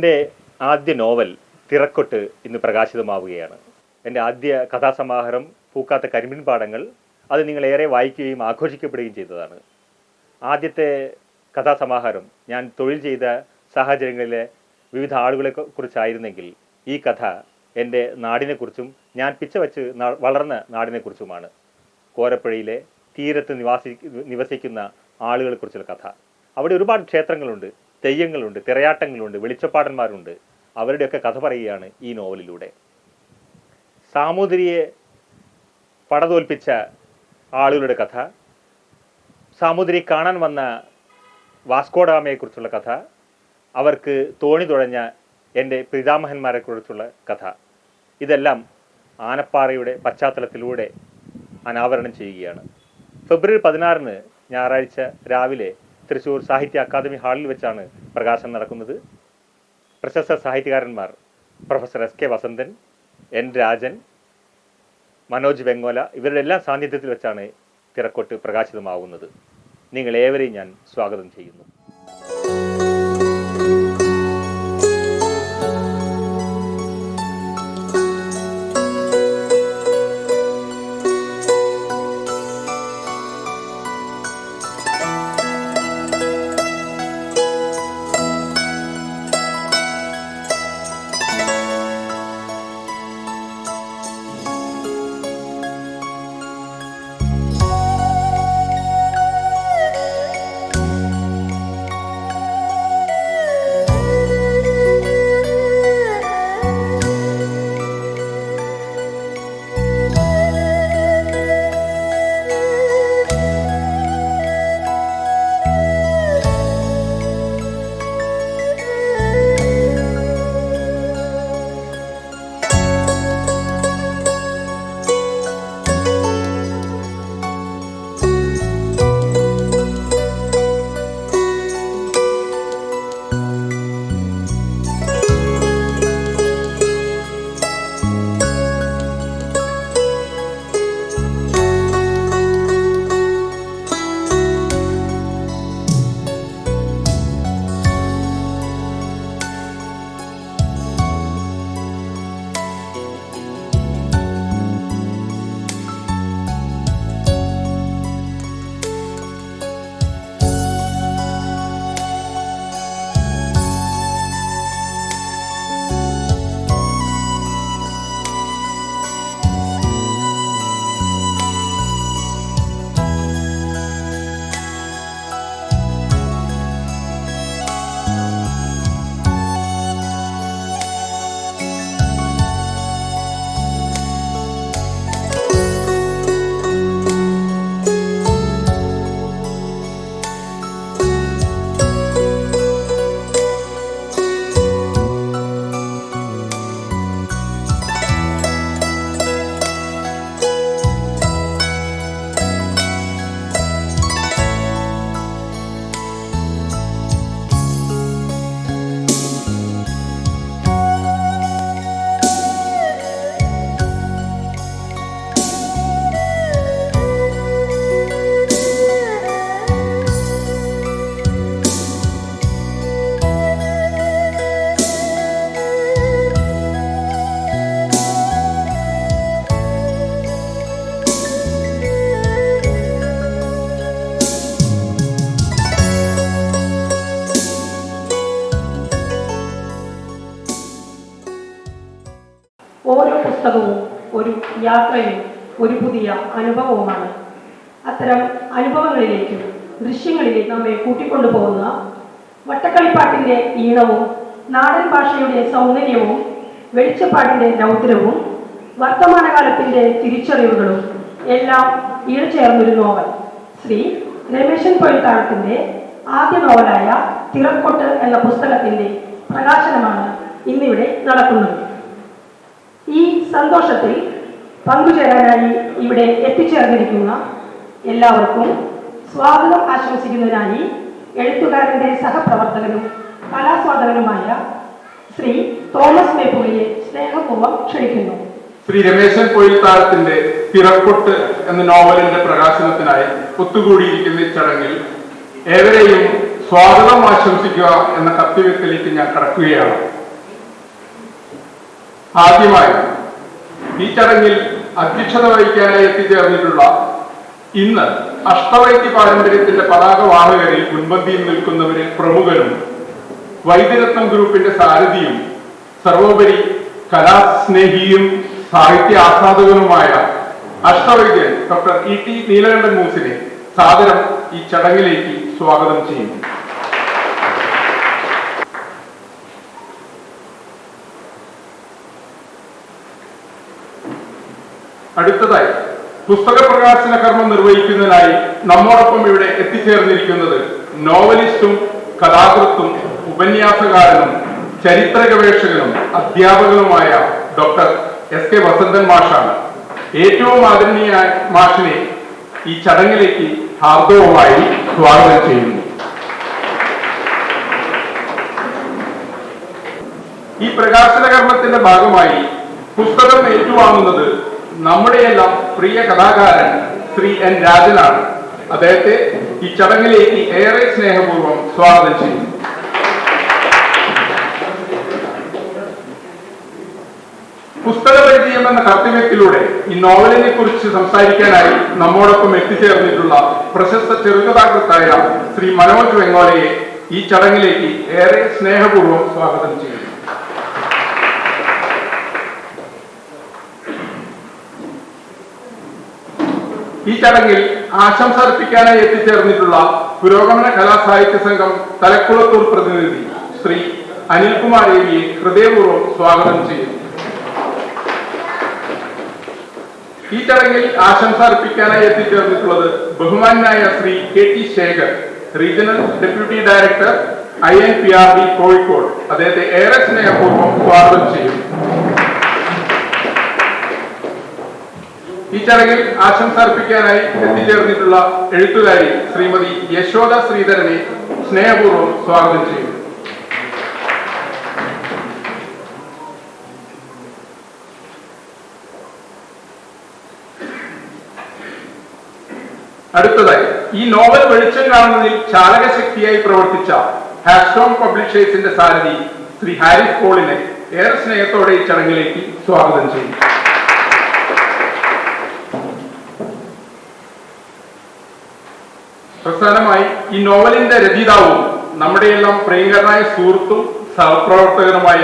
എൻ്റെ ആദ്യ നോവൽ തിറക്കൊട്ട് ഇന്ന് പ്രകാശിതമാവുകയാണ്. എൻ്റെ ആദ്യ കഥാസമാഹാരം പൂക്കാത്ത കരിമ്പിൻ പാടങ്ങൾ അത് നിങ്ങളേറെ വായിക്കുകയും ആഘോഷിക്കപ്പെടുകയും ചെയ്തതാണ്. ആദ്യത്തെ കഥാസമാഹാരം ഞാൻ തൊഴിൽ ചെയ്ത സാഹചര്യങ്ങളിലെ വിവിധ ആളുകളെ കുറിച്ചായിരുന്നെങ്കിൽ ഈ കഥ എൻ്റെ നാടിനെക്കുറിച്ചും ഞാൻ പിച്ചവച്ച് വളർന്ന നാടിനെക്കുറിച്ചുമാണ്. കോരപ്പുഴയിലെ തീരത്ത് നിവസിക്കുന്ന ആളുകളെക്കുറിച്ചുള്ള കഥ. അവിടെ ഒരുപാട് ക്ഷേത്രങ്ങളുണ്ട്, തെയ്യങ്ങളുണ്ട്, തിറയാട്ടങ്ങളുണ്ട്, വെളിച്ചപ്പാടന്മാരുണ്ട്. അവരുടെയൊക്കെ കഥ പറയുകയാണ് ഈ നോവലിലൂടെ. സാമൂതിരിയെ പടതോൽപ്പിച്ച ആളുകളുടെ കഥ, സാമൂതിരി കാണാൻ വന്ന വാസ്കോഡഗാമയെക്കുറിച്ചുള്ള കഥ, അവർക്ക് തോണി തുഴഞ്ഞ എൻ്റെ പിതാമഹന്മാരെക്കുറിച്ചുള്ള കഥ, ഇതെല്ലാം ആനപ്പാറയുടെ പശ്ചാത്തലത്തിലൂടെ അനാവരണം ചെയ്യുകയാണ്. ഫെബ്രുവരി 16 ഞായറാഴ്ച രാവിലെ തൃശ്ശൂർ സാഹിത്യ അക്കാദമി ഹാളിൽ വെച്ചാണ് പ്രകാശനം നടക്കുന്നത്. പ്രശസ്ത സാഹിത്യകാരന്മാർ professor S K Vasanthan, N Rajan, Manoj Vengola ഇവരുടെ എല്ലാം സാന്നിധ്യത്തിൽ വെച്ചാണ് തിറക്കൊട്ട് പ്രകാശിതമാവുന്നത്. നിങ്ങളേവരെയും ഞാൻ സ്വാഗതം ചെയ്യുന്നു. ഓരോ പുസ്തകവും ഒരു യാത്രയും ഒരു പുതിയ അനുഭവവുമാണ്. അത്തരം അനുഭവങ്ങളിലേക്കും ദൃശ്യങ്ങളിലേക്ക് നമ്മെ കൂട്ടിക്കൊണ്ടുപോകുന്ന വട്ടക്കളിപ്പാട്ടിൻ്റെ ഈണവും നാടൻ ഭാഷയുടെ സൗന്ദര്യവും വെളിച്ചപ്പാടിൻ്റെ രൗദ്രവും വർത്തമാനകാലത്തിൻ്റെ തിരിച്ചറിവുകളും എല്ലാം ഇഴചേർന്നൊരു നോവൽ. ശ്രീ രമേശൻ പൊയ്ത്താഴത്തിൻ്റെ ആദ്യ നോവലായ തിറക്കൊട്ട് എന്ന പുസ്തകത്തിൻ്റെ പ്രകാശനമാണ് ഇന്നിവിടെ നടക്കുന്നത്. ഈ സന്തോഷത്തിൽ പങ്കുചേരാനായി ഇവിടെ എത്തിച്ചേർന്നിരിക്കുന്ന എല്ലാവർക്കും സ്വാഗതം ആശംസിക്കുന്നതിനായി എഴുത്തുകാരൻ്റെ സഹപ്രവർത്തകനും കലാസ്വാദകനുമായ ശ്രീ തോമസ് മേപ്പുള്ളിയെ സ്നേഹപൂർവ്വം ക്ഷണിക്കുന്നു. ശ്രീ രമേശൻ പൊയ്ത്താഴത്തിന്റെ തിറക്കൊട്ട് എന്ന നോവലിന്റെ പ്രകാശനത്തിനായി ഒത്തുകൂടിയിരിക്കുന്ന ചടങ്ങിൽ ഏവരെയും സ്വാഗതം ആശംസിക്കുക എന്ന കർത്തവ്യത്തിലേക്ക് ഞാൻ കടക്കുകയാണ്. ആദ്യമായി ഈ ചടങ്ങിൽ അധ്യക്ഷത വഹിക്കാനായി എത്തിച്ചേർന്നിട്ടുള്ള ഇന്ന് അഷ്ടവൈദ്യ പാരമ്പര്യത്തിന്റെ പതാകവാഹകരിൽ മുൻപന്തിയിൽ നിൽക്കുന്നവരിൽ പ്രമുഖരും വൈദ്യരത്നം ഗ്രൂപ്പിന്റെ സാരഥിയും സർവോപരി കലാസ്നേഹിയും സാഹിത്യ ആസ്വാദകനുമായ അഷ്ടവൈദ്യൻ ഡോക്ടർ ഇ ടി നീലകണ്ഠൻ മൂസിനെ സാദരം ഈ ചടങ്ങിലേക്ക് സ്വാഗതം ചെയ്യുന്നു. അടുത്തതായി പുസ്തക പ്രകാശന കർമ്മം നിർവഹിക്കുന്നതിനായി നമ്മോടൊപ്പം ഇവിടെ എത്തിച്ചേർന്നിരിക്കുന്നത് നോവലിസ്റ്റും കഥാകൃത്തും ഉപന്യാസകാരനും ചരിത്ര ഗവേഷകനും അധ്യാപകനുമായ ഡോക്ടർ എസ് കെ വസന്തൻ മാഷാണ്. ഏറ്റവും ആദരണീയനായ മാഷിനെ ഈ ചടങ്ങിലേക്ക് ഹാർദവമായി സ്വാഗതം ചെയ്യുന്നു. ഈ പ്രകാശന കർമ്മത്തിന്റെ ഭാഗമായി പുസ്തകം ഏറ്റുവാങ്ങുന്നത് നമ്മുടെയെല്ലാം പ്രിയ കഥാകാരൻ ശ്രീ എൻ രാജനാണ്. അദ്ദേഹത്തെ ഈ ചടങ്ങിലേക്ക് ഏറെ സ്നേഹപൂർവ്വം സ്വാഗതം ചെയ്യുന്നു. പുസ്തക പരിചയം എന്ന കർത്തവ്യത്തിലൂടെ ഈ നോവലിനെ കുറിച്ച് സംസാരിക്കാനായി നമ്മോടൊപ്പം എത്തിച്ചേർന്നിട്ടുള്ള പ്രശസ്ത ചെറുകഥാകൃത്തായ ശ്രീ മനോജ് വെങ്ങോലയെ ഈ ചടങ്ങിലേക്ക് ഏറെ സ്നേഹപൂർവ്വം സ്വാഗതം ചെയ്യുന്നു. ഈ ചടങ്ങിൽ ആശംസ അർപ്പിക്കാനായി എത്തിച്ചേർന്നിട്ടുള്ള പുരോഗമന കലാസാഹിത്യ സംഘം തലക്കുളത്തൂർ പ്രതിനിധി ശ്രീ അനിൽകുമാർ ഏവിയെ ഹൃദയപൂർവ്വം സ്വാഗതം ചെയ്യുന്നു. ഈ ചടങ്ങിൽ ആശംസ അർപ്പിക്കാനായി എത്തിച്ചേർന്നിട്ടുള്ളത് ബഹുമാനായ Shri K T Shekhar, regional deputy director INPRD Kozhikode. അദ്ദേഹത്തെ ഏറെ സ്നേഹപൂർവ്വം സ്വാഗതം ചെയ്യുന്നു. ഈ ചടങ്ങിൽ ആശംസ അർപ്പിക്കാനായി എത്തിച്ചേർന്നിട്ടുള്ള എഴുത്തുകാരി ശ്രീമതി യശോദ ശ്രീധരനെ സ്നേഹപൂർവ്വം സ്വാഗതം ചെയ്യുന്നു. അടുത്തതായി ഈ നോവൽ വെളിച്ചം കാണുന്നതിൽ ചാലകശക്തിയായി പ്രവർത്തിച്ച ഹാസ്റ്റോൺ പബ്ലിഷേഴ്സിന്റെ സാരഥി ശ്രീ ഹാരിസ് പോളിനെ ഏറെ സ്നേഹത്തോടെ ഈ ചടങ്ങിലേക്ക് സ്വാഗതം ചെയ്യുന്നു. അവസാനമായി ഈ നോവലിന്റെ രചയിതാവും നമ്മുടെയെല്ലാം പ്രിയങ്കരനായ സുഹൃത്തും സഹപ്രവർത്തകനുമായ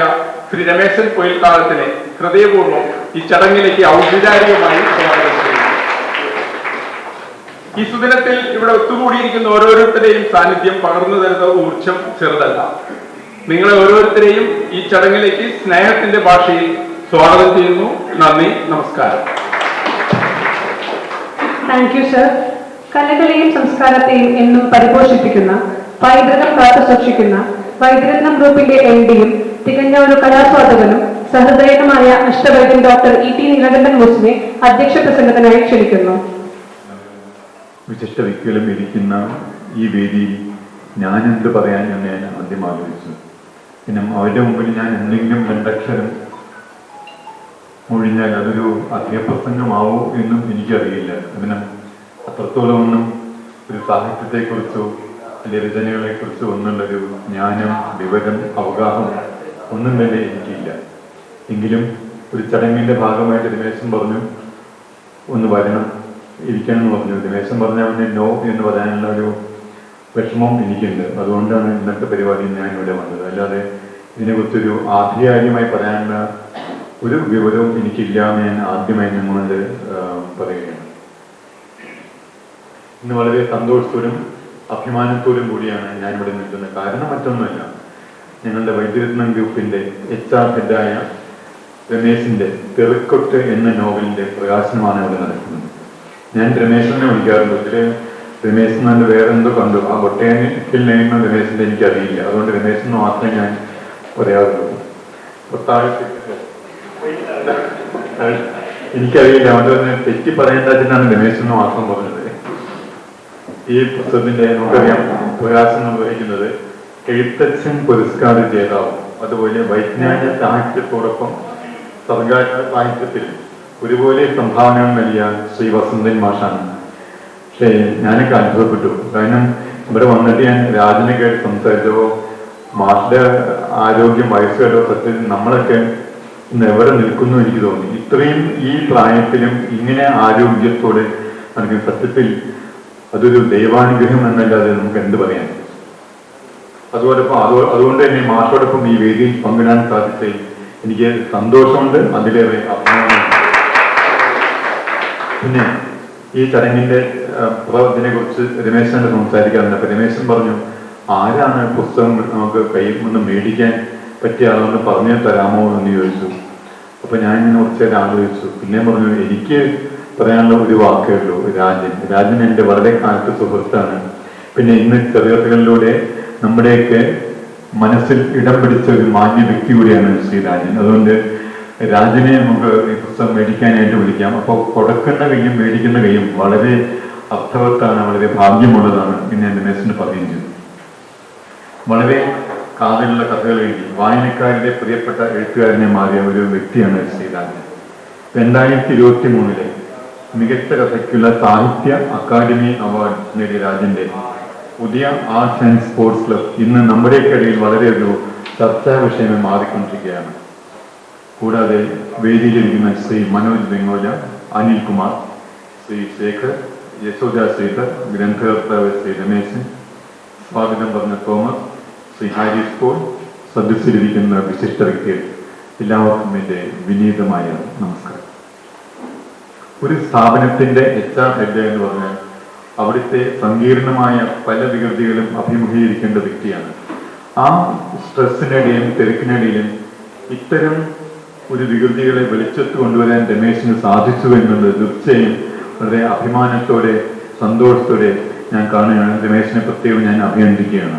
ശ്രീ രമേശൻ പൊയിൽക്കാലത്തിനെ ഹൃദയപൂർവ്വം ഈ ചടങ്ങിലേക്ക് ഔപചാരികമായി സ്വാഗതം ചെയ്യുന്നു. ഈ സുദിനത്തിൽ ഇവിടെ ഒത്തുകൂടിയിരിക്കുന്ന ഓരോരുത്തരെയും സാന്നിധ്യം പകർന്നു തരുന്ന ഊർജം ചെറുതല്ല. നിങ്ങളെ ഓരോരുത്തരെയും ഈ ചടങ്ങിലേക്ക് സ്നേഹത്തിന്റെ ഭാഷയിൽ സ്വാഗതം ചെയ്യുന്നു. നന്ദി, നമസ്കാരം. Thank you sir. കലകളെയും സംസ്കാരത്തെയും എന്നും പരിപോഷിപ്പിക്കുന്ന, പൈതൃകം കാത്തു സൂക്ഷിക്കുന്ന വൈദ്യരത്നം ഗ്രൂപ്പിന്റെ MD-യും തികഞ്ഞ ഒരു കലാസ്വാദകനും സഹൃദയനുമായ അഷ്ടവൈദ്യൻ ഡോക്ടർ ഇ ടി നീലകണ്ഠൻ മൂസിനെ അധ്യക്ഷ പ്രസംഗത്തിനായി ക്ഷണിക്കുന്നു. വിശിഷ്ട വ്യക്തികളും ഇരിക്കുന്ന ഈ വേദിയിൽ ഞാനെന്ത് പറയാൻ എന്ന് ഞാൻ ആദ്യം ആലോചിച്ചു. പിന്നെ അവരുടെ മുമ്പിൽ ഞാൻ എന്തെങ്കിലും രണ്ടക്ഷരം മൊഴിഞ്ഞാൽ അതൊരു അധ്യപ്രസംഗമാവോ എന്നും എനിക്കറിയില്ല. അതിന് അത്രത്തോളം ഒന്നും ഒരു സാഹിത്യത്തെക്കുറിച്ചോ അല്ലെങ്കിൽ രചനകളെക്കുറിച്ചോ ഒന്നുള്ളൊരു ജ്ഞാനം, വിവരം, അവഗാഹം ഒന്നും തന്നെ എനിക്കില്ല. എങ്കിലും ഒരു ചടങ്ങിന്റെ ഭാഗമായിട്ട് രമേശൻ പറഞ്ഞു ഒന്ന് വരണം, ഇരിക്കണം എന്ന് പറഞ്ഞു. രമേശൻ പറഞ്ഞാൽ പിന്നെ നോ എന്ന് പറയാനുള്ള ഒരു വിഷമം എനിക്കുണ്ട്. അതുകൊണ്ടാണ് ഇന്നത്തെ പരിപാടി ഞാൻ ഇവിടെ വന്നത്. അല്ലാതെ ഇതിനെക്കുറിച്ചൊരു ആധികാരികമായി പറയാനുള്ള ഒരു വിവരവും എനിക്കില്ല എന്ന് ഞാൻ ആദ്യമായി നിങ്ങളോട് പറയുകയാണ്. ഇന്ന് വളരെ സന്തോഷത്തോടും അഭിമാനത്തോടും കൂടിയാണ് ഞാനിവിടെ നിൽക്കുന്നത്. കാരണം മറ്റൊന്നുമല്ല, ഞങ്ങളുടെ വൈദ്യരത്നം ഗ്രൂപ്പിന്റെ HR ഹെഡായ രമേശിന്റെ തെറുക്കൊട്ട് എന്ന നോവലിന്റെ പ്രകാശനമാണ് ഇവിടെ നടക്കുന്നത്. ഞാൻ രമേശനെ വിളിക്കാറുണ്ട്. ഇതില് രമേശൻ നല്ല വേറെ എന്തോ കണ്ടു. ആ ബൊട്ടാനിക്കൽ നെയിം രമേശിന്റെ എനിക്കറിയില്ല. അതുകൊണ്ട് രമേശന് മാത്രമേ ഞാൻ പറയാറുള്ളൂ. എനിക്കറിയില്ല. അതുകൊണ്ട് തെറ്റി പറയേണ്ടതിനാണ് രമേശന് മാത്രം പറഞ്ഞത്. ഈ പുസ്തകത്തിന്റെ നമുക്കറിയാം പ്രകാശനം നിർവഹിക്കുന്നത് എഴുത്തച്ഛൻ പുരസ്കാര ജേതാവും അതുപോലെ വൈജ്ഞാനിക സാഹിത്യത്തോടൊപ്പം സർഗാത്മക സാഹിത്യത്തിൽ ഒരുപോലെ സംഭാവനകൾ നൽകിയ ശ്രീ വസന്തൻ മാഷാണ്. പക്ഷേ ഞാനൊക്കെ അനുഭവപ്പെട്ടു. കാരണം ഇവിടെ വന്നിട്ട് ഞാൻ രാജനെ കേട്ട് സംസാരിച്ചപ്പോൾ മാഷിന്റെ ആരോഗ്യം വയസ്സുകളോ സത്യത്തിൽ നമ്മളൊക്കെ ഇന്ന് എവിടെ നിൽക്കുന്നു എനിക്ക് തോന്നി. ഇത്രയും ഈ പ്രായത്തിലും ഇങ്ങനെ ആരോഗ്യത്തോടെ നമുക്ക് സത്യത്തിൽ അതൊരു ദൈവാനുഗ്രഹം എന്നല്ലാതെ നമുക്ക് എന്ത് പറയാൻ. അതുകൊണ്ട് തന്നെ മാഷോടൊപ്പം ഈ വേദിയിൽ പങ്കിടാൻ സാധിച്ചതിൽ എനിക്ക് സന്തോഷമുണ്ട്, അതിലേറെ അഭിമാനമുണ്ട്. പിന്നെ ഈ ചടങ്ങിന്റെ ഇതിനെ കുറിച്ച് രമേശനോട് സംസാരിക്കാറുണ്ട്. അപ്പൊ രമേശൻ പറഞ്ഞു, ആരാണ് പുസ്തകം നമുക്ക് കയ്യിൽ നിന്ന് മേടിക്കാൻ പറ്റിയ ആളെന്ന് പറഞ്ഞു തരാമോ എന്ന് ചോദിച്ചു. അപ്പൊ ഞാൻ ഇങ്ങനെ കുറച്ചേരം ആലോചിച്ചു. പിന്നെ പറഞ്ഞു, എനിക്ക് പറയാനുള്ള ഒരു വാക്കേ ഉള്ളൂ, രാജൻ എൻ്റെ വളരെ കാലത്ത് സുഹൃത്താണ്. പിന്നെ ഇന്ന് ചെറുകഥകളിലൂടെ നമ്മുടെയൊക്കെ മനസ്സിൽ ഇടം പിടിച്ച ഒരു മാന്യ വ്യക്തി കൂടിയാണ് ശ്രീ രാജൻ. അതുകൊണ്ട് രാജനെ നമുക്ക് ഈ പുസ്തകം മേടിക്കാനായിട്ട് വിളിക്കാം. അപ്പോൾ കൊടുക്കുന്ന കൈയും മേടിക്കുന്ന കൈയും വളരെ അർത്ഥവത്താണ്, വളരെ ഭാഗ്യമുള്ളതാണ് എന്ന് ഞാൻ രമേശന് പറയുകയും ചെയ്തു. വളരെ കാതലുള്ള കഥകൾ എഴുതി വായനക്കാരുടെ പ്രിയപ്പെട്ട എഴുത്തുകാരനെ മാറിയ ഒരു വ്യക്തിയാണ് ശ്രീ രാജൻ. 2023 മികച്ച കഥയ്ക്കുള്ള സാഹിത്യ അക്കാദമി അവാർഡ് നേടിയ രാജന്റെ പുതിയ ആർട്സ് ആൻഡ് സ്പോർട്സ് ക്ലബ് ഇന്ന് നമ്മുടെക്കിടയിൽ വളരെ ഒരു ചർച്ചാ വിഷയമായി മാറിക്കൊണ്ടിരിക്കുകയാണ്. കൂടാതെ വേദിയിലിരിക്കുന്ന ശ്രീ മനോജ് വെങ്ങോല, അനിൽകുമാർ, ശ്രീ ശേഖർ, യശോദ ശ്രീധർ, ഗ്രന്ഥകർത്താവ് ശ്രീ രമേശൻ, സ്വാഗതം പറഞ്ഞ തോമസ്, ശ്രീ ഹാരിസ് പോൾ, സദസ്സിലിരിക്കുന്ന വിശിഷ്ട വ്യക്തികൾ, എല്ലാവർക്കും എൻ്റെ വിനീതമായ നമസ്കാരം. ഒരു സ്ഥാപനത്തിന്റെ HR ഹെഡ് എന്ന് പറഞ്ഞാൽ അവിടുത്തെ സങ്കീർണമായ പല വികൃതികളും അഭിമുഖീകരിക്കേണ്ട വ്യക്തിയാണ്. ആ സ്ട്രെസ്സിനിടയിലും തിരക്കിനിടയിലും ഇത്തരം ഒരു വികൃതികളെ വെളിച്ചത്ത് കൊണ്ടുവരാൻ രമേശിന് സാധിച്ചു എന്നുള്ളത് തീർച്ചയായും വളരെ അഭിമാനത്തോടെ സന്തോഷത്തോടെ ഞാൻ കാണുകയാണ്. രമേശിനെ പ്രത്യേകം ഞാൻ അഭിനന്ദിക്കുകയാണ്.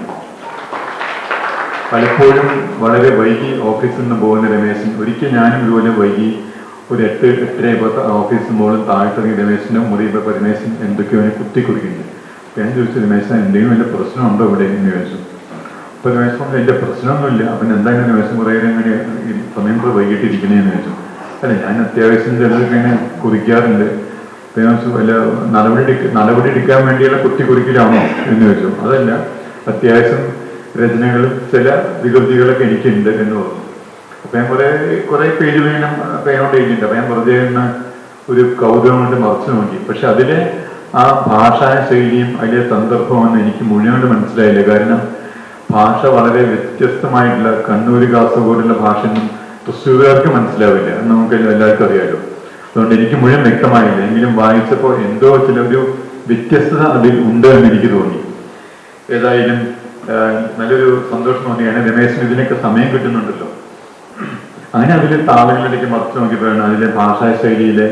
പലപ്പോഴും വളരെ വൈകി ഓഫീസിൽ നിന്ന് പോകുന്ന രമേശൻ, ഒരിക്കൽ ഞാനും ഇതുപോലെ വൈകി ഒരു 8-8:30 ഓഫീസിൽ പോലും താഴ്ത്തിറങ്ങി രമേശിന്റെ മുറി ഇപ്പോൾ രമേശൻ എന്തൊക്കെയോ കുത്തിക്കുറിക്കുന്നുണ്ട്. അപ്പം ഞാൻ ചോദിച്ചു, രമേശൻ എന്തെങ്കിലും വലിയ പ്രശ്നമുണ്ടോ ഇവിടെ എന്ന് ചോദിച്ചു. അപ്പോൾ രമേശൻ പറഞ്ഞു, എൻ്റെ പ്രശ്നമൊന്നുമില്ല. അപ്പം എന്തായാലും രമേശൻ കുറേ എങ്ങനെ സമയം കൂടെ വൈകിട്ടിരിക്കണേന്ന് ചോദിച്ചു. അല്ല, ഞാൻ അത്യാവശ്യം ചിലതൊക്കെ ഇങ്ങനെ കുറിക്കാറുണ്ട്. അപ്പം ഞാൻ ചോദിച്ചു, വല്ല നടപടി എടുക്കാൻ വേണ്ടിയുള്ള കുറിക്കലാണോ എന്ന് ചോദിച്ചു. അതല്ല, അത്യാവശ്യം രചനകളും ചില വികൃതികളൊക്കെ എനിക്കുണ്ട് എന്ന് പറഞ്ഞു. അപ്പൊ ഞാൻ കുറെ പേജുകൾ ഇങ്ങനെ പേനോട്ട് എഴുതിയിട്ടുണ്ട്. അപ്പൊ ഞാൻ വെറുതെ ഒരു കൗതുകം കൊണ്ട് മറച്ചു നോക്കി. പക്ഷെ അതിലെ ആ ഭാഷാ ശൈലിയും അതിലെ സന്ദർഭവും എനിക്ക് മുഴുവൻ മനസ്സിലായില്ല. കാരണം ഭാഷ വളരെ വ്യത്യസ്തമായിട്ടുള്ള കണ്ണൂർ കാസർഗോഡുള്ള ഭാഷയൊന്നും തൃശ്ശൂരുകാർക്ക് മനസ്സിലാവില്ല എന്ന് നമുക്ക് എല്ലാവർക്കും അറിയാമല്ലോ. അതുകൊണ്ട് എനിക്ക് മുഴുവൻ വ്യക്തമായില്ല. എങ്കിലും വായിച്ചപ്പോൾ എന്തോ ഒരു വ്യത്യസ്തത അതിൽ ഉണ്ട് എന്ന് എനിക്ക് തോന്നി. ഏതായാലും നല്ലൊരു സന്തോഷം തോന്നിയാണ്. രമേശിന് ഇതിനൊക്കെ സമയം കിട്ടുന്നുണ്ടല്ലോ. അങ്ങനെ അതിലെ താളുകളിലേക്ക് മറച്ചു നോക്കിയപ്പോഴാണ് അതിലെ ഭാഷാ ശൈലിയിലെ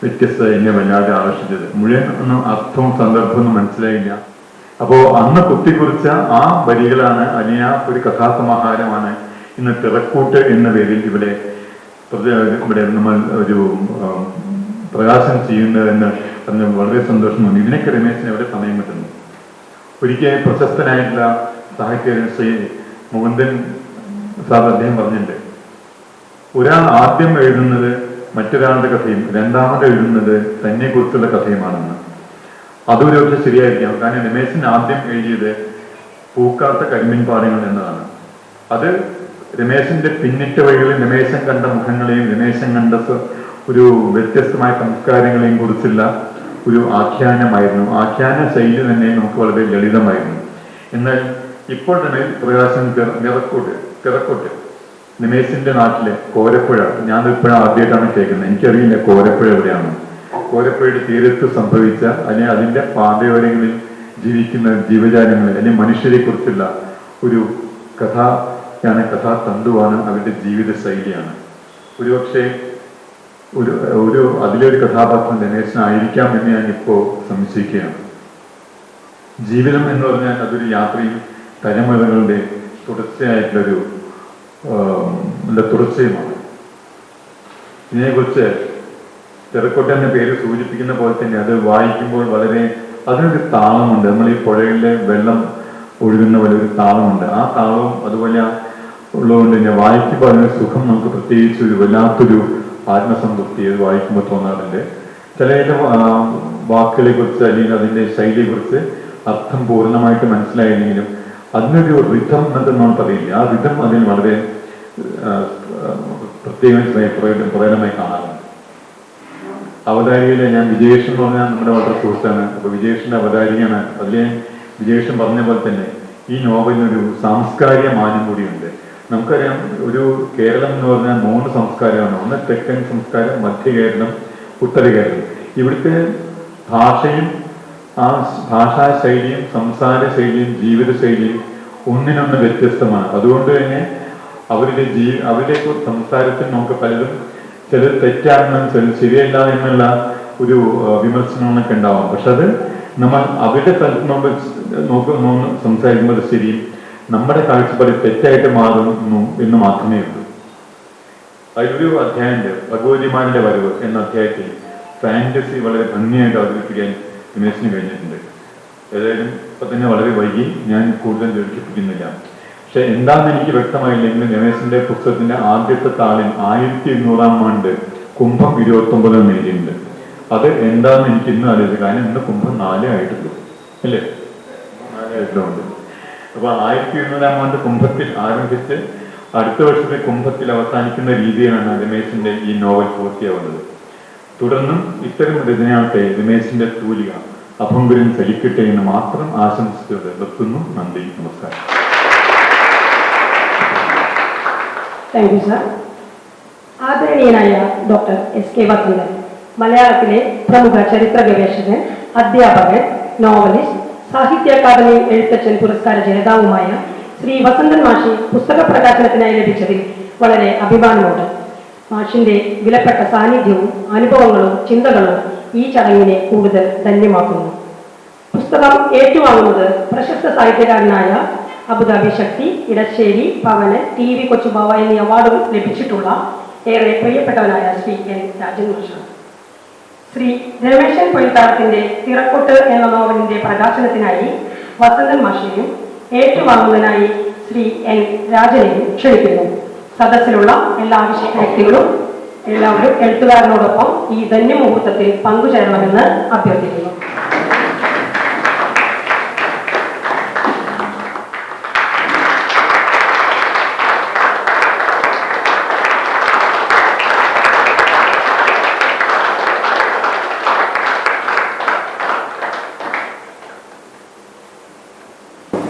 വ്യത്യസ്തത എന്നെ വല്ലാതെ ആകർഷിച്ചത്. മുഴുവൻ ഒന്നും അർത്ഥവും സന്ദർഭമൊന്നും മനസ്സിലായില്ല. അപ്പോ അന്ന് കുത്തിക്കുറിച്ച ആ വരികളാണ്, അല്ലെങ്കിൽ ആ ഒരു കഥാസമാഹാരമാണ് ഇന്ന് തിറക്കൂട്ട് എന്ന പേരിൽ ഇവിടെ നമ്മൾ ഒരു പ്രകാശനം ചെയ്യുന്നതെന്ന് പറഞ്ഞ് വളരെ സന്തോഷം തോന്നി. ഇതിനൊക്കെ രമേശിന് എവിടെ സമയം കിട്ടുന്നു. ഒരിക്കൽ പ്രശസ്തനായിട്ടുള്ള സാഹിത്യകാരൻ ശ്രീ മുകുന്ദൻ സാർ അദ്ദേഹം പറഞ്ഞിട്ടുണ്ട്, ഒരാൾ ആദ്യം എഴുതുന്നത് മറ്റൊരാളുടെ കഥയും രണ്ടാമത് എഴുതുന്നത് തന്നെ കുറിച്ചുള്ള കഥയുമാണെന്ന്. അതൊരു പക്ഷെ ശരിയായിരിക്കാം. കാരണം രമേശൻ ആദ്യം എഴുതിയത് പൂക്കാത്ത കരിമ്പിൻ പാടങ്ങൾ എന്നതാണ്. അത് രമേശന്റെ പിന്നിട്ട വഴികളിൽ രമേശൻ കണ്ട മുഖങ്ങളെയും രമേശൻ കണ്ട ഒരു വ്യത്യസ്തമായ സംസ്കാരങ്ങളെയും കുറിച്ചുള്ള ഒരു ആഖ്യാനമായിരുന്നു. ആഖ്യാന ശൈലി തന്നെ നമുക്ക് വളരെ ലളിതമായിരുന്നു. എന്നാൽ ഇപ്പോൾ തന്നെ പ്രകാശൻ തിറക്കോട്ട് രമേശിന്റെ നാട്ടിലെ കോരപ്പുഴ, ഞാൻ ഇപ്പോഴും ആദ്യമായിട്ടാണ് കേൾക്കുന്നത്. എനിക്കറിയില്ല കോരപ്പുഴ എവിടെയാണ്. കോരപ്പുഴയുടെ തീരത്ത് സംഭവിച്ച അല്ലെങ്കിൽ അതിന്റെ പാതയോരങ്ങളിൽ ജീവിക്കുന്ന ജീവജാലങ്ങൾ അല്ലെങ്കിൽ മനുഷ്യരെ കുറിച്ചുള്ള ഒരു കഥാതന്തുവാണ്, അവരുടെ ജീവിത ശൈലിയാണ്. ഒരുപക്ഷെ അതിലൊരു കഥാപാത്രം രമേശനായിരിക്കാം എന്ന് ഞാൻ ഇപ്പോൾ സംശയിക്കുകയാണ്. ജീവിതം എന്ന് പറഞ്ഞാൽ അതൊരു യാത്രയും തലമുറകളുടെ തുടർച്ചയായിട്ടുള്ളൊരു തുടർച്ചയുമാണ്. ഇതിനെക്കുറിച്ച് തിറക്കോട്ട് എന്ന പേര് സൂചിപ്പിക്കുന്ന പോലെ തന്നെ അത് വായിക്കുമ്പോൾ അതിനൊരു താളമുണ്ട്. നമ്മൾ ഈ പുഴയിലെ വെള്ളം ഒഴുകുന്ന പോലെ ഒരു താളമുണ്ട്. ആ താളവും അതുപോലെ ഉള്ളതുകൊണ്ട് തന്നെ വായിക്കുമ്പോൾ അതിനൊരു സുഖം നമുക്ക് പ്രത്യേകിച്ച് ഒരു വല്ലാത്തൊരു ആത്മസംതൃപ്തി അത് വായിക്കുമ്പോൾ തോന്നാറുണ്ട്. ചില വാക്കുകളെ കുറിച്ച് അല്ലെങ്കിൽ അതിൻ്റെ ശൈലിയെ കുറിച്ച് അർത്ഥം പൂർണ്ണമായിട്ട് മനസ്സിലായില്ലെങ്കിലും അതിനൊരു റിഥം എന്നൊക്കെ നമ്മൾ പറയില്ല, ആ റിഥം അതിന് വളരെ പ്രത്യേകമായി പ്രകടമായി കാണാറുണ്ട്. അവതാരികയിലെ ഞാൻ വിജയേഷൻ എന്ന് പറഞ്ഞാൽ നമ്മുടെ വളരെ സുഹൃത്താണ്. അപ്പൊ വിജയേഷന്റെ അവതാരികയാണ്. അതിലെ വിജയേഷൻ പറഞ്ഞ പോലെ തന്നെ ഈ നോവലിനൊരു സാംസ്കാരിക മാനം കൂടിയുണ്ട്. നമുക്കറിയാം, ഒരു കേരളം എന്ന് പറഞ്ഞാൽ 3 സംസ്കാരമാണ്. ഒന്ന് തെക്കൻ സംസ്കാരം, മധ്യ കേരളം, ഉത്തര കേരളം. ഇവിടുത്തെ ഭാഷയും ആ ഭാഷാ ശൈലിയും സംസാര ശൈലിയും ജീവിത ശൈലിയും ഒന്നിനൊന്ന് വ്യത്യസ്തമാണ്. അതുകൊണ്ട് തന്നെ അവരുടെ സംസാരത്തിൽ നമുക്ക് പലരും ചിലർ തെറ്റാണെന്നും ചിലർ ശരിയല്ല എന്നുള്ള ഒരു വിമർശനങ്ങളൊക്കെ ഉണ്ടാവാം. പക്ഷെ അത് നമ്മൾ അവരുടെ സ്ഥലത്ത് സംസാരിക്കുമ്പോൾ ശരിയും നമ്മുടെ കാഴ്ചപ്പാടിൽ തെറ്റായിട്ട് മാറുന്നു എന്ന് മാത്രമേ ഉള്ളൂ. അതിലൊരു അധ്യായമുണ്ട്, ഭഗവതിമാരുടെ വരവ് എന്ന അധ്യായത്തിൽ ഫാന്റസി വളരെ ഭംഗിയായിട്ട് അവതരിപ്പിക്കാൻ രമേശിന് കഴിഞ്ഞിട്ടുണ്ട്. ഏതായാലും ഇപ്പൊ തന്നെ വളരെ വൈകി, ഞാൻ കൂടുതൽ ദീർഘിപ്പിക്കുന്നില്ല. പക്ഷെ എന്താണെന്ന് എനിക്ക് വ്യക്തമായില്ലെങ്കിൽ രമേശിന്റെ പുസ്തകത്തിന്റെ ആദ്യത്തെ താളിൽ 1200-ാം ആണ്ട് കുംഭം 29 എഴുതിയിട്ടുണ്ട്. അത് എന്താണെന്ന് എനിക്ക് ഇന്ന് അറിയില്ല, കാരണം ഇന്ന് കുംഭം 4 ആയിട്ടുള്ളൂ, അല്ലേ? 4 ആയിട്ടുള്ളതുണ്ട്. അപ്പൊ 1200-ാം ആണ്ട് കുംഭത്തിൽ ആരംഭിച്ച് അടുത്ത വർഷത്തെ കുംഭത്തിൽ അവസാനിക്കുന്ന രീതിയിലാണ് രമേശിന്റെ ഈ നോവൽ പൂർത്തിയാവുന്നത്. തുടർന്നും ഇത്തരം രചനയാവട്ടെ രമേശിന്റെ തൂലിക അഭംഗുരം ചലിക്കട്ടെ എന്ന് മാത്രം ആശംസിച്ചത് നിർത്തുന്നു. നന്ദി, നമസ്കാരം. Thank you sir. ആദരണീയനായ ഡോക്ടർ എസ് കെ വസന്തൻ, മലയാളത്തിലെ പ്രമുഖ ചരിത്ര ഗവേഷകൻ, അധ്യാപകൻ, നോവലിസ്റ്റ്, സാഹിത്യ അക്കാദമി എഴുത്തച്ഛൻ പുരസ്കാര ജേതാവുമായ ശ്രീ വസന്തൻ മാഷി പുസ്തക പ്രകാശനത്തിനായി ലഭിച്ചതിൽ വളരെ അഭിമാനമുണ്ട്. മാഷിന്റെ വിലപ്പെട്ട സാന്നിധ്യവും അനുഭവങ്ങളും ചിന്തകളും ഈ ചടങ്ങിനെ കൂടുതൽ ധന്യമാക്കുന്നു. പുസ്തകം ഏറ്റുവാങ്ങുന്നത് പ്രശസ്ത സാഹിത്യകാരനായ അബുദാബി ശക്തി, ഇടശ്ശേരി, പവനൻ, TV കൊച്ചുബാവ എന്നീ അവാർഡുകൾ ലഭിച്ചിട്ടുള്ള ഏറെ പ്രിയപ്പെട്ടവനായ ശ്രീ എൻ രാജൻ മാഷാണ്. ശ്രീ രമേശൻ പൊയ്ത്താടത്തിന്റെ തിറക്കൊട്ട് എന്ന നോവലിന്റെ പ്രകാശനത്തിനായി വസന്തൻ മാഷിനെയും ഏറ്റുവാങ്ങുന്നതിനായി ശ്രീ എൻ രാജനെയും ക്ഷണിക്കുന്നു. സദസ്സിലുള്ള എല്ലാ വിശിഷ്ട വ്യക്തികളും എല്ലാവരും എഴുത്തുകാരനോടൊപ്പം ഈ ധന്യമുഹൂർത്തത്തിൽ പങ്കുചേരണമെന്ന് അഭ്യർത്ഥിക്കുന്നു.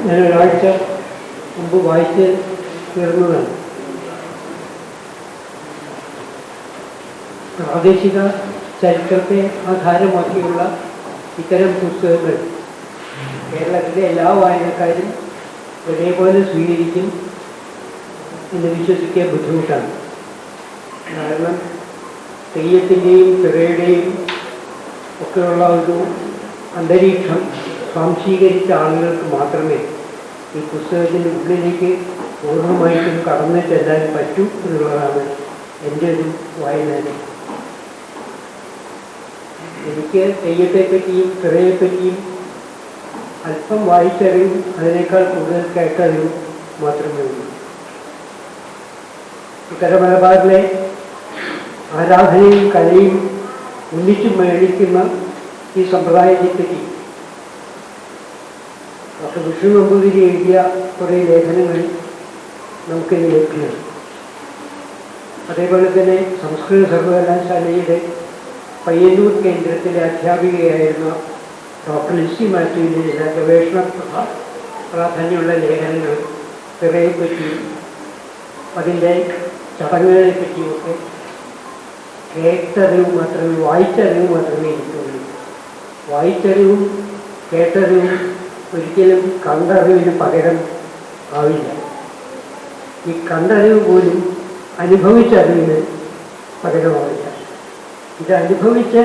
ഞാൻ ഒരാഴ്ച മുമ്പ് വായിച്ച് തീർന്നതാണ്. പ്രാദേശിക ചരിത്രത്തെ ആധാരമാക്കിയുള്ള ഇത്തരം പുസ്തകങ്ങൾ കേരളത്തിലെ എല്ലാ വായനക്കാരും ഒരേപോലെ സ്വീകരിക്കും എന്ന് വിശ്വസിക്കാൻ ബുദ്ധിമുട്ടാണ്. കാരണം തെയ്യത്തിൻ്റെയും പിറയുടെയും ഒക്കെയുള്ള ഒരു അന്തരീക്ഷം സ്വാംശീകരിച്ച ആളുകൾക്ക് മാത്രമേ ഈ പുസ്തകത്തിൻ്റെ ഉള്ളിലേക്ക് പൂർണ്ണമായിട്ടും കടന്നു ചെല്ലാൻ പറ്റൂ എന്നുള്ളതാണ് എൻ്റെ ഒരു വായന. എനിക്ക് തെയ്യത്തെപ്പറ്റിയും പിറയെപ്പറ്റിയും അല്പം വായിച്ചറിവും അതിനേക്കാൾ കൂടുതൽ കേട്ടറിവും മാത്രമേ ഉള്ളൂ. ഉത്തര മലബാറിലെ ആരാധനയും കലയും ഒന്നിച്ചു മേടിക്കുന്ന ഈ സമ്പ്രദായത്തെപ്പറ്റി ഡോക്ടർ വിഷ്ണു നമ്പൂതിരി എഴുതിയ കുറേ ലേഖനങ്ങൾ നമുക്കിത് ലഭ്യമാണ്. അതേപോലെ തന്നെ സംസ്കൃത സർവകലാശാലയുടെ പയ്യന്നൂർ കേന്ദ്രത്തിലെ അധ്യാപികയായിരുന്ന ഡോക്ടർ ലിസി മാത്യുവിൻ്റെ ചില ഗവേഷണ പ്രാധാന്യമുള്ള ലേഖനങ്ങൾ പിറയെപ്പറ്റിയും അതിൻ്റെ ചടങ്ങുകളെ പറ്റിയുമൊക്കെ കേട്ടറിവ് മാത്രമേ വായിച്ചറിവ് മാത്രമേ എനിക്കുള്ളൂ. വായിച്ചറിവും കേട്ടറിവും ഒരിക്കലും കണ്ടറിവിന് പകരം ആവില്ല. ഈ കണ്ടറിവ് പോലും അനുഭവിച്ചറിവിന് പകരമാവില്ല. ഇത് അനുഭവിച്ച്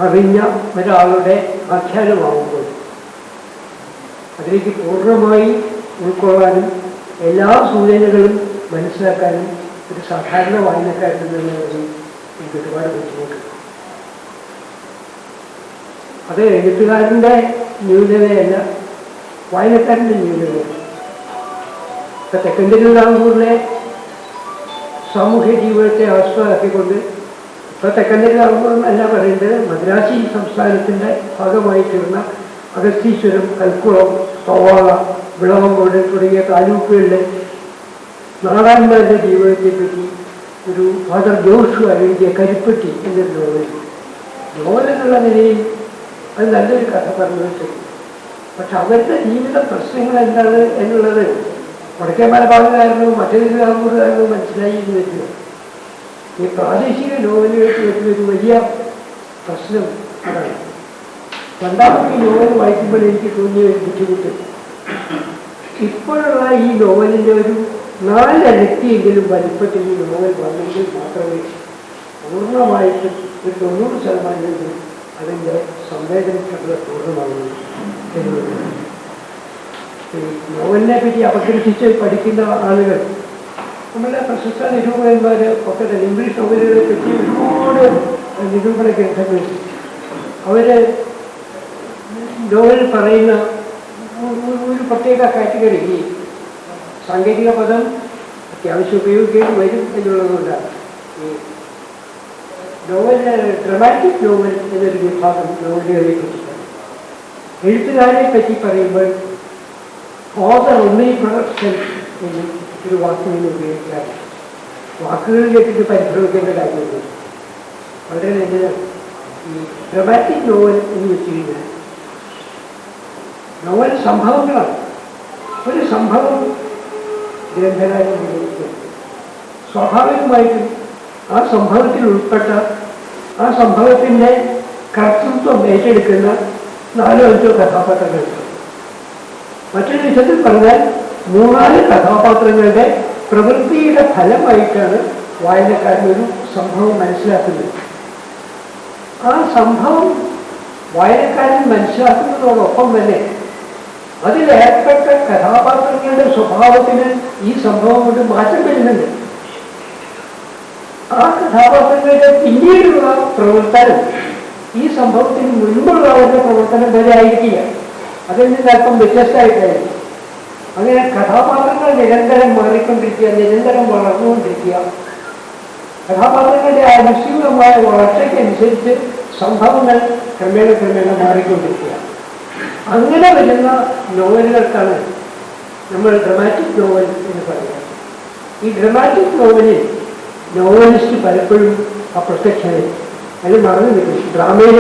അറിഞ്ഞ ഒരാളുടെ ആഖ്യാനമാകുമ്പോൾ അതിലേക്ക് പൂർണ്ണമായി ഉൾക്കൊള്ളാനും എല്ലാ സൂചനകളും മനസ്സിലാക്കാനും ഒരു സാധാരണ വായനക്കാരൻ എന്നുള്ളതിൽ എനിക്ക് ഒരുപാട് ബുദ്ധിമുട്ടുണ്ട്. അത് എഴുത്തുകാരൻ്റെ ന്യൂനതയല്ല, വായനക്കാരൻ്റെ ന്യൂനതയാണ്. ഇപ്പം തെക്കൻ തിരുവിതാംകൂറിലെ സാമൂഹ്യ ജീവിതത്തെ ആസ്പദമാക്കിക്കൊണ്ട് ഇപ്പം തെക്കൻ തിരുവിതാംകൂർ അല്ല പറയേണ്ടത്, മദ്രാസി സംസ്ഥാനത്തിൻ്റെ ഭാഗമായി തീർന്ന അഗസ്തീശ്വരം, കൽക്കുളം, സവാള, വിളവങ്കോട് തുടങ്ങിയ താലൂക്കുകളിലെ നാടാന്മാരുടെ ജീവിതത്തെപ്പറ്റി ഒരു ഫാദർ ജോഷുവ എഴുതിയ കരിപ്പെട്ടി എന്നൊരു നോവലെന്നുള്ള നിലയിൽ അത് നല്ലൊരു കഥ പറഞ്ഞു വെച്ചിട്ടുണ്ട്. പക്ഷെ അവരുടെ ജീവിത പ്രശ്നങ്ങൾ എന്താണ് എന്നുള്ളത് വടക്കേ മലബാറുകാരനോ മറ്റൊരു കാരണവും മനസ്സിലായി എന്ന് വെക്കുക. ഈ പ്രാദേശിക നോവലുകൾക്ക് ഒരു വലിയ പ്രശ്നം അതാണ്. രണ്ടാമത് ഈ നോവൽ വായിക്കുമ്പോൾ എനിക്ക് തോന്നിയ ഒരു ബുദ്ധിമുട്ട്, ഇപ്പോഴുള്ള ഈ നോവലിൻ്റെ ഒരു 4 ഇരട്ടിയെങ്കിലും വലിപ്പത്തിൽ ഈ നോവൽ വന്നെങ്കിൽ മാത്രമേ പൂർണ്ണമായിട്ടും ഒരു 90% അതിൻ്റെ സംവേദനക്ഷമത പൂർണ്ണമാകുന്നു എന്നുള്ളതാണ്. ഈ നോവലിനെ പറ്റി അപഗ്രഥിച്ച് പഠിക്കുന്ന ആളുകൾ, നമ്മളുടെ പ്രശസ്ത നിരൂപകന്മാർ ഒക്കെ തന്നെ ഇംഗ്ലീഷ് നോവലുകളെ പറ്റി ഒരുപാട് നിരൂപണ ഗ്രന്ഥങ്ങൾ, അവർ നോവൽ പറയുന്ന ഒരു പ്രത്യേക കാറ്റഗറി, ഈ സാങ്കേതിക പദം അത്യാവശ്യം ഉപയോഗിക്കേണ്ടി വരും എന്നുള്ളതുകൊണ്ടാണ് ഈ നോവൽ, ഡ്രമാറ്റിക് നോവൽ എന്നൊരു വിഭാഗം നോവലുകളെ പറ്റി പറയും. എഴുത്തുകാരെ പറ്റി പറയുമ്പോൾ ഓതർ ഒന്നീ പ്രൊഡക്ഷൻ എന്ന് ഒരു വാക്കിനെ ഉപയോഗിക്കാറ്. വാക്കുകൾ കേട്ടിട്ട് പരിഭ്രമിക്കേണ്ട കാര്യമില്ല. വളരെ നല്ലതാണ്. ഈ ഡ്രമാറ്റിക് നോവൽ എന്ന് വെച്ച് കഴിഞ്ഞാൽ നോവൽ സംഭവങ്ങളാണ്. ഒരു സംഭവം ഗ്രന്ഥകാരൻ ഉപയോഗിക്കുന്നത് സ്വാഭാവികമായിട്ടും ആ സംഭവത്തിൽ ഉൾപ്പെട്ട ആ സംഭവത്തിൻ്റെ കർത്തൃത്വം ഏറ്റെടുക്കുന്ന 4-5 കഥാപാത്രങ്ങൾ. മറ്റൊരു വിധത്തിൽ പറഞ്ഞാൽ 3-4 കഥാപാത്രങ്ങളുടെ പ്രവൃത്തിയുടെ ഫലമായിട്ടാണ് വായനക്കാരൻ ഒരു സംഭവം മനസ്സിലാക്കുന്നത്. ആ സംഭവം വായനക്കാരൻ മനസ്സിലാക്കുന്നതോടൊപ്പം തന്നെ അതിലേർപ്പെട്ട കഥാപാത്രങ്ങളുടെ സ്വഭാവത്തിന് ഈ സംഭവം കൊണ്ട് മാറ്റം വരുന്നുണ്ട്. ആ കഥാപാത്രങ്ങളുടെ പിന്നീടുള്ള പ്രവർത്തനം ഈ സംഭവത്തിന് മുൻപുള്ള അവരുടെ പ്രവർത്തനം വരെ ആയിരിക്കില്ല, അതിൽ നിന്ന് അല്പം വ്യത്യസ്തമായിട്ടായിരിക്കും. അങ്ങനെ കഥാപാത്രങ്ങൾ നിരന്തരം മാറിക്കൊണ്ടിരിക്കുക, നിരന്തരം വളർന്നുകൊണ്ടിരിക്കുക. കഥാപാത്രങ്ങളുടെ ആനുഷ്ഠികമായ വളർച്ചയ്ക്കനുസരിച്ച് സംഭവങ്ങൾ ക്രമേണ മാറിക്കൊണ്ടിരിക്കുക. അങ്ങനെ വരുന്ന നോവലുകൾക്കാണ് നമ്മൾ ഡ്രമാറ്റിക് നോവൽ എന്ന് പറയുന്നത്. ഈ ഡ്രമാറ്റിക് നോവലിൽ നോവലിസ്റ്റ് പലപ്പോഴും അപ്രത്യക്ഷമായി, അതിൽ മറന്നു നിൽക്കും. ഡ്രാമയിൽ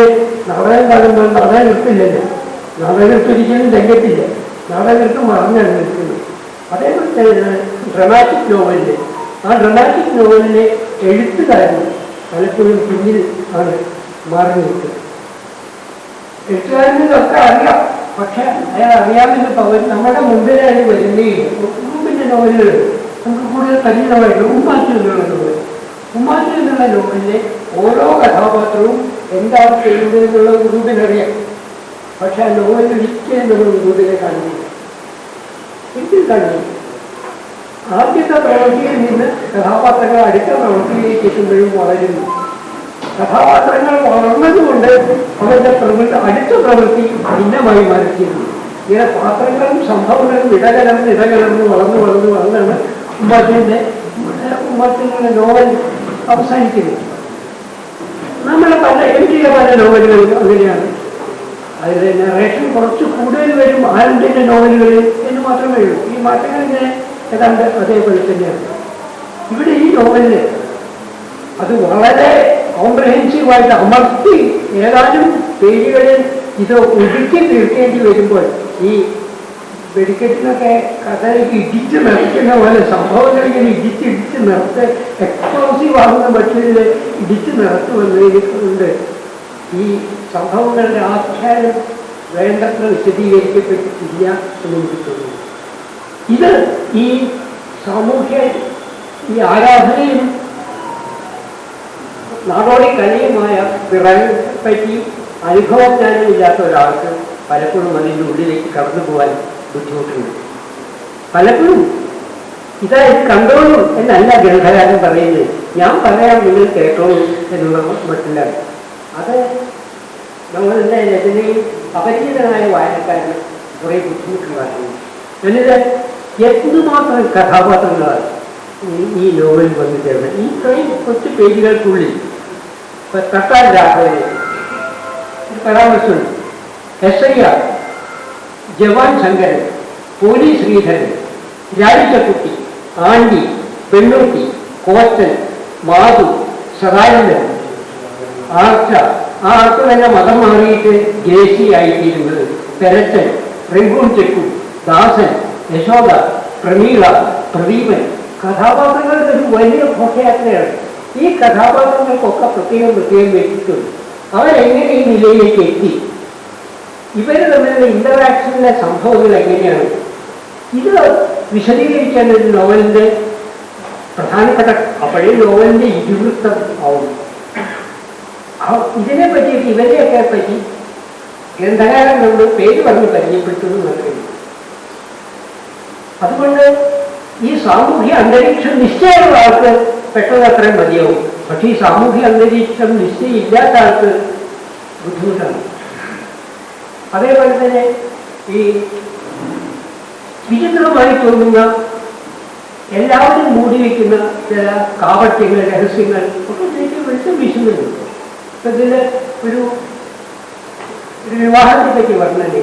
നാടകം കാണുമ്പോൾ നാടകം നിർത്തില്ലല്ലോ, നാടകം ഒരിക്കലും രംഗത്തില്ല, നാടകങ്ങൾക്ക് മറന്നാണ് നിൽക്കുന്നത്. അതേപോലെ തന്നെയാണ് ഡ്രമാറ്റിക് നോവലിൽ. ആ ഡ്രമാറ്റിക് നോവലിലെ എഴുത്തുകാരൻ പലപ്പോഴും പിന്നിൽ ആണ് മാറി നിൽക്കുന്നത്. എഴുത്തുകാരനൊക്കെ അറിയാം, പക്ഷെ അയാൾ അറിയാമെന്ന് പകൽ നമ്മുടെ മുമ്പിലായി വരുന്നേയില്ല. മുമ്പിൻ്റെ നോവലുകൾ നമുക്ക് കൂടുതൽ പരിചിതമായിട്ട് ഉമ്മാച്ചു എന്നുള്ള നോവൽ. ഉമ്മാച്ചു എന്നുള്ള നോവലിലെ ഓരോ കഥാപാത്രവും എന്താണ് ചെയ്യുന്നതെന്നുള്ള ഗ്രൂപ്പിനറിയാം, പക്ഷെ ആ നോവലിൽ ഒരിക്കലും ഗ്രൂപ്പിനെ കാണുന്നില്ല. ഇതിൽ കാണുന്നില്ല. ആദ്യത്തെ പ്രവൃത്തിയിൽ നിന്ന് കഥാപാത്രങ്ങൾ അടുത്ത പ്രവൃത്തിയിലേക്ക് എത്തുമ്പോഴും വളരുന്നു. കഥാപാത്രങ്ങൾ വളർന്നതുകൊണ്ട് അവരുടെ അടുത്ത പ്രവൃത്തി ഭിന്നമായി മാറിയിരുന്നു. ഇങ്ങനെ പാത്രങ്ങളും സംഭവങ്ങളും ഇടകലർന്ന് വളർന്നാണ് ഉമ്മാറ്റിൻ്റെ നോവൽ അവസാനിക്കുന്നത്. നമ്മളെ എഴുതിയ പല നോവലുകളും അങ്ങനെയാണ്. അതിൽ നറേഷൻ കുറച്ച് കൂടുതൽ വരും ആനന്ദിൻ്റെ നോവലുകളിൽ എന്ന് മാത്രമേ ഉള്ളൂ. ഈ മാറ്റങ്ങൾ ഇങ്ങനെ ഏതാണ്ട് അതേപോലെ തന്നെയാണ്. ഇവിടെ ഈ നോവലിൽ അത് വളരെ കോംപ്രഹെൻസീവായിട്ട് അമർത്തി ഏതാനും പേജുകളിൽ ഇത് ഒതുക്കി തീർക്കേണ്ടി വരുമ്പോൾ ഈ വെടിക്കെട്ടിനൊക്കെ കഥയിലേക്ക് ഇടിച്ച് നിറയ്ക്കുന്ന പോലെ സംഭവങ്ങളിങ്ങനെ ഇടിച്ച് നിറത്ത് എക്സ്പ്ലോസീവ് ആകുന്ന മറ്റൊരു ഇടിച്ച് നിറത്തുവന്നതുകൊണ്ട് ഈ സംഭവങ്ങളുടെ ആഖ്യാനം വേണ്ടത്ര വിശദീകരിക്കപ്പെട്ടിട്ടില്ല എന്ന് എനിക്ക് തോന്നുന്നു. ഇത് ഈ സാമൂഹ്യ ഈ ആരാധനയും നാടോടി കലയുമായ പിറകെപ്പറ്റി അനുഭവജ്ഞാനമില്ലാത്ത ഒരാൾക്ക് പലപ്പോഴും അതിൻ്റെ ഉള്ളിലേക്ക് കടന്നു പോകാൻ ബുദ്ധിമുട്ടുണ്ട്. പലപ്പോഴും ഇതായത് കണ്ടോളൂ എന്നല്ല ഗ്രന്ഥകാരൻ പറയുന്നത്, ഞാൻ പറയാം നിങ്ങൾ കേട്ടോളൂ എന്നുള്ള മട്ടിലാണ്. അത് നമ്മളുടെ രചനയിൽ അപരിചിതനായ വായനക്കാരന് കുറേ ബുദ്ധിമുട്ടുണ്ടാക്കുന്നു. എന്നിട്ട് എന്തുമാത്രം കഥാപാത്രങ്ങളാണ് ഈ നോവൽ വന്നു ചേർന്നത്. ഈ കുറച്ച് പേജുകൾക്കുള്ളിൽ തട്ടാൻ രാഘവനെ ഒരു പരാമർശമുണ്ട്. എസ്.ഐ.ആർ ജവാൻ ശങ്കരൻ, പോലീസ് ശ്രീധരൻ, രാജിച്ചക്കുട്ടി, ആണ്ടി, പെണ്ണൂട്ടി, കോച്ചൻ, മാധു, സദാനന്ദൻ, ആർച്ച. ആ ആർച്ച തന്നെ മതം മാറിയിട്ട് ജേസി ആയിത്തീരുന്നത്, പെരച്ചൻ, റിങ്കൂൺ ചെക്കു, ദാസൻ, യശോദ, പ്രമീള, പ്രദീപൻ. കഥാപാത്രങ്ങളുടെ ഒരു വലിയ ഘോഷയാത്രയാണ്. ഈ കഥാപാത്രങ്ങൾക്കൊക്കെ പ്രത്യേകം വ്യക്തിത്വം. അവരെങ്ങനെ ഈ നിലയിലേക്ക് എത്തി, ഇവർ തമ്മിലുള്ള ഇന്ററാക്ഷനിലെ സംഭവങ്ങൾ എങ്ങനെയാണ്, ഇത് വിശദീകരിക്കാൻ ഒരു നോവലിന്റെ പ്രധാനപ്പെട്ട പഴയ നോവലിന്റെ ഇതിവൃത്തം ആവും. ഇതിനെ പറ്റിയിട്ട് ഇവരെയൊക്കെ പറ്റി ഗ്രന്ഥകാരൻ നമ്മൾ പേര് പറഞ്ഞ് പരിചയപ്പെട്ടു എന്ന്. അതുകൊണ്ട് ഈ സാമൂഹ്യ അന്തരീക്ഷം നിശ്ചയമുള്ള ആൾക്ക് പെട്ടെന്ന് അത്രയും മതിയാവും. പക്ഷെ ഈ സാമൂഹ്യ അന്തരീക്ഷം നിശ്ചയമില്ലാത്ത ആൾക്ക് ബുദ്ധിമുട്ടാണ്. അതേപോലെ തന്നെ ഈ വിചിത്രമായി തോന്നുന്ന, എല്ലാവരും മൂടി വയ്ക്കുന്ന ചില കാപട്യങ്ങൾ, രഹസ്യങ്ങൾ ഒക്കെ വെളിച്ചം വീശുന്നുണ്ട്. ഇപ്പൊ ഇതില് ഒരു വിവാഹത്തെ പറ്റി പറഞ്ഞില്ലേ,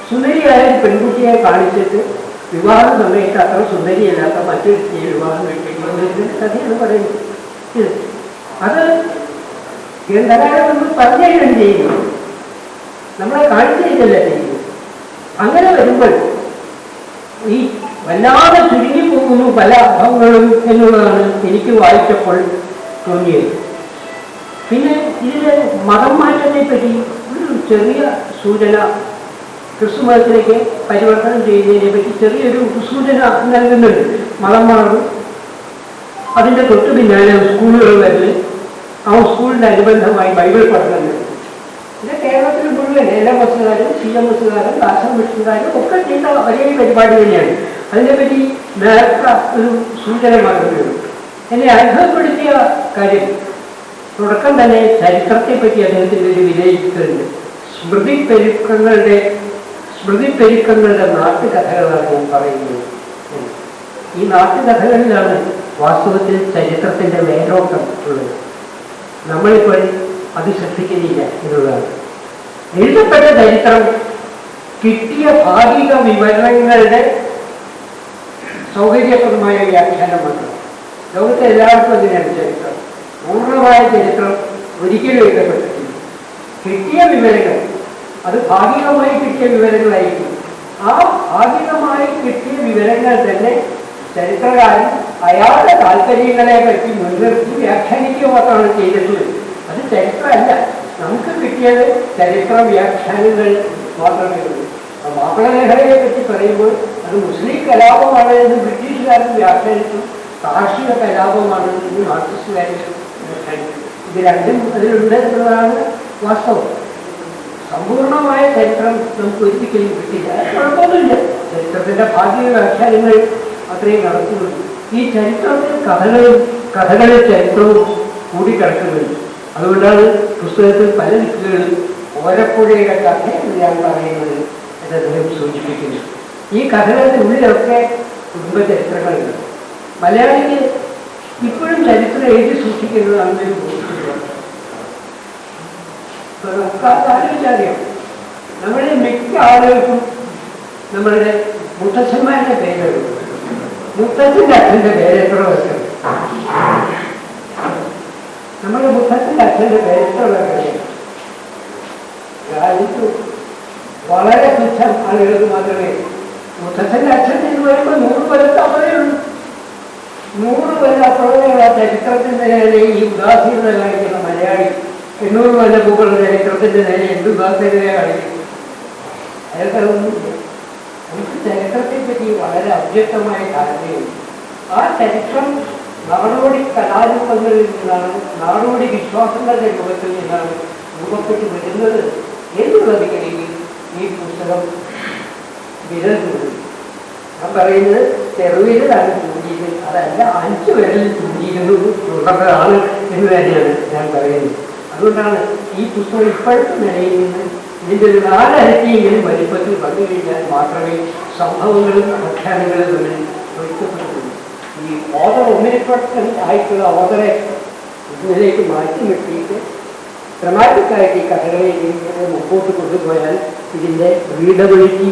സുന്ദരിയായ പെൺകുട്ടിയെ കാണിച്ചിട്ട് വിവാഹ സമയത്ത് അത്ര സുന്ദരിയല്ലാത്ത മറ്റൊരു സ്ത്രീയെ വിവാഹം കഴിക്കുന്നതിന്റെ കഥയാണ് പറയുന്നത്. അത് ഗ്രന്ഥകാരൻ നമ്മൾ പറഞ്ഞുതരും ചെയ്യുന്നു, നമ്മളെ കാണിച്ചു തരില്ല ചെയ്യുന്നു. അങ്ങനെ വരുമ്പോൾ ഈ വല്ലാതെ ചുരുങ്ങിപ്പോകുന്നു പല അഭാവങ്ങളും എന്നുള്ളതാണ് എനിക്ക് വായിച്ചപ്പോൾ തോന്നിയത്. പിന്നെ ഇതിലെ മതം മാറ്റത്തെ പറ്റി ഒരു ചെറിയ സൂചന, ക്രിസ്തുമതത്തിലേക്ക് പരിവർത്തനം ചെയ്യുന്നതിനെ പറ്റി ചെറിയൊരു സൂചന നൽകുന്നുണ്ട്. മതം മാറും, അതിൻ്റെ തൊട്ടു പിന്നാലെ സ്കൂളുകൾ വരുന്നത്, ആ സ്കൂളിൻ്റെ അനുബന്ധമായി ബൈബിൾ പഠനങ്ങൾ. ഇത് കേരളത്തിൽ മുഴുവൻ LMSകാരും CMSകാരും ദാസം മിഷൻകാരും ഒക്കെ ചെയ്ത ഒരേ പരിപാടി തന്നെയാണ്. അതിനെപ്പറ്റി നേരത്തെ ഒരു സൂചന നൽകുന്നുണ്ട്. എന്നെ അത്ഭുതപ്പെടുത്തിയ കാര്യം, തുടക്കം തന്നെ ചരിത്രത്തെ പറ്റി അദ്ദേഹത്തിൻ്റെ ഒരു വിലയിരുത്തലുണ്ട്. സ്മൃതിപ്പെരുക്കങ്ങളുടെ നാട്ടുകഥകളാണ് ഞാൻ പറയുന്നത്. ഈ നാട്ടുകഥകളിലാണ് വാസ്തവത്തിൽ ചരിത്രത്തിൻ്റെ വേരോട്ടം ഉള്ളത്. നമ്മളിപ്പോൾ അത് ശ്രദ്ധിക്കുന്നില്ല എന്നുള്ളതാണ്. എഴുതപ്പെട്ട ചരിത്രം കിട്ടിയ ഭാഗിക വിവരങ്ങളുടെ സൗകര്യപ്രദമായ വ്യാഖ്യാനമാണ്. ലോകത്തെ എല്ലാവർക്കും അതിനാണ് ചരിത്രം. പൂർണ്ണമായ ചരിത്രം ഒരിക്കലും എഴുതപ്പെട്ടിട്ടില്ല. കിട്ടിയ വിവരങ്ങൾ അത് ഭാഗികമായി കിട്ടിയ വിവരങ്ങളായിരിക്കും. ആ ഭാഗികമായി കിട്ടിയ വിവരങ്ങൾ തന്നെ ചരിത്രകാരൻ അയാളുടെ താല്പര്യങ്ങളെ പറ്റി മുൻനിർത്തി വ്യാഖ്യാനിക്കുക മാത്രമാണ് ചെയ്തിട്ടുള്ളത്. അത് ചരിത്രമല്ല. നമുക്ക് കിട്ടിയത് ചരിത്ര വ്യാഖ്യാനങ്ങൾ മാത്രമേ ഉള്ളൂ. മാപ്പിളമേഖലയെ പറ്റി പറയുമ്പോൾ അത് മുസ്ലിം കലാപമാണ് എന്ന് ബ്രിട്ടീഷുകാരൻ വ്യാഖ്യാനിച്ചു, കാർഷിക കലാപമാണ് എന്ന് മാർക്സിസ്റ്റുകാരൻ വ്യാഖ്യാനിച്ചു. ഇത് രണ്ടും അതിലുണ്ട് എന്നുള്ളതാണ് വാസ്തവം. സമ്പൂർണമായ ചരിത്രം നമുക്ക് ഒരിക്കലും കിട്ടില്ല. കുഴപ്പമൊന്നുമില്ല, ചരിത്രത്തിന്റെ ഭാഗിക വ്യാഖ്യാനങ്ങൾ അത്രയും നടത്തുള്ളൂ. ഈ ചരിത്രത്തിൽ കഥകളിൽ ചരിത്രവും കൂടിക്കിടക്കുന്നുണ്ട്. അതുകൊണ്ടാണ് പുസ്തകത്തിൽ പല ദിക്കുകളിൽ ഓരപ്പുഴയുടെ കഥ എന്ന് ഞാൻ പറയുന്നത് എന്ന് അദ്ദേഹം സൂചിപ്പിക്കുന്നു. ഈ കഥകളുടെ ഉള്ളിലൊക്കെ കുടുംബ ചരിത്രങ്ങളുണ്ട്. മലയാളിക്ക് ഇപ്പോഴും ചരിത്രം എഴുതി സൂക്ഷിക്കുന്നതാണ് ഒരു ബോധ്യമുള്ളത്. ആലോചിച്ചറിയാം, നമ്മളിൽ മിക്ക ആളുകൾക്കും നമ്മളുടെ മുത്തച്ഛന്മാരുടെ പേരുകൾ, മുത്തച്ഛൻ്റെ അച്ഛൻ്റെ പേര് എത്ര വെക്കണം, നമ്മുടെ മുത്തച്ഛൻ്റെ അച്ഛൻ്റെ പേര് എത്ര വെക്കണം. വളരെ തുച്ഛം ആളുകൾക്ക് മാത്രമേ മുത്തച്ഛൻ്റെ അച്ഛൻ എന്ന് പറയുമ്പോൾ 100 കൊല്ലത്ത് അപ്പുറമേ ഉള്ളൂ. 100 കൊല്ലം അപ്പുറമേയുള്ള ചരിത്രത്തിൻ്റെ നേരെ ഈ ഉദാസീനത കാണിക്കുന്ന മലയാളി 800 കൊല്ലം മുമ്പുള്ള ചരിത്രത്തിൻ്റെ നേരെ എന്ത് ഉദാസീനതയെ കാണിക്കും? അയാൾക്കതൊന്നുമില്ല. നമുക്ക് ചരിത്രത്തെ പറ്റി വളരെ അവ്യക്തമായ ധാരണയുണ്ട്. ആ ചരിത്രം നാടോടി കലാരൂപങ്ങളിൽ നിന്നാണ്, നാടോടി വിശ്വാസങ്ങളുടെ രൂപത്തിൽ നിന്നാണ് രൂപപ്പെട്ടു വരുന്നത് എന്നുള്ളതിലേക്ക് ഈ പുസ്തകം വിരൽ ചൂടും. ഞാൻ പറയുന്നത് ചെറുവിരലാണ് ചൂണ്ടിയത്, അതല്ല 5 വിരലിൽ ചൂണ്ടിയിരുന്നത് തുടർന്നതാണ് എന്ന് തന്നെയാണ് ഞാൻ പറയുന്നത്. അതുകൊണ്ടാണ് ഈ പുസ്തകം ഇപ്പോഴത്തെ നിലയിൽ നിന്ന് ഇതിൻ്റെ ഒരു 4 ഇരട്ടിയെങ്കിലും വലിപ്പത്തിൽ വന്നു കഴിഞ്ഞാൽ മാത്രമേ സംഭവങ്ങളും ആഖ്യാനങ്ങളും തമ്മിൽ പൊരുത്തപ്പെട്ടുള്ളൂ. ഈ ഓർഡർ ഒന്നിനെപ്പെട്ട ആയിട്ടുള്ള ഓർഡറെ ഇതിലേക്ക് മാറ്റി നിർത്തിയിട്ട് ഡ്രമാറ്റിക്കായിട്ട് ഈ കഥകളെ മുമ്പോട്ട് കൊണ്ടുപോയാൽ ഇതിൻ്റെ റീഡബിലിറ്റി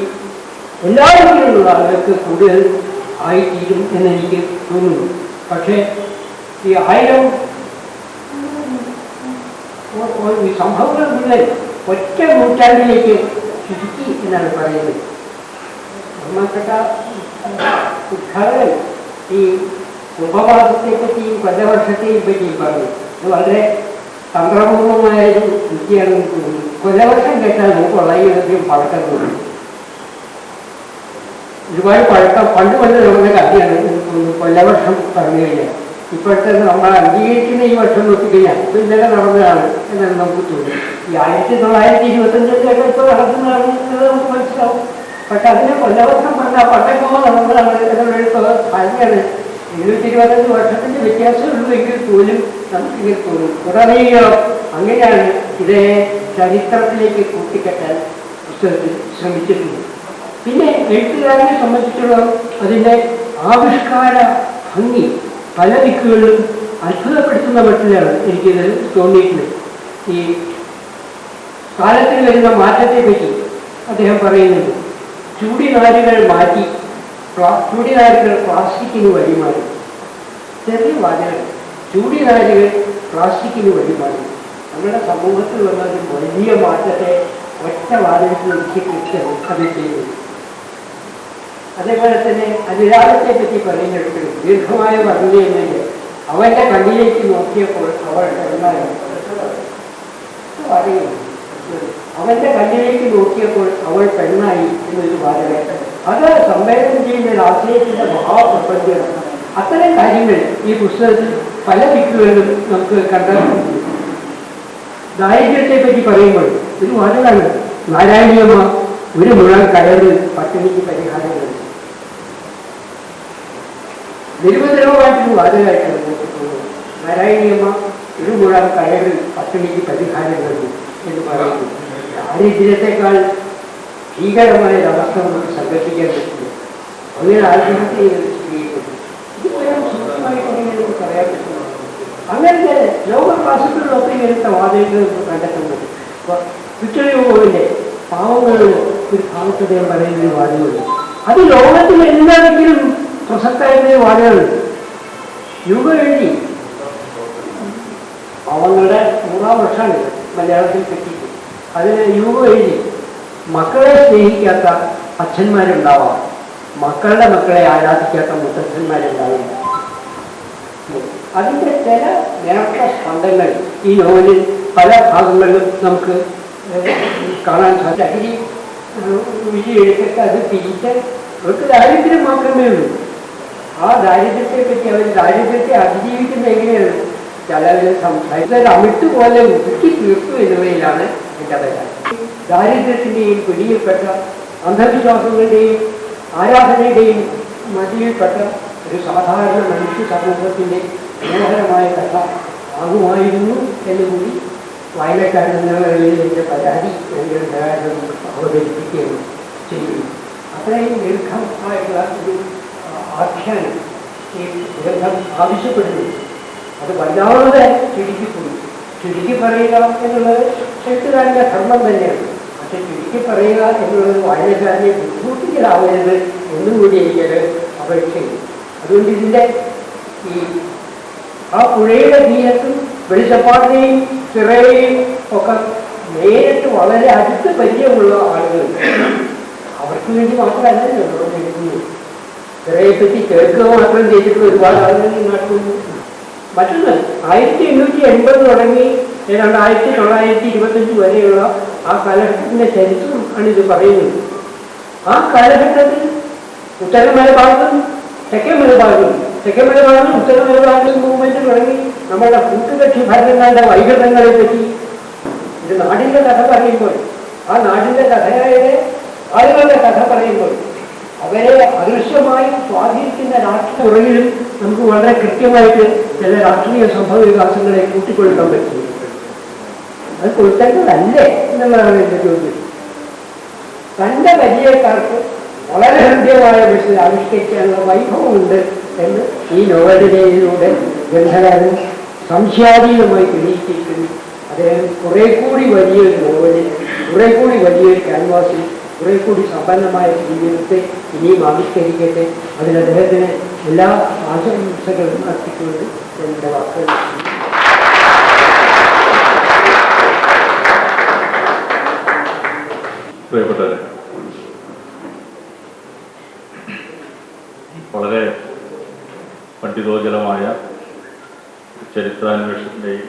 എല്ലാ രീതിയിലുള്ള ആളുകൾക്ക് കൂടുതൽ ആയിത്തീരും എന്നെനിക്ക് തോന്നുന്നു. പക്ഷേ ഈ 1000 ഈ സംഭവങ്ങൾ മുഴുവൻ ഒറ്റ നൂറ്റാണ്ടിലേക്ക് ചുരുക്കി എന്നാണ് പറയുന്നത്. ബഹുമാനപ്പെട്ട ഉദ്ഘാടകൻ ഈ കുംഭമാസത്തെ പറ്റിയും കൊല്ലവർഷത്തെയും പറ്റിയും പറഞ്ഞു. ഇത് വളരെ തന്ത്രപൂർവമായ ഒരു വിദ്യയാണെന്ന് തോന്നുന്നു. കൊല്ലവർഷം കേട്ടാൽ നമുക്ക് വളരെയധികം പഴക്കം തോന്നും. ഒരുപാട് പഴക്കം പണ്ട് നടന്ന കഥയാണ് തോന്നുന്നു കൊല്ലവർഷം പറഞ്ഞു കഴിഞ്ഞാൽ. ഇപ്പോഴത്തെ നമ്മൾ അംഗീകരിക്കുന്ന ഈ വർഷം നോക്കിക്കഴിഞ്ഞാൽ ഇത് ഇന്നലെ നടന്നതാണ് എന്നാണ് നമുക്ക് തോന്നുന്നത്. ഈ 1925 ഇപ്പോൾ നടക്കുന്നതാണ് എന്നത് നമുക്ക് മനസ്സിലാവും. പക്ഷെ അതിനെ കൊല്ലവർഷം പറഞ്ഞാൽ പണ്ടൊക്കെ നടന്നതാണ് എന്നുള്ള ഭാഗ്യമാണ്. 725 വർഷത്തിന്റെ വ്യത്യാസമുള്ളൂ പോലും നമുക്കിങ്ങനെ തോന്നും. ഉടനീളം അങ്ങനെയാണ് ഇതേ ചരിത്രത്തിലേക്ക് കൂട്ടിക്കെട്ടാൻ പുസ്തകത്തിൽ ശ്രമിച്ചിട്ടുണ്ട്. പിന്നെ എഴുത്തുകാരനെ സംബന്ധിച്ചിടത്തോളം അതിൻ്റെ ആവിഷ്കാര ഭംഗി പല ദിക്കുകളിലും അത്ഭുതപ്പെടുത്തുന്ന മട്ടിലാണ് എനിക്കിത് തോന്നിയിട്ടുള്ളത്. ഈ കാലത്തിൽ വരുന്ന മാറ്റത്തെ പറ്റി അദ്ദേഹം പറയുന്നുണ്ട്. ചൂടിനാരുകൾ മാറ്റി ചൂടിനാരുകൾ പ്ലാസ്റ്റിക്കിന് വഴിമാറി. ചെറിയ വാചകം. ചൂടിനാരുകൾ പ്ലാസ്റ്റിക്കിന് വഴിമാറി. നമ്മുടെ സമൂഹത്തിൽ വന്ന ഒരു വലിയ മാറ്റത്തെ ഒറ്റ വാചകത്തിൽ ഒതുക്കിയിട്ട് അത് ചെയ്യുന്നു. അതേപോലെ തന്നെ അനുരാഗത്തെ പറ്റി പറയുന്നിടത്തും ദീർഘമായ പറഞ്ഞു കഴിഞ്ഞാൽ അവന്റെ കണ്ണിലേക്ക് നോക്കിയപ്പോൾ അവൾ അവന്റെ കണ്ണിലേക്ക് നോക്കിയപ്പോൾ അവൾ പെണ്ണായി എന്നൊരു വാചകം. അത് സംവേദനം ചെയ്യുന്ന ആശയത്തിന്റെ മഹാപ്രപഞ്ചമാണ്. അത്തരം കാര്യങ്ങൾ ഈ പുസ്തകത്തിൽ പല ദിക്കുകളിലും നമുക്ക് കണ്ടെത്തുന്നു. ദാരിദ്ര്യത്തെ പറ്റി പറയുമ്പോൾ ഒരു വാചകമാണ്. നാരായണിയമ്മ ഒരു മുഴം കയറ് പട്ടിണിക്ക് പരിഹാരങ്ങൾ. നിരുപദ്രവമായിട്ടൊരു വാചകമായിട്ടാണ് തോന്നുന്നത്. നാരായണിയമ്മ ഒരു മുഴം കയറ് പട്ടിണിക്ക് പരിഹാരങ്ങൾ എന്ന് പറയുന്നു. ദാരിദ്ര്യത്തെക്കാൾ ഭീകരമായ ഒരവസ്ഥ നമുക്ക് സങ്കല്പിക്കാൻ പറ്റില്ല. അങ്ങനെ ആത്മഹത്യ ചെയ്യപ്പെട്ടു. ഇതുപോലെ സൂക്ഷ്മമായിട്ട് പറയാൻ പറ്റുന്നു. അങ്ങനത്തെ ലോക ക്ലാസുകളിലൊക്കെ ഇങ്ങനത്തെ വാദങ്ങൾ നമുക്ക് കണ്ടെത്തുന്നത്. വിക്ടോറിയ ഹ്യൂഗോവിന്റെ പാവങ്ങളുടെ ഒരു ഭാഗത്ത് അദ്ദേഹം പറയുന്നൊരു വാദമുണ്ട്. അത് ലോകത്തിൽ എല്ലാവരെങ്കിലും പ്രസക്തമായ വാദങ്ങളുണ്ട്. ഹ്യൂഗോ എഴുതി പാവങ്ങളുടെ 100-ാം വർഷമാണ് മലയാളത്തിൽ പറ്റിയിട്ട്. അതിന് ഹ്യൂഗോ എഴുതി മക്കളെ സ്നേഹിക്കാത്ത അച്ഛന്മാരുണ്ടാവാം, മക്കളുടെ മക്കളെ ആരാധിക്കാത്ത മുത്തച്ഛന്മാരുണ്ടാവില്ല. അതിൻ്റെ ചില നേർത്ത സ്പന്ദങ്ങൾ ഈ നോവലിൽ പല ഭാഗങ്ങളിലും നമുക്ക് കാണാൻ സാധിക്കും. അഗ്നി വിജയെടുത്തിട്ട് അത് തിരിച്ച് അവർക്ക് ദാരിദ്ര്യം മാത്രമേ ഉള്ളൂ. ആ ദാരിദ്ര്യത്തെ പറ്റി അവർ ദാരിദ്ര്യത്തെ അതിജീവിക്കുന്ന എങ്ങനെയാണ് ചിലവർ സംസാരിച്ചത് അമിട്ട് പോലെ മുറുക്കി തീർത്തു എന്നിവയിലാണ് എൻ്റെ അഭിപ്രായം. ദാരിദ്ര്യത്തിൻ്റെയും പിടിയിൽപ്പെട്ട അന്ധവിശ്വാസങ്ങളുടെയും ആരാധനയുടെയും മടിയിൽപ്പെട്ട ഒരു സാധാരണ മനുഷ്യ സമൂഹത്തിൻ്റെ മനോഹരമായ കഥ ആകുമായിരുന്നു എന്നുകൂടി വായനക്കാരെന്നുള്ള എൻ്റെ പരാതി അവതരിപ്പിക്കുകയും ചെയ്യുന്നു. അത്രയും ദീർഘമായിട്ടുള്ള ഒരു ആഖ്യാനം ഈ ഗ്രന്ഥം ആവശ്യപ്പെടുന്നു. അത് വല്ലാതെ ചുരുക്കി പറയുക എന്നുള്ളത് എഴുത്തുകാരൻ്റെ ധർമ്മം തന്നെയാണ്. പക്ഷെ ചുരുക്കി പറയുക എന്നുള്ളത് വായനക്കാരനെ ബുദ്ധിമുട്ടിക്കലാവരുത് എന്നുകൂടി എനിക്കത് അപേക്ഷയും. അതുകൊണ്ട് ഇതിൻ്റെ ഈ ആ പുഴയുടെ തീരത്തും വെളിച്ചപ്പാടിനെയും ചിറയെയും ഒക്കെ നേരിട്ട് വളരെ അടുത്ത് പരിചയമുള്ള ആളുകളുണ്ട്. അവർക്ക് വേണ്ടി മാത്രമല്ലല്ലോ എഴുതുന്നത്. ചിറയെപ്പറ്റി കേൾക്കുക മാത്രം ചെയ്തിട്ടുള്ള ഒരുപാട് ആളുകൾ ഈ നാട്ടിൽ. മറ്റൊന്ന് 1880 തുടങ്ങി ഏതാണ്ട് 1925 വരെയുള്ള ആ കാലഘട്ടത്തിൻ്റെ ചരിത്രം ആണ് ഇത് പറയുന്നത്. ആ കാലഘട്ടത്തിൽ ഉത്തര മലബാറിലും തെക്കേ മലബാറിലും ഉത്തര മലബാറിലും മൂവ്മെന്റ് തുടങ്ങി നമ്മളുടെ കൂട്ടുകക്ഷി ഭരണങ്ങളുടെ വൈകൃതങ്ങളെ പറ്റി ഒരു നാടിൻ്റെ കഥ പറയുമ്പോൾ ആ നാടിൻ്റെ കഥയായത് ആളുകളുടെ കഥ പറയുമ്പോൾ അവരെ അദൃശ്യമായി സ്വാധീനിക്കുന്ന രാഷ്ട്രീയ പുറകിലും നമുക്ക് വളരെ കൃത്യമായിട്ട് ചില രാഷ്ട്രീയ സംഭവ വികാസങ്ങളെ കൂട്ടിക്കൊടുക്കാൻ പറ്റും. അത് കൊടുത്തേണ്ടതല്ലേ എന്നുള്ളതാണ് എൻ്റെ ചോദ്യം. തൻ്റെ പരിചയക്കാർക്ക് വളരെ ഹൃദ്യമായ വിഷയം ആവിഷ്കരിക്കാനുള്ള വൈഭവമുണ്ട് എന്ന് ഈ നോവലിലൂടെ ഗ്രന്ഥകാരൻ സംശയാതീതമായി തെളിയിച്ചിട്ടുണ്ട്. അദ്ദേഹം കുറെ കൂടി വലിയൊരു നോവലിൽ, കുറെ കൂടി വലിയൊരു ക്യാൻവാസിൽ, കുറെ കൂടി സമ്പന്നമായ ജീവിതത്തെ ഇനിയും ആവിഷ്കരിക്കട്ടെ. അതിന് അദ്ദേഹത്തിന് എല്ലാ ആശംസകളും അർപ്പിച്ചുകൊണ്ട് എൻ്റെ വാക്കുകൾ. പ്രിയപ്പെട്ടവരെ, വളരെ പണ്ഡിതോജ്വലമായ ചരിത്രാന്വേഷണത്തിൻ്റെയും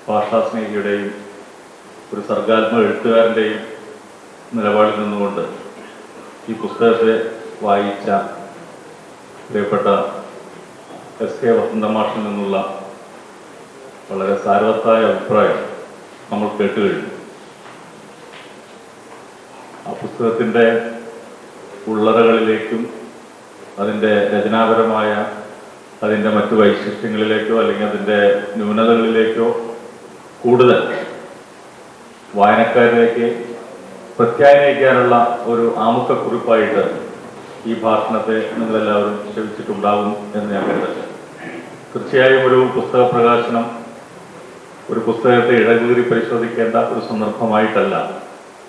ഭാഷാസ്നേഹിയുടെയും ഒരു സർഗാത്മക എഴുത്തുകാരൻ്റെയും നിലപാടിൽ നിന്നുകൊണ്ട് ഈ പുസ്തകത്തെ വായിച്ച പ്രിയപ്പെട്ട എസ് കെ വസന്തമാഷിൽ നിന്നുള്ള വളരെ സാരവത്തായ അഭിപ്രായം നമ്മൾ കേട്ടുകഴിഞ്ഞു. ആ പുസ്തകത്തിൻ്റെ ഉള്ളറകളിലേക്കും അതിൻ്റെ രചനാപരമായ അതിൻ്റെ മറ്റു വൈശിഷ്ട്യങ്ങളിലേക്കോ അല്ലെങ്കിൽ അതിൻ്റെ ന്യൂനതകളിലേക്കോ കൂടുതൽ വായനക്കാരിലേക്ക് പ്രത്യായനിക്കാനുള്ള ഒരു ആമുഖക്കുറിപ്പായിട്ട് ഈ ഭാഷണത്തെ നിങ്ങളെല്ലാവരും ശ്രമിച്ചിട്ടുണ്ടാകും എന്ന് ഞാൻ കരുതുന്നു. തീർച്ചയായും ഒരു പുസ്തക പ്രകാശനം ഒരു പുസ്തകത്തെ ഇഴകീറി പരിശോധിക്കേണ്ട ഒരു സന്ദർഭമായിട്ടല്ല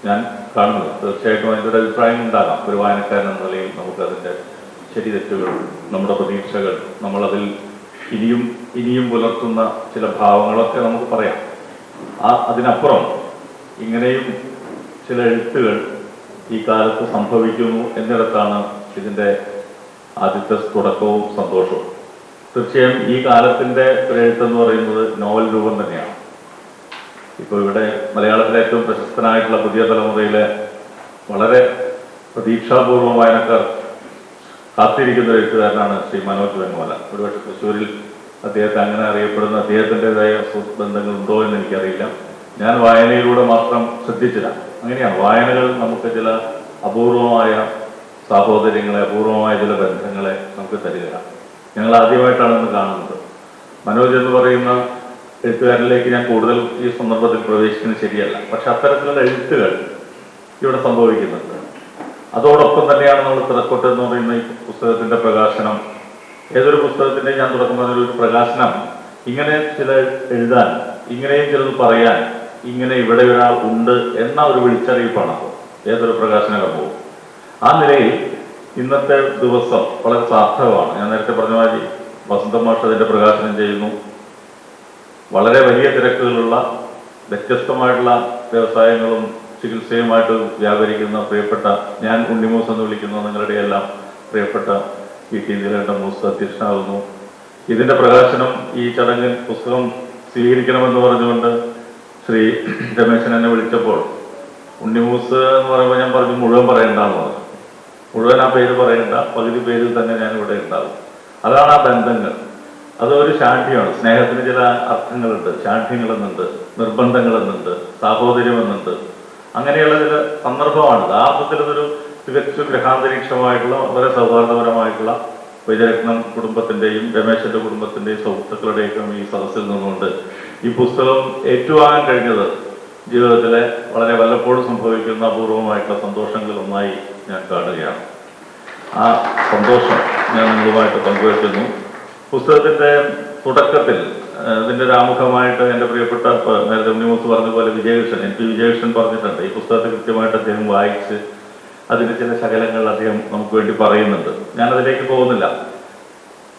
ഞാൻ കാണുന്നത്. തീർച്ചയായിട്ടും അതിൻ്റെ ഒരു അഭിപ്രായം ഉണ്ടാകാം. ഒരു വായനക്കാരൻ എന്ന നിലയിൽ നമുക്ക് അതിൻ്റെ ശരി തെറ്റുകൾ, നമ്മുടെ പ്രതീക്ഷകൾ, നമ്മളതിൽ ഇനിയും പുലർത്തുന്ന ചില ഭാവങ്ങളൊക്കെ നമുക്ക് പറയാം. അതിനപ്പുറം ഇങ്ങനെയും ചില എഴുത്തുകൾ ഈ കാലത്ത് സംഭവിക്കുന്നു എന്നിടത്താണ് ഇതിൻ്റെ ആദ്യത്തെ തുടക്കവും സന്തോഷവും. തീർച്ചയായും ഈ കാലത്തിൻ്റെ ഒരു എഴുത്തെന്ന് പറയുന്നത് നോവൽ രൂപം തന്നെയാണ്. ഇപ്പോൾ ഇവിടെ മലയാളത്തിലെ ഏറ്റവും പ്രശസ്തനായിട്ടുള്ള പുതിയ തലമുറയിലെ വളരെ പ്രതീക്ഷാപൂർവം വായനക്കാർ കാത്തിരിക്കുന്ന ഒരു എഴുത്തുകാരനാണ് ശ്രീ മനോജ് വെങ്ങോല. ഒരുപക്ഷെ തൃശ്ശൂരിൽ അദ്ദേഹത്തെ അങ്ങനെ അറിയപ്പെടുന്ന അദ്ദേഹത്തിൻ്റെതായ ബന്ധങ്ങളുണ്ടോ എന്ന് എനിക്കറിയില്ല. ഞാൻ വായനയിലൂടെ മാത്രം ശ്രദ്ധിച്ചില്ല. അങ്ങനെയാണ് വായനകൾ നമുക്ക് ചില അപൂർവമായ സാഹോദര്യങ്ങളെ, അപൂർവമായ ചില ബന്ധങ്ങളെ നമുക്ക് തരിക. ഞങ്ങൾ ആദ്യമായിട്ടാണ് ഇന്ന് കാണുന്നത്. മനോജ് എന്ന് പറയുന്ന എഴുത്തുകാരനിലേക്ക് ഞാൻ കൂടുതൽ ഈ സന്ദർഭത്തിൽ പ്രവേശിക്കുന്നത് ശരിയല്ല. പക്ഷെ അത്തരത്തിലുള്ള എഴുത്തുകൾ ഇവിടെ സംഭവിക്കുന്നുണ്ട്. അതോടൊപ്പം തന്നെയാണ് നമ്മൾ തിരക്കൊട്ട് എന്ന് പറയുന്ന ഈ പുസ്തകത്തിന്റെ പ്രകാശനം. ഏതൊരു പുസ്തകത്തിന്റെ ഞാൻ തുടക്കം പറഞ്ഞൊരു പ്രകാശനം ഇങ്ങനെ ചില എഴുതാൻ, ഇങ്ങനെയും ചിലത് പറയാൻ, ഇങ്ങനെ ഇവിടെ ഒരാൾ ഉണ്ട് എന്ന ഒരു വിളിച്ചറിയിപ്പാണ് ഏതൊരു പ്രകാശന കർമ്മവും. ആ നിലയിൽ ഇന്നത്തെ ദിവസം വളരെ സാർത്ഥകമാണ്. ഞാൻ നേരത്തെ പറഞ്ഞ മാതിരി വസന്തമാഷ് അതിന്റെ പ്രകാശനം ചെയ്യുന്നു. വളരെ വലിയ തിരക്കുകളുള്ള വ്യത്യസ്തമായിട്ടുള്ള വ്യവസായങ്ങളും ചികിത്സയുമായിട്ട് വ്യാപരിക്കുന്ന പ്രിയപ്പെട്ട, ഞാൻ ഉണ്ണിമൂസ് എന്ന് വിളിക്കുന്ന നിങ്ങളുടെ എല്ലാം പ്രിയപ്പെട്ട വി ടി നീലകണ്ഠൻ മൂസ് അധ്യക്ഷനാകുന്നു. ഇതിന്റെ പ്രകാശനം ഈ ചടങ്ങിൽ പുസ്തകം സ്വീകരിക്കണമെന്ന് പറഞ്ഞുകൊണ്ട് ശ്രീ രമേശൻ എന്നെ വിളിച്ചപ്പോൾ ഉണ്ണിമൂസ് എന്ന് പറയുമ്പോൾ ഞാൻ പറഞ്ഞു മുഴുവൻ പറയണ്ടെന്ന് പറഞ്ഞു. മുഴുവൻ ആ പേര് പറയണ്ട, പകുതി പേരിൽ തന്നെ ഞാൻ ഇവിടെ ഉണ്ടാകും. അതാണ് ആ ബന്ധങ്ങൾ. അതൊരു ശാഠ്യമാണ്. സ്നേഹത്തിന് ചില അർത്ഥങ്ങളുണ്ട്, ശാഠ്യങ്ങളെന്നുണ്ട്, നിർബന്ധങ്ങളെന്നുണ്ട്, സാഹോദര്യം എന്നുണ്ട്. അങ്ങനെയുള്ള ചില സന്ദർഭമാണ്. ആ അർത്ഥത്തിൽ അതൊരു തികച്ചും ഗ്രഹാന്തരീക്ഷമായിട്ടുള്ള വളരെ സൗഹാർദ്ദപരമായിട്ടുള്ള വൈദ്യരത്നം കുടുംബത്തിന്റെയും രമേശന്റെ കുടുംബത്തിന്റെയും സുഹൃത്തുക്കളുടെയൊക്കെ ഈ സദസ്സിൽ നിന്നുകൊണ്ട് ഈ പുസ്തകം ഏറ്റുവാങ്ങാൻ കഴിഞ്ഞത് ജീവിതത്തിലെ വളരെ വല്ലപ്പോഴും സംഭവിക്കുന്ന അപൂർവമായിട്ടുള്ള സന്തോഷങ്ങളിൽ ഒന്നായി ഞാൻ കാണുകയാണ്. ആ സന്തോഷം ഞാൻ നിങ്ങളുമായിട്ട് പങ്കുവയ്ക്കുന്നു. പുസ്തകത്തിന്റെ തുടക്കത്തിൽ ഇതിന്റെ ഒരു ആമുഖമായിട്ട് എൻ്റെ പ്രിയപ്പെട്ട നേരത്തെ ഉണ്ണിമൂസ് പറഞ്ഞ പോലെ വിജയകൃഷ്ണൻ, എൻ പി വിജയകൃഷ്ണൻ പറഞ്ഞിട്ടുണ്ട്. ഈ പുസ്തകത്തെ കൃത്യമായിട്ട് അദ്ദേഹം വായിച്ച് അതിന്റെ ചില ശകലങ്ങൾ അദ്ദേഹം നമുക്ക് വേണ്ടി പറയുന്നുണ്ട്. ഞാനതിലേക്ക് പോകുന്നില്ല.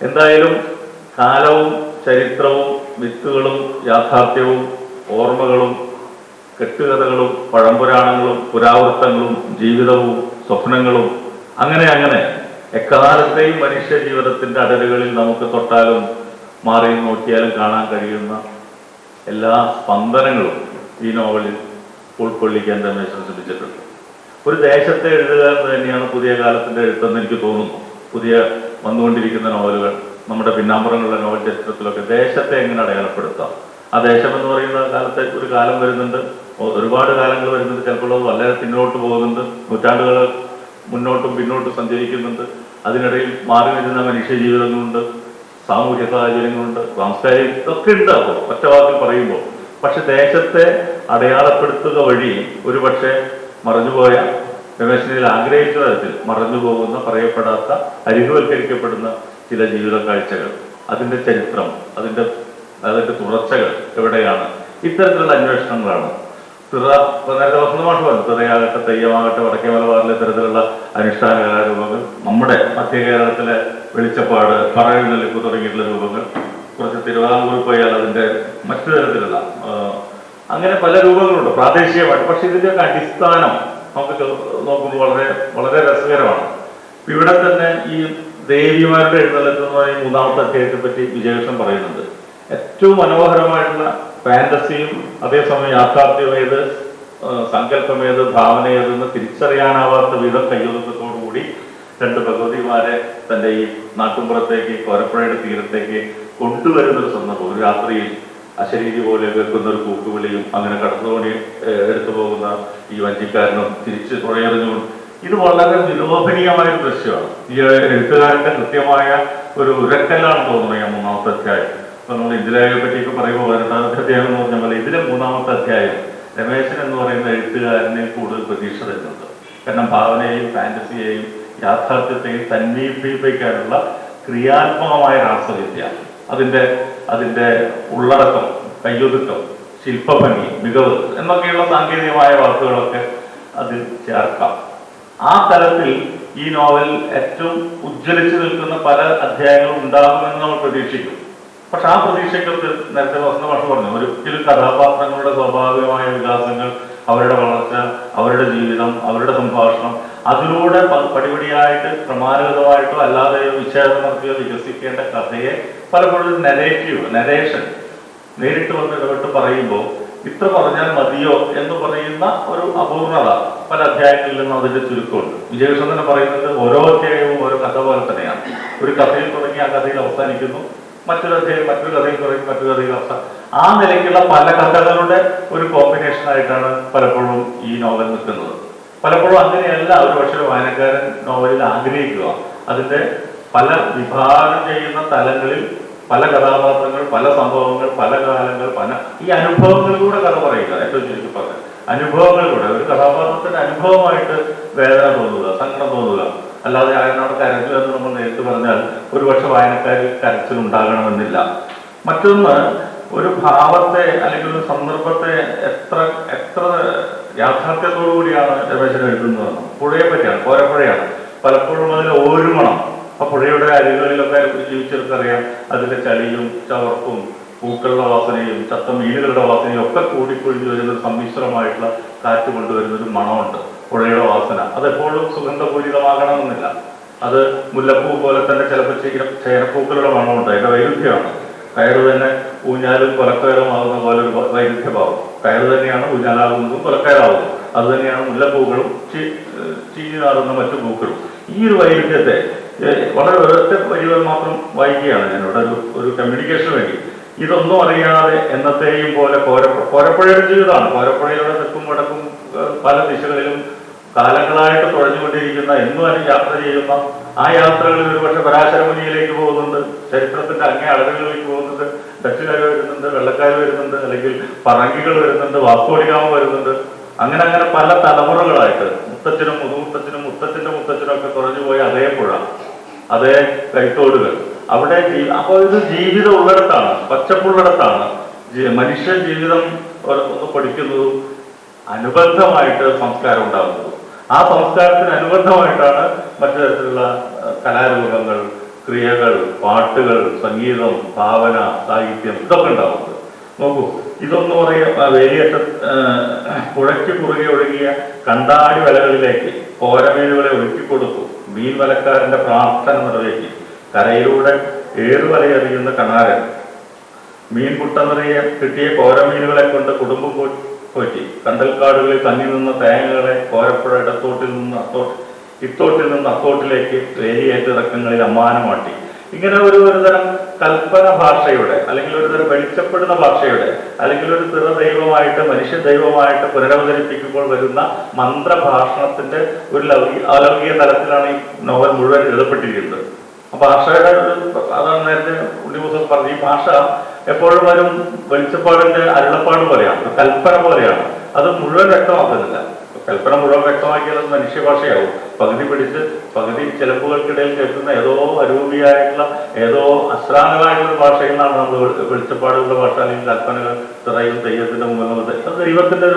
എന്തായാലും കാലവും ചരിത്രവും മിത്തുകളും യാഥാർത്ഥ്യവും ഓർമ്മകളും കെട്ടുകഥകളും പഴംപുരാണങ്ങളും പുരാവൃത്തങ്ങളും ജീവിതവും സ്വപ്നങ്ങളും അങ്ങനെ എക്കാലത്തെയും മനുഷ്യ ജീവിതത്തിന്റെ അടലുകളിൽ നമുക്ക് തൊട്ടാലും മാറിയും നോക്കിയാലും കാണാൻ കഴിയുന്ന എല്ലാ സ്പന്ദനങ്ങളും ഈ നോവലിൽ ഉൾക്കൊള്ളിക്കാൻ രമേശൻ ശ്രമിച്ചിട്ടുണ്ട്. ഒരു ദേശത്തെ എഴുതുക എന്ന് തന്നെയാണ് പുതിയ കാലത്തിന്റെ എഴുത്തെന്ന് എനിക്ക് തോന്നുന്നു. പുതിയ വന്നുകൊണ്ടിരിക്കുന്ന നോവലുകൾ, നമ്മുടെ പിന്നാമ്പുറങ്ങളുടെ നോവൽ ചരിത്രത്തിലൊക്കെ ദേശത്തെ എങ്ങനെ അടയാളപ്പെടുത്താം. ആ ദേശം എന്ന് പറയുന്ന കാലത്തെ ഒരു കാലം വരുന്നുണ്ട്, ഒരുപാട് കാലങ്ങൾ വരുന്നുണ്ട്. ചിലപ്പോൾ അത് വളരെ പിന്നോട്ട് പോകുന്നുണ്ട്, നൂറ്റാണ്ടുകൾ മുന്നോട്ടും പിന്നോട്ടും സഞ്ചരിക്കുന്നുണ്ട്. അതിനിടയിൽ മാറി വരുന്ന മനുഷ്യ ജീവിതങ്ങളുണ്ട്, സാമൂഹ്യ സാഹചര്യങ്ങളുണ്ട്, സാംസ്കാരിക ഇതൊക്കെ ഉണ്ടാകും ഒറ്റ വാക്കിൽ പറയുമ്പോൾ. പക്ഷെ ദേശത്തെ അടയാളപ്പെടുത്തുക വഴി ഒരു പക്ഷേ മറഞ്ഞുപോയ, രമേശനിൽ ആഗ്രഹിച്ച തരത്തിൽ മറഞ്ഞു പോകുന്ന, പറയപ്പെടാത്ത, അരികുവൽക്കരിക്കപ്പെടുന്ന ചില ജീവിത കാഴ്ചകൾ, അതിൻ്റെ ചരിത്രം, അതിൻ്റെ തുടർച്ചകൾ എവിടെയാണ് ഇത്തരത്തിലുള്ള അന്വേഷണങ്ങളാണ്. നേരത്തെ വസന്തമാഷ് പറഞ്ഞു, തിറയാകട്ടെ, തെയ്യമാകട്ടെ, വടക്കേ മലബാറിലെ ഇത്തരത്തിലുള്ള അനുഷ്ഠാന കലാരൂപങ്ങൾ, നമ്മുടെ മധ്യ കേരളത്തിലെ വെളിച്ചപ്പാട്, പറയെഴുന്നള്ളിപ്പ് തുടങ്ങിയിട്ടുള്ള രൂപങ്ങൾ, കുറച്ച് തിരുവിതാംകൂർ പോയാൽ അതിൻ്റെ മറ്റു തരത്തിലുള്ള അങ്ങനെ പല രൂപങ്ങളുണ്ട് പ്രാദേശികമായിട്ട്. പക്ഷെ ഇതിൻ്റെയൊക്കെ അടിസ്ഥാനം നമുക്ക് നോക്കുമ്പോൾ വളരെ വളരെ രസകരമാണ്. ഇവിടെ തന്നെ ഈ ദേവിമാരുടെ എഴുന്നള്ളത്തുന്നതായി 3-ാമത്തെ അധ്യായത്തെ പറ്റി വിജയകൃഷ്ണൻ പറയുന്നുണ്ട്. ഏറ്റവും മനോഹരമായിട്ടുള്ള ഫാന്റസിയും അതേസമയം യാഥാർത്ഥ്യമേത്, സങ്കല്പമേത്, ഭാവനയേതെന്ന് തിരിച്ചറിയാനാവാത്ത വിധം കയ്യൊതുക്കത്തോടുകൂടി 2 ഭഗവതിമാരെ തൻ്റെ ഈ നാട്ടുമ്പുറത്തേക്ക്, കോരപ്പുഴയുടെ തീരത്തേക്ക് കൊണ്ടുവരുന്നൊരു സന്ദർഭം. ഒരു രാത്രിയിൽ അശരീരി പോലെ കേൾക്കുന്ന ഒരു കൂക്കുവിളിയും അങ്ങനെ കടന്നുപോണി എടുത്തു പോകുന്ന ഈ വഞ്ചിക്കാരനും തിരിച്ച് പുഴയെറിഞ്ഞുകൊണ്ട്, ഇത് വളരെ വിലോഭനീയമായ ഒരു ദൃശ്യമാണ്. ഈ എഴുത്തുകാരന്റെ കൃത്യമായ ഒരു ഉരക്കല്ലാണ് തോന്നുന്നത് ഈ 3-ാമത്തെ അധ്യായം. ഇപ്പൊ നമ്മൾ ഇന്ദിരയെ പറ്റിയൊക്കെ പറയുമ്പോൾ 18-ാമത്തെ അധ്യായം എന്ന് പറഞ്ഞാൽ പോലെ ഇതിലെ 3-ാമത്തെ അധ്യായം രമേശൻ എന്ന് പറയുന്ന എഴുത്തുകാരനെ കൂടുതൽ പ്രതീക്ഷ തരുന്നുണ്ട്. കാരണം ഭാവനയെയും ഫാന്റസിയെയും യാഥാർത്ഥ്യത്തെയും തന്മയിപ്പിക്കാനുള്ള ക്രിയാത്മകമായ രാസവിദ്യ, അതിന്റെ ഉള്ളടക്കം, കയ്യൊതുക്കം, ശില്പഭംഗി, മികവ് എന്നൊക്കെയുള്ള സാങ്കേതികമായ വാക്കുകളൊക്കെ അതിൽ ചേർക്കാം. ആ തലത്തിൽ ഈ നോവൽ ഏറ്റവും ഉജ്ജ്വലിച്ചു നിൽക്കുന്ന പല അധ്യായങ്ങളും ഉണ്ടാകുമെന്ന് നമ്മൾ പ്രതീക്ഷിക്കും. പക്ഷെ ആ പ്രതീക്ഷയ്ക്കൊക്കെ നേരത്തെ വസന്തമാഷ് പറഞ്ഞു, ഒരിക്കലും കഥാപാത്രങ്ങളുടെ സ്വാഭാവികമായ വികാസങ്ങൾ, അവരുടെ വളർച്ച, അവരുടെ ജീവിതം, അവരുടെ സംഭാഷണം, അതിലൂടെ പടിപടിയായിട്ട് ക്രമാനുഗതമായിട്ടോ അല്ലാതെയോ വിച്ഛേദം നടത്തിയോ വികസിക്കേണ്ട കഥയെ പലപ്പോഴും നരേഷൻ നേരിട്ട് വന്ന് ഇടപെട്ട് പറയുമ്പോൾ ഇത്ര പറഞ്ഞാൽ മതിയോ എന്ന് പറയുന്ന ഒരു അപൂർണത പല അധ്യായങ്ങളിൽ നിന്നും അതിന്റെ ചുരുക്കമുണ്ട്. വിജയകൃഷ്ണൻ തന്നെ പറയുന്നത് ഓരോ അധ്യായവും ഓരോ കഥ പോലെ തന്നെയാണ്. ഒരു കഥയിൽ തുടങ്ങി ആ കഥയിൽ അവസാനിക്കുന്നു, മറ്റൊരു അധ്യായം മറ്റൊരു കഥയിൽ തുടങ്ങി മറ്റൊരു കഥയിൽ അവസാനം. ആ നിലയ്ക്കുള്ള പല കഥകളുടെ ഒരു കോമ്പിനേഷൻ ആയിട്ടാണ് പലപ്പോഴും ഈ നോവൽ നിൽക്കുന്നത്. പലപ്പോഴും അങ്ങനെയല്ല ഒരു പക്ഷേ വായനക്കാരൻ നോവലിൽ ആഗ്രഹിക്കുക. അതിന്റെ പല വിഭാഗം ചെയ്യുന്ന തലങ്ങളിൽ പല കഥാപാത്രങ്ങൾ, പല സംഭവങ്ങൾ, പല കാലങ്ങൾ, ഈ അനുഭവങ്ങളിലൂടെ കഥ പറയുക. ഏറ്റവും ചുരുക്കി പറഞ്ഞ അനുഭവങ്ങളിലൂടെ ഒരു കഥാപാത്രത്തിന്റെ അനുഭവമായിട്ട് വേദന തോന്നുക, സങ്കടം തോന്നുക, അല്ലാതെ അയാളോട് കരച്ചു എന്ന് നമ്മൾ നേരിട്ട് പറഞ്ഞാൽ ഒരുപക്ഷെ വായനക്കാരിൽ കരച്ചിലുണ്ടാകണമെന്നില്ല. മറ്റൊന്ന്, ഒരു ഭാവത്തെ അല്ലെങ്കിൽ ഒരു സന്ദർഭത്തെ എത്ര യാഥാർത്ഥ്യത്തോടു കൂടിയാണ് രമേശൻ എഴുതുന്നത്. പുഴയെ പറ്റിയാണ്, കോരപ്പുഴയാണ്. പലപ്പോഴും അതിൽ ഓരുമണം, ആ പുഴയുടെ അരികളിലൊക്കെ ജീവിച്ചവർക്കറിയാം, അതിന്റെ ചളിയും ചവർപ്പും പൂക്കളുടെ വാസനയും ചത്ത മീനുകളുടെ വാസനയും ഒക്കെ കൂടിക്കൊഴിഞ്ഞു വരുന്ന സമ്മിശ്രമായിട്ടുള്ള കാറ്റ് കൊണ്ടുവരുന്ന ഒരു മണമുണ്ട് പുഴയുടെ വാസന. അതെപ്പോഴും സുഗന്ധപൂരിതമാകണമെന്നില്ല. അത് മുല്ലപ്പൂ പോലെ തന്നെ ചിലപ്പോൾ ചേരപ്പൂക്കളുടെ മണമുണ്ട്. അതിന്റെ വൈരുദ്ധ്യമാണ്. കയറ് തന്നെ ഊഞ്ഞാലും കൊലക്കയറുമാകുന്ന പോലെ ഒരു വൈരുദ്ധ്യമാകും. കയറ് തന്നെയാണ് ഊഞ്ഞാലാകുന്നതും കൊലക്കയറാകുന്നതും. അത് തന്നെയാണ് മുല്ലപ്പൂക്കളും ചീഞ്ഞു നാറുന്ന മറ്റു പൂക്കളും. ഈ ഒരു വൈരുദ്ധ്യത്തെ വളരെ ഒരൊറ്റ വരികൾ മാത്രം വായിക്കുകയാണ് ഞാനിവിടെ ഒരു കമ്മ്യൂണിക്കേഷന് വേണ്ടി. ഇതൊന്നും അറിയാതെ എന്നത്തെയും പോലെ കോരപ്പുഴയുടെ ജീവിതമാണ്. കോരപ്പുഴയുടെ തെക്കും വടക്കും പല ദിശകളിലും കാലങ്ങളായിട്ട് തുഴഞ്ഞുകൊണ്ടിരിക്കുന്ന, എന്നും യാത്ര ചെയ്യുന്ന ആ യാത്രകളിൽ ഒരുപക്ഷെ പരാശരമുനിയിലേക്ക് പോകുന്നുണ്ട്, ചരിത്രത്തിന്റെ അങ്ങേ അളവുകളിലേക്ക് പോകുന്നുണ്ട്, ഡച്ചുകാർ വരുന്നുണ്ട്, വെള്ളക്കാർ വരുന്നുണ്ട്, അല്ലെങ്കിൽ പറങ്കികൾ വരുന്നുണ്ട്, വാസ്കോഡിഗാമ വരുന്നുണ്ട്. അങ്ങനെ പല തലമുറകളായിട്ട് മുത്തച്ഛനും മുതുമുത്തച്ഛനും മുത്തച്ഛന്റെ മുത്തച്ഛനും ഒക്കെ തുറഞ്ഞുപോയ അതേ പുഴ, അതേ കൈത്തോടുകൾ അവിടെ. അപ്പോൾ ഇത് ജീവിതം ഉള്ളിടത്താണ്, പച്ചപ്പുള്ളിടത്താണ് മനുഷ്യ ജീവിതം ഒന്ന് പഠിക്കുന്നതും അനുബന്ധമായിട്ട് സംസ്കാരം ഉണ്ടാകുന്നതും. ആ സംസ്കാരത്തിന് അനുബന്ധമായിട്ടാണ് മറ്റു തരത്തിലുള്ള കലാരൂപങ്ങൾ, ക്രിയകൾ, പാട്ടുകൾ, സംഗീതം, ഭാവന, സാഹിത്യം ഇതൊക്കെ ഉണ്ടാകുന്നത്. നോക്കൂ, ഇതൊന്നും പറയാ വേലിയറ്റ പുഴയ്ക്ക് കുറുകെ ഒഴുകിയ കണ്ടാടി വലകളിലേക്ക് കോരമീനുകളെ ഒഴുക്കിക്കൊടുത്തു. മീൻ വലക്കാരന്റെ പ്രാർത്ഥന നിറവേറ്റി. കരയിലൂടെ ഏറുവലയെറിയുന്ന കണാരൻ മീൻ കുട്ട നിറയെ കിട്ടിയ കോരമീനുകളെ കൊണ്ട് കുടുംബം പോറ്റി. കണ്ടൽക്കാടുകളിൽ തങ്ങി നിന്ന തേങ്ങകളെ കോരപ്പുഴ ഇടത്തോട്ടിൽ നിന്ന് അത്തോട്ടിലേക്ക് വേലിയേറ്റിറക്കങ്ങളിൽ അമ്മാനമാട്ടി. ഇങ്ങനെ ഒരു തരം കൽപ്പന ഭാഷയുടെ, അല്ലെങ്കിൽ ഒരു തരം വെളിച്ചപ്പെടുന്ന ഭാഷയുടെ, അല്ലെങ്കിൽ ഒരു ദൈവമായിട്ട് മനുഷ്യ ദൈവമായിട്ട് പുനരവതരിപ്പിക്കുമ്പോൾ വരുന്ന മന്ത്രഭാഷണത്തിന്റെ ഒരു അലൗകിക തലത്തിലാണ് ഈ നോവൽ മുഴുവൻ എഴുതപ്പെട്ടിരിക്കുന്നത്. ഭാഷയുടെ അതാണ് നേരത്തെ ഉണ്ണിമുസഫ് പറഞ്ഞു. ഈ ഭാഷ എപ്പോഴും വെളിച്ചപ്പാടിന്റെ അരുളപ്പാട് പോലെയാണ്, കൽപ്പന പോലെയാണ്. അത് മുഴുവൻ വ്യക്തമാക്കുന്നില്ല. കൽപ്പന മുഴുവൻ വ്യക്തമാക്കിയത് മനുഷ്യഭാഷയാവും. പകുതി പിടിച്ച് പകുതി ചിലപ്പുകൾക്കിടയിൽ കേൾക്കുന്ന ഏതോ അരൂപിയായിട്ടുള്ള ഏതോ അശ്രാന്തമായിട്ടുള്ള ഭാഷയിൽ നിന്നാണ് നമ്മൾ വെളിച്ചപ്പാടുകളുടെ ഭാഷ അല്ലെങ്കിൽ കൽപ്പനകൾ തിറയും തെയ്യത്തിന്റെ മുമ്പിൽ അത് ദൈവത്തിന്റെ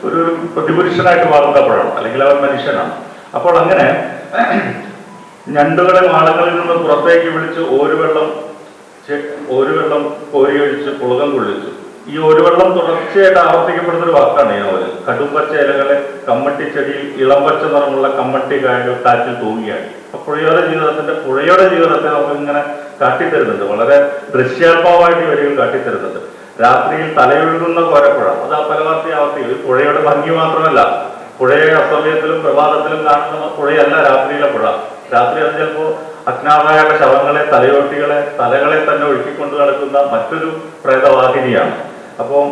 ഒരു പ്രതിപുരുഷനായിട്ട് മാറുന്നപ്പോഴാണ്, അല്ലെങ്കിൽ അവൻ മനുഷ്യനാണ്. അപ്പോൾ അങ്ങനെ ഞണ്ടുകളെ മാളങ്ങളിൽ നിന്ന് പുറത്തേക്ക് വിളിച്ച് ഒരു വെള്ളം കോരിയൊഴിച്ച് പുളകം കൊള്ളിച്ചു. ഈ ഒരു വെള്ളം തുടർച്ചയായിട്ട് ആവർത്തിക്കപ്പെടുന്ന ഒരു വാക്കാണ് ഈ നോവൽ. കടുംപച്ച ഇലകളെ കമ്മട്ടിച്ചെടിയിൽ ഇളം പച്ച നിറമുള്ള കമ്മട്ടി കായകൾ കാറ്റിൽ തൂങ്ങിയാണ്. അപ്പൊ പുഴയുടെ ജീവിതത്തെ നമുക്ക് ഇങ്ങനെ കാട്ടിത്തരുന്നുണ്ട്, വളരെ ദൃശ്യാത്മകമായിട്ട് വരികൾ കാട്ടിത്തരുന്നുണ്ട്. രാത്രിയിൽ തലയൊഴുകുന്ന കോരപ്പുഴ, അത് ആ ആവർത്തി പുഴയുടെ ഭംഗി മാത്രമല്ല, പുഴയെ അസമയത്തിലും പ്രഭാതത്തിലും കാണുന്ന പുഴയല്ല രാത്രിയിലെ പുഴ. രാത്രി അത് ചിലപ്പോ അജ്ഞാതായുള്ള ശവങ്ങളെ, തലകളെ തന്നെ ഒഴുക്കിക്കൊണ്ട് നടക്കുന്ന മറ്റൊരു പ്രേതവാഹിനിയാണ്. അപ്പോൾ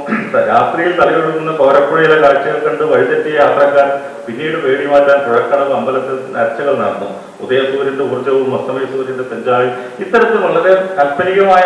രാത്രിയിൽ തലയൊഴുകുന്ന കോരപ്പുഴയിലെ കാഴ്ചകൾ കണ്ട് വഴിതെറ്റിയ യാത്രക്കാർ പിന്നീട് പേടി മാറ്റാൻ പുഴക്കടവ് അമ്പലത്തിൽ നേർച്ചകൾ നടന്നു. ഉദയസൂര്യന്റെ ഊർജ്ജവും അസ്തമയ സൂര്യന്റെ പെഞ്ചായും ഇത്തരത്തിൽ വളരെ കാൽപ്പനികമായ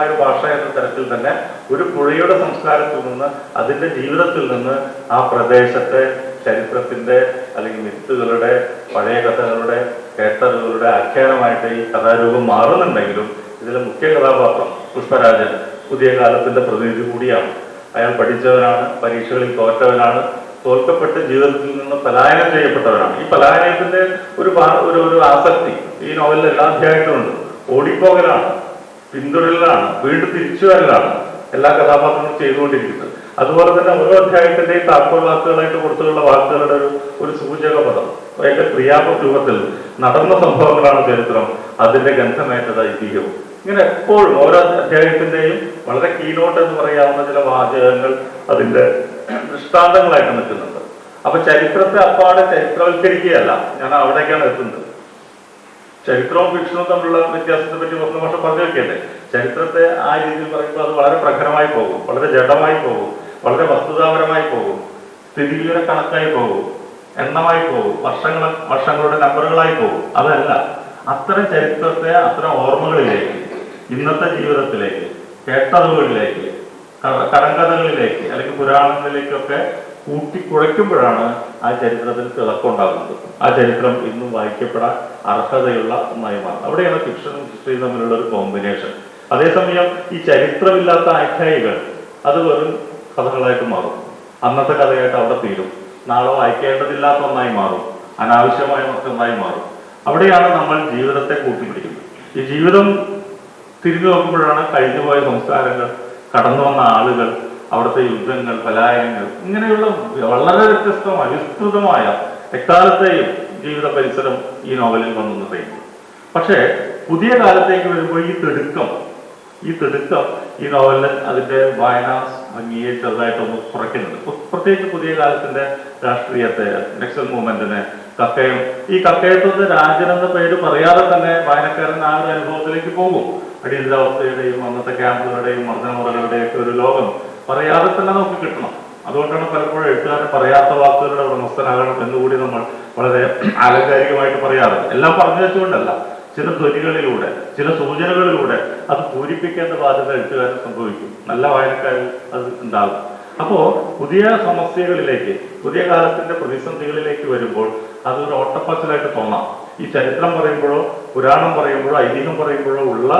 ഒരു ഭാഷ എന്ന തരത്തിൽ തന്നെ ഒരു പുഴയുടെ സംസ്കാരത്തിൽ നിന്ന്, അതിന്റെ ജീവിതത്തിൽ നിന്ന് ആ പ്രദേശത്തെ ചരിത്രത്തിന്റെ അല്ലെങ്കിൽ മിത്തുകളുടെ, പഴയ കഥകളുടെ, കേട്ടറിവുകളുടെ ആഖ്യാനമായിട്ട് ഈ കഥാരൂപം മാറുന്നുണ്ടെങ്കിലും ഇതിലെ മുഖ്യ കഥാപാത്രം പുഷ്പരാജൻ പുതിയ കാലത്തിന്റെ പ്രതിനിധി കൂടിയാണ്. അയാൾ പഠിച്ചവനാണ്, പരീക്ഷകളിൽ തോറ്റവനാണ്, തോൽക്കപ്പെട്ട് ജീവിതത്തിൽ നിന്ന് പലായനം ചെയ്യപ്പെട്ടവനാണ്. ഈ പലായനത്തിന്റെ ഒരു ആസക്തി ഈ നോവലിൽ എല്ലാ അധ്യായത്തിലുണ്ട്. ഓടിപ്പോകലാണ്, പിന്തുടരലാണ്, വീണ്ടും തിരിച്ചു വരലാണ് എല്ലാ കഥാപാത്രങ്ങളും ചെയ്തുകൊണ്ടിരിക്കുന്നത്. അതുപോലെ തന്നെ ഓരോ അധ്യായത്തിന്റെയും താക്കോൽ വാക്കുകളായിട്ട് കൊടുത്തുള്ള വാക്കുകളുടെ ഒരു സൂചക പദം, അതിന്റെ ക്രിയാരൂപത്തിൽ നടന്ന സംഭവങ്ങളാണ് ചരിത്രം, അതിന്റെ ഗന്ധമേറ്റത് ഐതിഹ്യവും. ഇങ്ങനെ എപ്പോഴും ഓരോ അധ്യായത്തിന്റെയും വളരെ കീനോട്ട് എന്ന് പറയാവുന്ന ചില വാചകങ്ങൾ അതിന്റെ ദൃഷ്ടാന്തങ്ങളായിട്ട് നിൽക്കുന്നുണ്ട്. അപ്പൊ ചരിത്രത്തെ അപ്പാടെ ചരിത്രവൽക്കരിക്കുകയല്ല, ഞാൻ അവിടേക്കാണ് എത്തുന്നത്. ചരിത്രവും ഫിക്ഷനും തമ്മിലുള്ള വ്യത്യാസത്തെ പറ്റി കുറച്ച് വർഷം പറഞ്ഞു വെക്കേണ്ടേ. ചരിത്രത്തെ ആ രീതിയിൽ പറയുമ്പോൾ അത് വളരെ പ്രഖരമായി പോകും, വളരെ ജഡമായി പോകും, വളരെ വസ്തുതാപരമായി പോകും, സ്ഥിതിവിവര കണക്കായി പോകും, എണ്ണമായി പോകും, വർഷങ്ങളുടെ നമ്പറുകളായി പോകും. അതല്ല, അത്തരം ചരിത്രത്തെ അത്തരം ഓർമ്മകളിലേക്ക്, ഇന്നത്തെ ജീവിതത്തിലേക്ക്, കേട്ടറിവുകളിലേക്ക്, കടങ്കഥകളിലേക്ക് അല്ലെങ്കിൽ പുരാണങ്ങളിലേക്കൊക്കെ കൂട്ടിക്കുഴയ്ക്കുമ്പോഴാണ് ആ ചരിത്രത്തിൽ തിളക്കമുണ്ടാകുന്നത്. ആ ചരിത്രം ഇന്നും വായിക്കപ്പെടാൻ അർഹതയുള്ള ഒന്നായി മാറും. അവിടെയാണ് ഫിക്ഷനും ഹിസ്റ്ററിയും തമ്മിലുള്ള ഒരു കോമ്പിനേഷൻ. അതേസമയം ഈ ചരിത്രമില്ലാത്ത ആഖ്യായികൾ അത് വെറും കഥകളായിട്ട് മാറും. അന്നത്തെ കഥയായിട്ട് അവിടെ തീരും. നാളെ വായിക്കേണ്ടതില്ലാത്ത ഒന്നായി മാറും, അനാവശ്യമായ മറ്റൊന്നായി മാറും. അവിടെയാണ് നമ്മൾ ജീവിതത്തെ കൂട്ടിപ്പിടിക്കുന്നത്. ഈ ജീവിതം തിരിഞ്ഞു നോക്കുമ്പോഴാണ് കഴിഞ്ഞുപോയ സംസ്കാരങ്ങൾ, കടന്നു വന്ന ആളുകൾ, അവിടുത്തെ യുദ്ധങ്ങൾ, പലായനങ്ങൾ, ഇങ്ങനെയുള്ള വളരെ വ്യത്യസ്തമായ വിസ്തൃതമായ എക്കാലത്തെയും ജീവിത പരിസരം ഈ നോവലിൽ വന്നു നിറയുന്നു. പക്ഷേ പുതിയ കാലത്തേക്ക് വരുമ്പോൾ ഈ തിടുക്കം ഈ നോവലിൽ അതിന്റെ വായന ഭംഗിയെ ചെറുതായിട്ടൊന്ന് കുറയ്ക്കുന്നുണ്ട്. പ്രത്യേകിച്ച് പുതിയ കാലത്തിന്റെ രാഷ്ട്രീയത്തെ, നക്സൽ മൂവ്മെന്റിനെ, കക്കയം, ഈ കക്കയത്വത്തെ രാജൻ എന്ന പേര് പറയാതെ തന്നെ വായനക്കാരൻ ആ ഒരു അനുഭവത്തിലേക്ക് പോകും. അടിയന്തരാവസ്ഥയുടെയും അന്നത്തെ ക്യാമ്പുകളുടെയും മർദ്ദനമുറകളുടെയും ഒക്കെ ഒരു ലോകം പറയാതെ തന്നെ നമുക്ക് കിട്ടണം. അതുകൊണ്ടാണ് പലപ്പോഴും എഴുത്തുകാരൻ പറയാത്ത വാക്കുകളുടെ ഉടമസ്ഥനാകണം എന്നുകൂടി നമ്മൾ വളരെ ആലങ്കാരികമായിട്ട് പറയാറ്. എല്ലാം പറഞ്ഞു വെച്ചുകൊണ്ടല്ല, ചില ധ്വനികളിലൂടെ, ചില സൂചനകളിലൂടെ അത് പൂരിപ്പിക്കേണ്ട ബാധ്യത എഴുത്തുകാരൻ സംഭവിക്കും. നല്ല വായനക്കാരിൽ അത് ഉണ്ടാകും. അപ്പോ പുതിയ സമസ്യകളിലേക്ക്, പുതിയ കാലത്തിന്റെ പ്രതിസന്ധികളിലേക്ക് വരുമ്പോൾ അതൊരു ഓട്ടപ്പാച്ചിലായിട്ട് തോന്നാം. ഈ ചരിത്രം പറയുമ്പോഴോ, പുരാണം പറയുമ്പോഴോ, ഐതിഹ്യം പറയുമ്പോഴോ ഉള്ള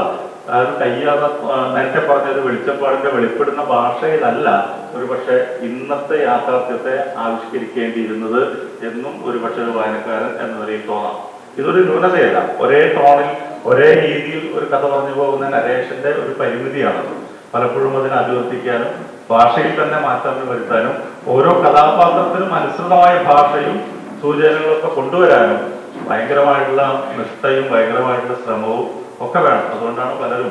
ഒരു കയ്യാത, നേരത്തെ പറഞ്ഞത് വെളിച്ചപ്പാടിന്റെ വെളിപ്പെടുന്ന ഭാഷയിലല്ല ഒരുപക്ഷെ ഇന്നത്തെ യാഥാർത്ഥ്യത്തെ ആവിഷ്കരിക്കേണ്ടിയിരുന്നത് എന്നും ഒരുപക്ഷെ ഒരു വായനക്കാരൻ എന്ന നിലയിൽ തോന്നാം. ഇതൊരു ന്യൂനതയല്ല. ഒരേ ടോണിൽ, ഒരേ രീതിയിൽ ഒരു കഥ പറഞ്ഞു പോകുന്ന നരേഷന്റെ ഒരു പരിമിതിയാണ്. പലപ്പോഴും അതിനെ അഭിവർത്തിക്കാനും ഭാഷയിൽ തന്നെ മാറ്റങ്ങൾ വരുത്താനും ഓരോ കഥാപാത്രത്തിനും അനുസൃതമായ ഭാഷയും സൂചനകളൊക്കെ കൊണ്ടുവരാനും ഭയങ്കരമായിട്ടുള്ള നിഷ്ഠയും ഭയങ്കരമായിട്ടുള്ള ശ്രമവും ഒക്കെ വേണം. അതുകൊണ്ടാണ് പലരും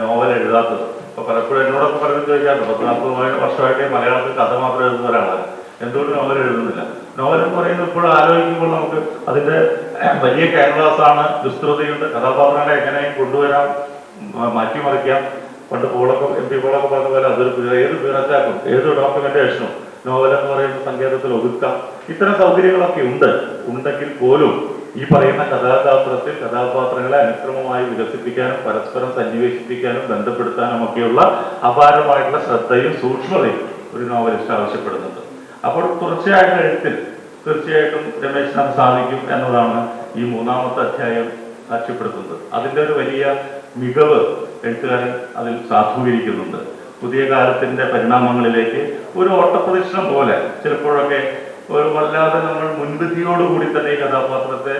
നോവൽ എഴുതാത്തത്. ഇപ്പൊ പലപ്പോഴും എന്നോടൊക്കെ പലരും ചോദിക്കാറുണ്ട്, 40-40 വർഷമായിട്ട് മലയാളത്തിൽ കഥ മാത്രം എഴുതുന്ന ഒരാളാണ്, എന്തുകൊണ്ട് നോവൽ എഴുതുന്നില്ല? നോവൽ എന്ന് പറയുന്നത് ഇപ്പോഴും ആലോചിക്കുമ്പോൾ നമുക്ക് അതിന്റെ വലിയ ക്യാൻവാസാണ്, വിസ്തൃതിയുണ്ട്, കഥാപാത്രങ്ങളെ എങ്ങനെയും കൊണ്ടുവരാം, മാറ്റിമറിക്കാം. പണ്ട് MP പോളൊക്കെ പറഞ്ഞ പോലെ അതൊരു ഏത് ബീററ്റാക്കും, ഏത് ഡോക്യുമെന്റേഷനും നോവൽ എന്ന് പറയുന്ന സങ്കേതത്തിൽ ഒതുക്കാം. ഇത്തരം സൗകര്യങ്ങളൊക്കെ ഉണ്ടെങ്കിൽ പോലും ഈ പറയുന്ന കഥാപാത്രത്തിൽ കഥാപാത്രങ്ങളെ അനുക്രമമായി വികസിപ്പിക്കാനും പരസ്പരം സന്നിവേശിപ്പിക്കാനും ബന്ധപ്പെടുത്താനും ഒക്കെയുള്ള അപാരമായിട്ടുള്ള ശ്രദ്ധയും സൂക്ഷ്മതയും ഒരു നോവലിസ്റ്റ് ആവശ്യപ്പെടുന്നുണ്ട്. അപ്പോൾ തുടർച്ചയായിട്ട് എഴുത്തിൽ തീർച്ചയായിട്ടും രമേശിന് അത് സാധിക്കും എന്നതാണ് ഈ 3-ാമത്തെ അധ്യായം സാക്ഷ്യപ്പെടുത്തുന്നത്. അതിൻ്റെ ഒരു വലിയ മികവ് എഴുത്തുകാരൻ അതിൽ സാധൂകരിക്കുന്നുണ്ട്. പുതിയ കാലത്തിന്റെ പരിണാമങ്ങളിലേക്ക് ഒരു ഓട്ടപ്രദക്ഷിണം പോലെ ചിലപ്പോഴൊക്കെ ഒരു വല്ലാതെ നമ്മൾ മുൻവിധിയോടുകൂടി തന്നെ ഈ കഥാപാത്രത്തെ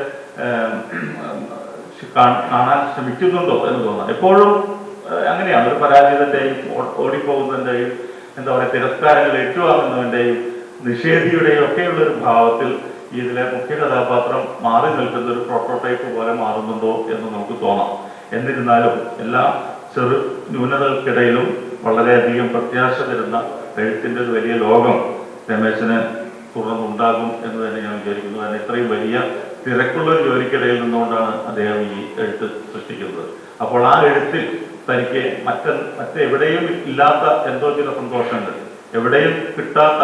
കാണാൻ ശ്രമിക്കുന്നുണ്ടോ എന്ന് തോന്നാം. എപ്പോഴും അങ്ങനെയാണ്. ഒരു പരാജിതന്റെയും ഓടിപ്പോകുന്നതിന്റെയും എന്താ പറയുക തിരസ്കാരങ്ങൾ ഏറ്റുവാങ്ങുന്നതിന്റെയും നിഷേധിയുടെയും ഒക്കെയുള്ള ഒരു ഭാവത്തിൽ ഇതിലെ മുഖ്യ കഥാപാത്രം മാറി നിൽക്കുന്ന ഒരു പ്രോട്ടോടൈപ്പ് പോലെ മാറുന്നുണ്ടോ എന്ന് നമുക്ക് തോന്നാം. എന്നിരുന്നാലും എല്ലാ ചെറു ന്യൂനതകൾക്കിടയിലും വളരെയധികം പ്രത്യാശ തരുന്ന എഴുത്തിന്റെ ഒരു വലിയ ലോകം രമേശന് തുടർന്നുണ്ടാകും എന്ന് തന്നെ ഞാൻ വിചാരിക്കുന്നു. കാരണം ഇത്രയും വലിയ തിരക്കുള്ള ഒരു ജോലിക്കിടയിൽ നിന്നുകൊണ്ടാണ് അദ്ദേഹം ഈ എഴുത്ത് സൃഷ്ടിക്കുന്നത്. അപ്പോൾ ആ എഴുത്തിൽ തനിക്ക് മറ്റെവിടെയും ഇല്ലാത്ത എന്തോ ചില സന്തോഷങ്ങൾ, എവിടെയും കിട്ടാത്ത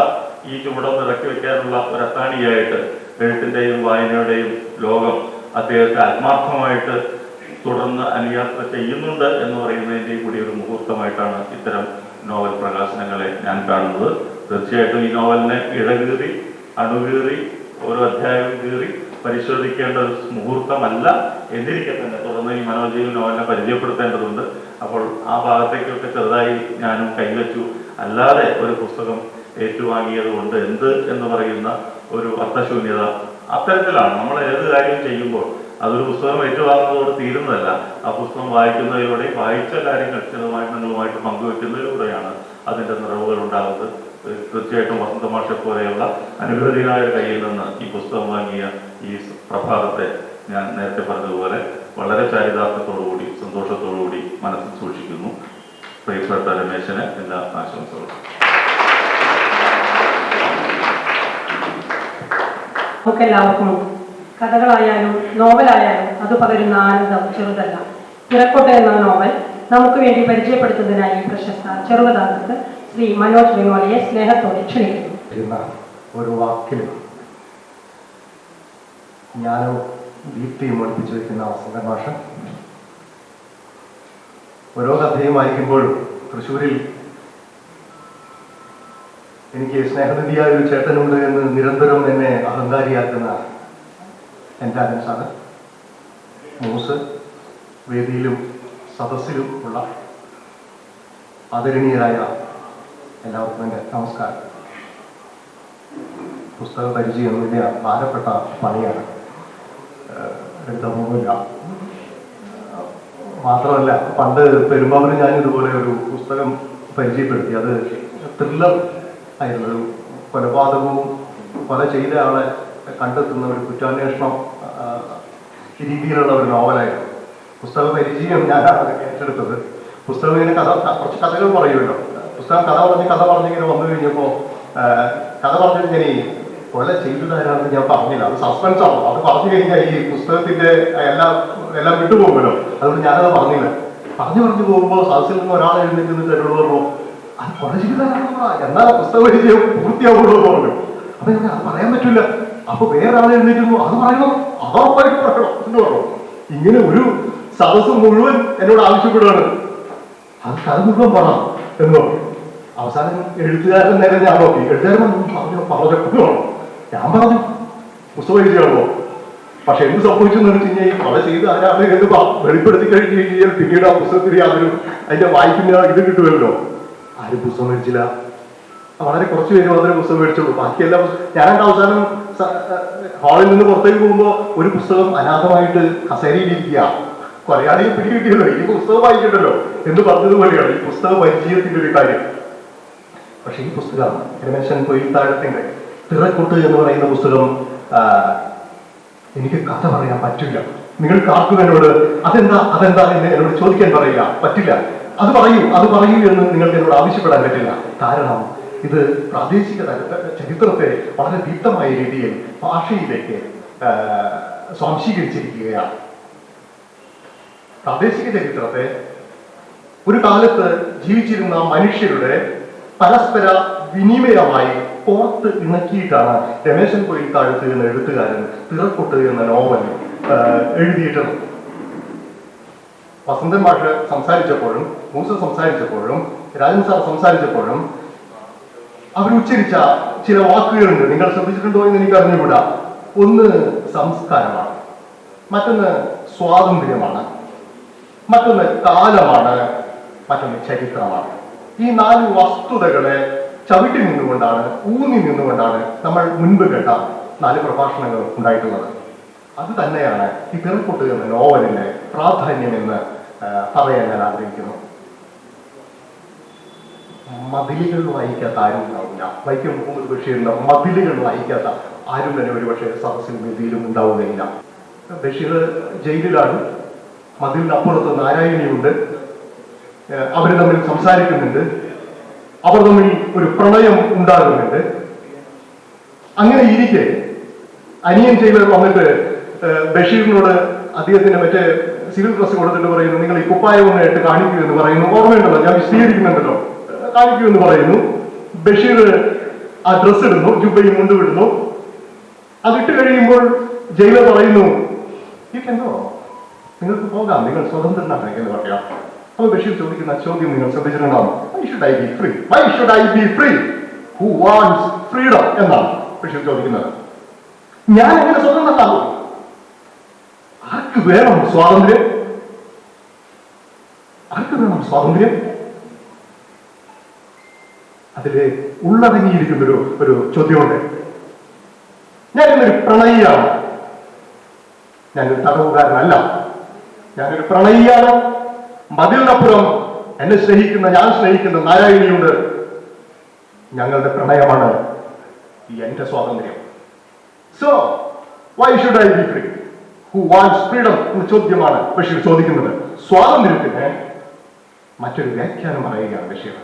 ഈ ചുമടൊന്ന് ഇറക്കി വെക്കാനുള്ള ഒരു അത്താണിയായിട്ട് എഴുത്തിന്റെയും വായനയുടെയും ലോകം അദ്ദേഹത്തെ ആത്മാർത്ഥമായിട്ട് തുടർന്ന് അനുയാത്ര ചെയ്യുന്നുണ്ട് എന്ന് പറയുന്നതിൻ്റെയും കൂടി ഒരു മുഹൂർത്തമായിട്ടാണ് ഇത്തരം നോവൽ പ്രകാശനങ്ങളെ ഞാൻ കാണുന്നത്. തീർച്ചയായിട്ടും ഈ നോവലിനെ ഇഴകീറി അണുകീറി ഓരോ അധ്യായവും കീറി പരിശോധിക്കേണ്ട ഒരു മുഹൂർത്തമല്ല എന്നിരിക്കെ തന്നെ തുടർന്ന് ഈ മനോജീവൻ നോവലിനെ പരിചയപ്പെടുത്തേണ്ടതുണ്ട്. അപ്പോൾ ആ ഭാഗത്തേക്കൊക്കെ ചെറുതായി ഞാനും കൈവച്ചു. അല്ലാതെ ഒരു പുസ്തകം ഏറ്റുവാങ്ങിയത് കൊണ്ട് എന്ത് എന്ന് പറയുന്ന ഒരു അർത്ഥശൂന്യത അത്തരത്തിലാണ്. നമ്മൾ ഏത് കാര്യം ചെയ്യുമ്പോൾ അതൊരു പുസ്തകം ഏറ്റുവാങ്ങുന്നതോട് തീരുന്നതല്ല. ആ പുസ്തകം വായിക്കുന്നതിലൂടെ വായിച്ച കാര്യങ്ങൾ ചിലതുമായിട്ട് നിങ്ങളുമായിട്ട് പങ്കുവെക്കുന്നതിലൂടെയാണ് അതിൻ്റെ നിറവുകൾ ഉണ്ടാകുന്നത്. തീർച്ചയായിട്ടും വസന്തമാഷെ പോലെയുള്ള അനുഗ്രഹീനായ കയ്യിൽ നിന്ന് ഈ പുസ്തകം വാങ്ങിയ ഈ പ്രഭാതത്തെ ഞാൻ നേരത്തെ പറഞ്ഞതുപോലെ വളരെ ചാരിതാർത്ഥത്തോടുകൂടി സന്തോഷത്തോടുകൂടി മനസ്സിൽ സൂക്ഷിക്കുന്നു. പ്രിയപ്പെട്ട രമേശന് എല്ലാ ആശംസകളും. നമുക്കെല്ലാവർക്കും കഥകളായാലും നോവലായാലും അത് പകരുന്ന ആനന്ദം ചെറുതല്ല. തിരക്കോട്ടെ എന്ന നോവൽ നമുക്ക് വേണ്ടി പരിചയപ്പെടുത്തുന്നതിനായി പ്രശസ്ത ചെറുകഥാകൃത്ത് ശ്രീ മനോജ് വെങ്ങോലയെ സ്നേഹത്തോടെ ക്ഷണിക്കുന്നു. ഒരു വാക്കിൽ ഞാനോ ദീപ്തിയും ഒളിപ്പിച്ചു വയ്ക്കുന്ന വസന്തൻ മാഷ് ഓരോ കഥയും വായിക്കുമ്പോഴും തൃശ്ശൂരിൽ എനിക്ക് സ്നേഹനിധിയായ ഒരു ചേട്ടനുണ്ട് എന്ന് നിരന്തരം എന്നെ അഹങ്കാരിയാക്കുന്ന എൻ്റെ അനസാണ്. മൂസ് വേദിയിലും സദസ്സിലും ഉള്ള ആദരണീയരായ എല്ലാവർക്കും എൻ്റെ നമസ്കാരം. പുസ്തക പരിചയം വലിയ ഭാരപ്പെട്ട പണിയാണ്, എടുത്തൊന്നുമില്ല. മാത്രമല്ല പണ്ട് പെരുമ്പാവൂരിൽ ഞാൻ ഇതുപോലെ ഒരു പുസ്തകം പരിചയപ്പെടുത്തി. അത് ത്രില്ലർ ആയിരുന്നു. ഒരു കൊലപാതകവും കൊല ചെയ്ത ആളെ കണ്ടെത്തുന്ന ഒരു കുറ്റാന്വേഷണം രീതിയിലുള്ള ഒരു നോവലായിരുന്നു. പുസ്തക പരിചയം ഞാനാണ് ഏറ്റെടുത്തത്. പുസ്തകം ഇങ്ങനെ കുറച്ച് കഥകൾ പറയുമല്ലോ. പുസ്തകം കഥ പറഞ്ഞിങ്ങനെ വന്നു കഴിഞ്ഞപ്പോൾ കഥ പറഞ്ഞു കഴിഞ്ഞാൽ ഈ കൊല ചെയ്തതാരാണെന്ന് ഞാൻ പറഞ്ഞില്ല. അത് സസ്പെൻസ് ആണോ. അത് പറഞ്ഞു കഴിഞ്ഞാൽ ഈ പുസ്തകത്തിന്റെ എല്ലാം വിട്ടുപോകുമല്ലോ. അതുകൊണ്ട് ഞാനത് പറഞ്ഞില്ല. പറഞ്ഞു പോകുമ്പോൾ സദസ്സിൽ നിന്ന് ഒരാൾ എഴുന്നേറ്റ് നിന്നിട്ട് എന്നോട് പറഞ്ഞു അത് കൊല ചെയ്തതാരാണെന്ന് പറ, എന്നാൽ പുസ്തക പരിചയം പൂർത്തിയാവുള്ളൂ എന്ന് പറഞ്ഞു. അപ്പൊ ഞാൻ അത് പറയാൻ പറ്റില്ല. അപ്പൊ വേറെ ആൾ എഴുന്നേറ്റ് അത് പറയണം, അതോറപ്പായിട്ട് പറയണം എന്ന് പറഞ്ഞു. ഇങ്ങനെ ഒരു സദസ്സ് മുഴുവൻ എന്നോട് ആവശ്യപ്പെടുകയാണ് അത് കഥ മുഴുവൻ പറയണം എന്ന് പറഞ്ഞു. അവസാനം എഴുത്തുകാരൻ നേരെ ഞാൻ നോക്കി. എഴുത്തുകാരൻ പറഞ്ഞു ഞാൻ പറഞ്ഞു പുസ്തകം പരിചയമാണോ. പക്ഷെ എന്ത് സംഭവിച്ചു എന്ന് വെച്ച് കഴിഞ്ഞാൽ ഈ കൊല ചെയ്ത് ആരാണ് എന്ന് വെളിപ്പെടുത്തി കഴിഞ്ഞ് കഴിഞ്ഞാൽ പിന്നീട് ആ പുസ്തകത്തിന് അതിന്റെ വായിക്കുന്ന ഇത് കിട്ടുമല്ലോ. ആരും പുസ്തകം മേടിച്ചില്ല. വളരെ കുറച്ച് പേര് മാത്രമേ പുസ്തകം മേടിച്ചുള്ളൂ. ബാക്കിയെല്ലാം ഞാനെന്റെ അവസാനം ഹാളിൽ നിന്ന് പുറത്തേക്ക് പോകുമ്പോൾ ഒരു പുസ്തകം അനാഥമായിട്ട് കസേരയിലിരിക്കുക. കൊലയാളിയെ പിടികിട്ടിയല്ലോ, ഈ പുസ്തകം വായിക്കണ്ടല്ലോ എന്ന് പറഞ്ഞതുപോലെയാണ് ഈ പുസ്തക പരിചയത്തിന്റെ ഒരു കാര്യം. പക്ഷെ ഈ പുസ്തകം രമേശൻ പൊയ്ത്താഴത്തിന്റെ തിറക്കൊട്ട് എന്ന് പറയുന്ന പുസ്തകം എനിക്ക് കഥ പറയാൻ പറ്റില്ല. നിങ്ങൾക്ക് ആർക്കും എന്നോട് അതെന്താ എന്ന് എന്നോട് ചോദിക്കാൻ പറയില്ല, പറ്റില്ല. അത് പറയൂ എന്ന് നിങ്ങൾക്ക് എന്നോട് ആവശ്യപ്പെടാൻ പറ്റില്ല. കാരണം ഇത് പ്രാദേശിക ചരിത്രത്തെ വളരെ ദീപ്തമായ രീതിയിൽ ഭാഷയിലേക്ക് സ്വാംശീകരിച്ചിരിക്കുകയാണ്. പ്രാദേശിക ചരിത്രത്തെ ഒരു കാലത്ത് ജീവിച്ചിരുന്ന മനുഷ്യരുടെ പരസ്പര വിനിമയമായി കോർത്ത് ഇണക്കിയിട്ടാണ് രമേശൻ പൊയ്ത്താഴത്ത് എന്ന എഴുത്തുകാരൻ തിറക്കൊട്ട് എന്ന നോവൽ എഴുതിയിട്ടുള്ളത്. വസന്തൻ മാഷ് സംസാരിച്ചപ്പോഴും മൂസ സംസാരിച്ചപ്പോഴും രാജൻ സാർ സംസാരിച്ചപ്പോഴും അവരുച്ചരിച്ച ചില വാക്കുകളുണ്ട്, നിങ്ങൾ ശ്രദ്ധിച്ചിട്ടുണ്ടോ എന്ന് എനിക്ക് അറിഞ്ഞുകൂടാ. ഒന്ന് സംസ്കാരമാണ്, മറ്റൊന്ന് സ്വാതന്ത്ര്യമാണ്, മറ്റൊന്ന് കാലമാണ്, മറ്റൊന്ന് ചരിത്രമാണ്. ഈ 4 വസ്തുതകളെ ചവിട്ടി നിന്നുകൊണ്ടാണ്, ഊന്നി നിന്നുകൊണ്ടാണ് നമ്മൾ മുൻപ് കേട്ട 4 പ്രഭാഷണങ്ങൾ ഉണ്ടായിട്ടുള്ളത്. അത് തന്നെയാണ് ഈ തിറക്കൊട്ട് എന്ന നോവലിന്റെ പ്രാധാന്യമെന്ന് പറയാൻ ഞാൻ ആഗ്രഹിക്കുന്നു. മതിലുകൾ വായിക്കാത്ത ആരും ഉണ്ടാവില്ല. വൈക്കം മുഹമ്മദ് ബഷീറിന്റെ മതിലുകൾ വായിക്കാത്ത ആരും തന്നെ ഒരുപക്ഷെ സദസ്സിലും വേദിയിലും ഉണ്ടാവുകയില്ല. ബഷീർ ജയിലിലാണ്, മതിലിനപ്പുറത്ത് നാരായണിയുണ്ട്, അവർ തമ്മിൽ സംസാരിക്കുന്നുണ്ട്, അവർ തമ്മിൽ ഒരു പ്രണയം ഉണ്ടാകുന്നുണ്ട്. അങ്ങനെ ഇരിക്കെ അനിയൻ ജയിലർ വന്നിട്ട് ബഷീറിനോട് അദ്ദേഹത്തിന് മറ്റേ സിവിൽ ഡ്രസ് കൊടുത്തിട്ട് പറയുന്നു, നിങ്ങൾ ഈ കുപ്പായം ഒന്ന് ഇട്ട് കാണിക്കൂ എന്ന് പറയുന്നു. ഓർമ്മയുണ്ടല്ലോ, ഞാൻ വിശദീകരിക്കുന്നുണ്ടല്ലോ. കാണിക്കൂ എന്ന് പറയുന്നു. ബഷീർ ആ ഡ്രസ് ഇടുന്നു, ജുബയും കൊണ്ടുവിടുന്നു. അതിട്ട് കഴിയുമ്പോൾ ജയിലർ പറയുന്നു, ഇതെന്തോ നിങ്ങൾക്ക് പോകാം, നിങ്ങൾ സ്വതന്ത്രനാണ് എന്ന് പറയാം. അപ്പൊ ബഷീർ ചോദിക്കുന്ന ചോദ്യം നിങ്ങൾ ശ്രദ്ധിച്ചിട്ടുണ്ടാവും. Why should I be free? Why should I be free? Who wants freedom? എന്നാണ് ബഷീർ ചോദിക്കുന്നത്. ഞാൻ എങ്ങനെ സ്വതന്ത്രനാകും? ആർക്ക് വേണം സ്വാതന്ത്ര്യം? ആർക്ക് വേണം സ്വാതന്ത്ര്യം? അതില് ഉള്ളടങ്ങിയിരിക്കുന്ന ഒരു ചോദ്യമുണ്ട്. ഞാനൊരു പ്രണയിയാണ്, ഞാനൊരു തടവുകാരനല്ല. ഞാനൊരു പ്രണയിയാണ്. മതിലിനപ്പുറം എന്നെ സ്നേഹിക്കുന്ന, ഞാൻ സ്നേഹിക്കുന്ന നാരായണിയുണ്ട്. ഞങ്ങളുടെ പ്രണയമാണ് എന്റെ സ്വാതന്ത്ര്യം. So why should I B free? Who wants freedom എന്ന ചോദ്യമാണ് ബഷീർ ചോദിക്കുന്നത്. സ്വാതന്ത്ര്യത്തിന് മറ്റൊരു വ്യാഖ്യാനം പറയുകയാണ് ബഷീർ.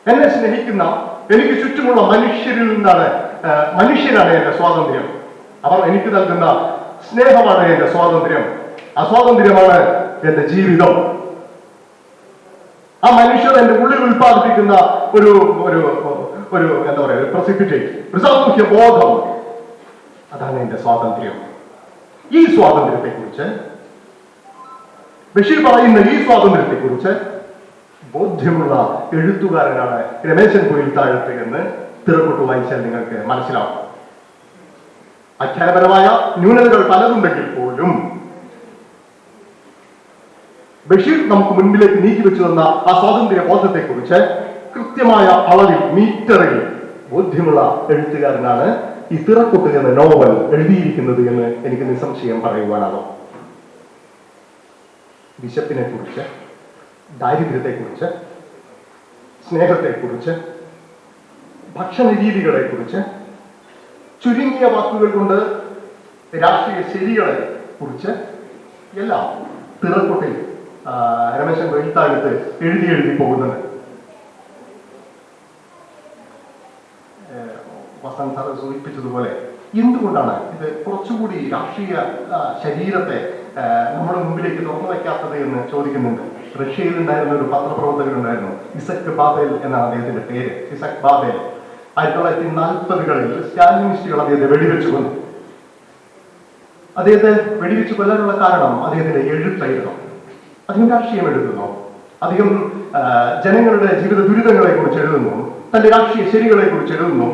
എന്നെ സ്നേഹിക്കുന്ന, എനിക്ക് ചുറ്റുമുള്ള മനുഷ്യരിൽ നിന്നാണ്, മനുഷ്യരാണ് എന്റെ സ്വാതന്ത്ര്യം. അവർ എനിക്ക് നൽകുന്ന സ്നേഹമാണ് എന്റെ സ്വാതന്ത്ര്യം. ആ സ്വാതന്ത്ര്യമാണ് എന്റെ ജീവിതം. ആ മനുഷ്യർ എന്റെ ഉള്ളിൽ ഉൽപ്പാദിപ്പിക്കുന്ന ഒരു എന്താ പറയുക, പ്രസിപ്പിറ്റേറ്റ്, ഒരു സാമൂഹ്യ ബോധം, അതാണ് എന്റെ സ്വാതന്ത്ര്യം. ഈ സ്വാതന്ത്ര്യത്തെ കുറിച്ച് ബഷീർ പറയുന്ന ഈ സ്വാതന്ത്ര്യത്തെ കുറിച്ച് ബോധ്യമുള്ള എഴുത്തുകാരനാണ് രമേശൻ കുയിൽത്താഴത്ത് എന്ന് തിറക്കൊട്ട് വായിച്ചാൽ നിങ്ങൾക്ക് മനസ്സിലാവും. ആഖ്യാനപരമായ ന്യൂനതകൾ പലതുണ്ടെങ്കിൽ പോലും ബഷീർ നമുക്ക് മുൻപിലേക്ക് നീക്കി വെച്ചു തന്ന ആ സ്വാതന്ത്ര്യ ബോധത്തെ കുറിച്ച് കൃത്യമായ അളവിൽ, മീറ്ററിൽ ബോധ്യമുള്ള എഴുത്തുകാരനാണ് ഈ തിറക്കൊട്ട് എന്ന നോവൽ എഴുതിയിരിക്കുന്നത് എന്ന് എനിക്ക് നിസ്സംശയം പറയുവാനാകും. വിശപ്പിനെ കുറിച്ച്, ദാരിദ്ര്യത്തെക്കുറിച്ച്, സ്നേഹത്തെക്കുറിച്ച്, ഭക്ഷണ രീതികളെ കുറിച്ച്, ചുരുങ്ങിയ വാക്കുകൾ കൊണ്ട് രാഷ്ട്രീയ ശരികളെ കുറിച്ച് എല്ലാം തിറക്കൊട്ടിൽ രമേശൻ വെളുത്താഴത്ത് എഴുതി പോകുന്നത്. വസന്ത് സാർ സൂചിപ്പിച്ചതുപോലെ എന്തുകൊണ്ടാണ് ഇത് കുറച്ചുകൂടി രാഷ്ട്രീയ ശരീരത്തെ നമ്മുടെ മുമ്പിലേക്ക് തുറന്നു വയ്ക്കാത്തത് എന്ന് ചോദിക്കുന്നുണ്ട്. റഷ്യയിൽ ഉണ്ടായിരുന്ന ഒരു പത്രപ്രവർത്തകനുണ്ടായിരുന്നു, ഇസക് ബാബേൽ എന്നാണ് അദ്ദേഹത്തിന്റെ പേര്. ഇസക് ബാബേൽ 1940-കളിൽ സ്റ്റാലിനിസ്റ്റുകൾ അദ്ദേഹത്തെ വെടിവെച്ചു കൊന്നു. അദ്ദേഹത്തെ വെടിവെച്ച് കൊല്ലാനുള്ള കാരണം അദ്ദേഹത്തിന്റെ എഴുത്തായിരുന്നു. അദ്ദേഹം രാഷ്ട്രീയം എഴുതുന്നു, അദ്ദേഹം ജനങ്ങളുടെ ജീവിത ദുരിതങ്ങളെ കുറിച്ച് എഴുതുന്നു, തന്റെ രാഷ്ട്രീയ ശരികളെ കുറിച്ച് എഴുതുന്നു.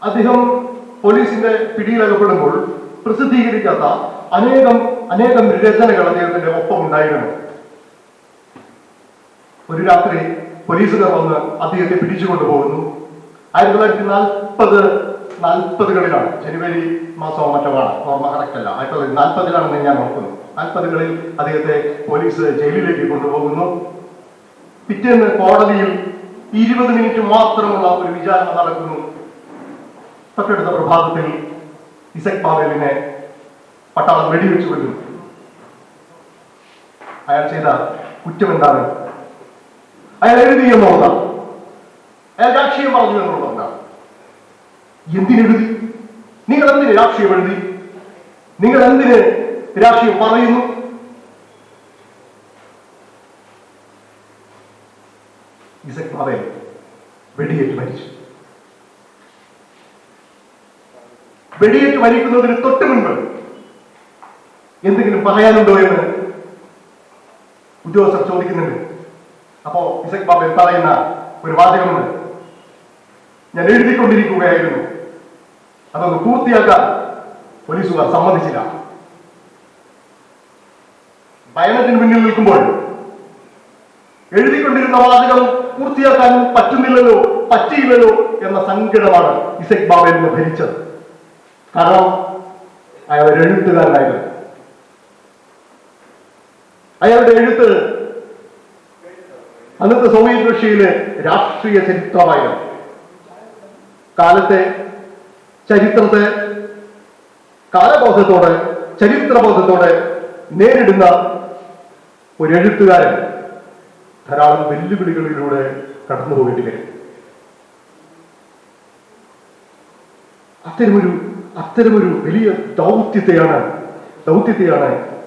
അദ്ദേഹം പോലീസിന്റെ പിടിയിലകപ്പെടുമ്പോൾ പ്രസിദ്ധീകരിക്കാത്ത അനേകം രചനകൾ അദ്ദേഹത്തിന്റെ ഒപ്പം ഉണ്ടായിരുന്നു. ഒരു രാത്രി പോലീസുകാർ വന്ന് അദ്ദേഹത്തെ പിടിച്ചുകൊണ്ടുപോകുന്നു. 1940-കളിലാണ്, ജനുവരി മാസമോ മറ്റോമാണ്, ഓർമ്മ കറക്റ്റ് അല്ല, 1940-ലാണെന്ന് ഞാൻ ഓർക്കുന്നു. 40-കളിൽ അദ്ദേഹത്തെ പോലീസ് ജയിലിലേക്ക് കൊണ്ടുപോകുന്നു. പിറ്റേന്ന് കോടതിയിൽ 20 മിനിറ്റ് മാത്രമുള്ള ഒരു വിചാരണ നടക്കുന്നു. തൊട്ടടുത്ത പ്രഭാതത്തിൽ ഇസക് ബാബേലിനെ പട്ടാളം വെടിവെച്ചു കൊല്ലുന്നു. അയാൾ ചെയ്ത കുറ്റം എന്താണ്? അയാൾ എഴുതി എന്നുള്ളതാണ്. അയാൾ രാഷ്ട്രീയം പറഞ്ഞു എന്നുള്ളതാണ്. എന്തിനെഴുതി? നിങ്ങൾ എന്തിന് രാഷ്ട്രീയം എഴുതി? നിങ്ങൾ എന്തിന് രാഷ്ട്രീയം പറയുന്നു? ഇസക് ബാബേൽ വെടിയേറ്റ് മരിച്ചു. വെടിയേറ്റ് മരിക്കുന്നതിന് തൊട്ട് മുൻപ് എന്തെങ്കിലും പറയാനുണ്ടോ എന്ന് ഉദ്യോഗസ്ഥർ ചോദിക്കുന്നുണ്ട്. അപ്പോ ഇസക് ബാബേൽ പറയുന്ന ഒരു വാചകമുണ്ട്. ഞാൻ എഴുതിക്കൊണ്ടിരിക്കുകയായിരുന്നു. അതൊന്ന് പൂർത്തിയാക്കാൻ പോലീസുകാർ സമ്മതിച്ചില്ല. ഭയനത്തിന് മുന്നിൽ നിൽക്കുമ്പോൾ എഴുതിക്കൊണ്ടിരുന്ന വാചകം പൂർത്തിയാക്കാൻ പറ്റുന്നില്ലല്ലോ, പറ്റിയില്ലല്ലോ എന്ന സങ്കടമാണ് ഇസക് ബാബേലിനെ ഭരിച്ചത്. കാരണം അയാൾ ഒരു എഴുത്തുകാരനായിരുന്നു. അയാളുടെ എഴുത്ത് അന്നത്തെ സോവിയറ്റ് റഷ്യയിലെ രാഷ്ട്രീയ ചരിത്രമായിരുന്നു. കാലത്തെ ചരിത്രത്തെ കാലബോധത്തോടെ, ചരിത്രബോധത്തോടെ നേരിടുന്ന ഒരു എഴുത്തുകാരൻ ധാരാളം വെല്ലുവിളികളിലൂടെ കടന്നു പോകേണ്ടി വരും. അത്തരമൊരു വലിയ ദൗത്യത്തെയാണ്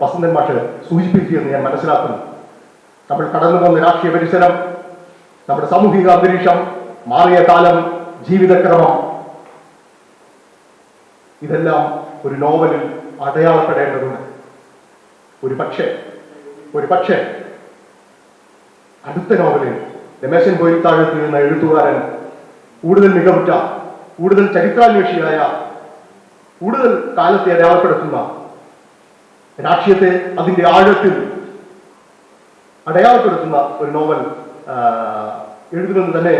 വസന്തൻ മാഷ് സൂചിപ്പിക്കുകയെന്ന് ഞാൻ മനസ്സിലാക്കുന്നു. നമ്മൾ കടന്നു വന്ന രാഷ്ട്രീയ പരിസരം, നമ്മുടെ സാമൂഹിക അന്തരീക്ഷം, മാറിയ കാലം, ജീവിതക്രമം, ഇതെല്ലാം ഒരു നോവലിൽ അടയാളപ്പെടേണ്ടതുണ്ട്. ഒരു പക്ഷേ അടുത്ത നോവലിൽ രമേശൻ പൊയ്ത്താഴത്തിൽ എന്ന എഴുത്തുകാരൻ കൂടുതൽ മികവുറ്റ, കൂടുതൽ ചരിത്രാന്വേഷിയായ, കൂടുതൽ കാലത്തെ അടയാളപ്പെടുത്തുന്ന, രാഷ്ട്രീയത്തെ അതിന്റെ ആഴത്തിൽ അടയാളപ്പെടുത്തുന്ന ഒരു നോവൽ എഴുതുമെന്ന് തന്നെ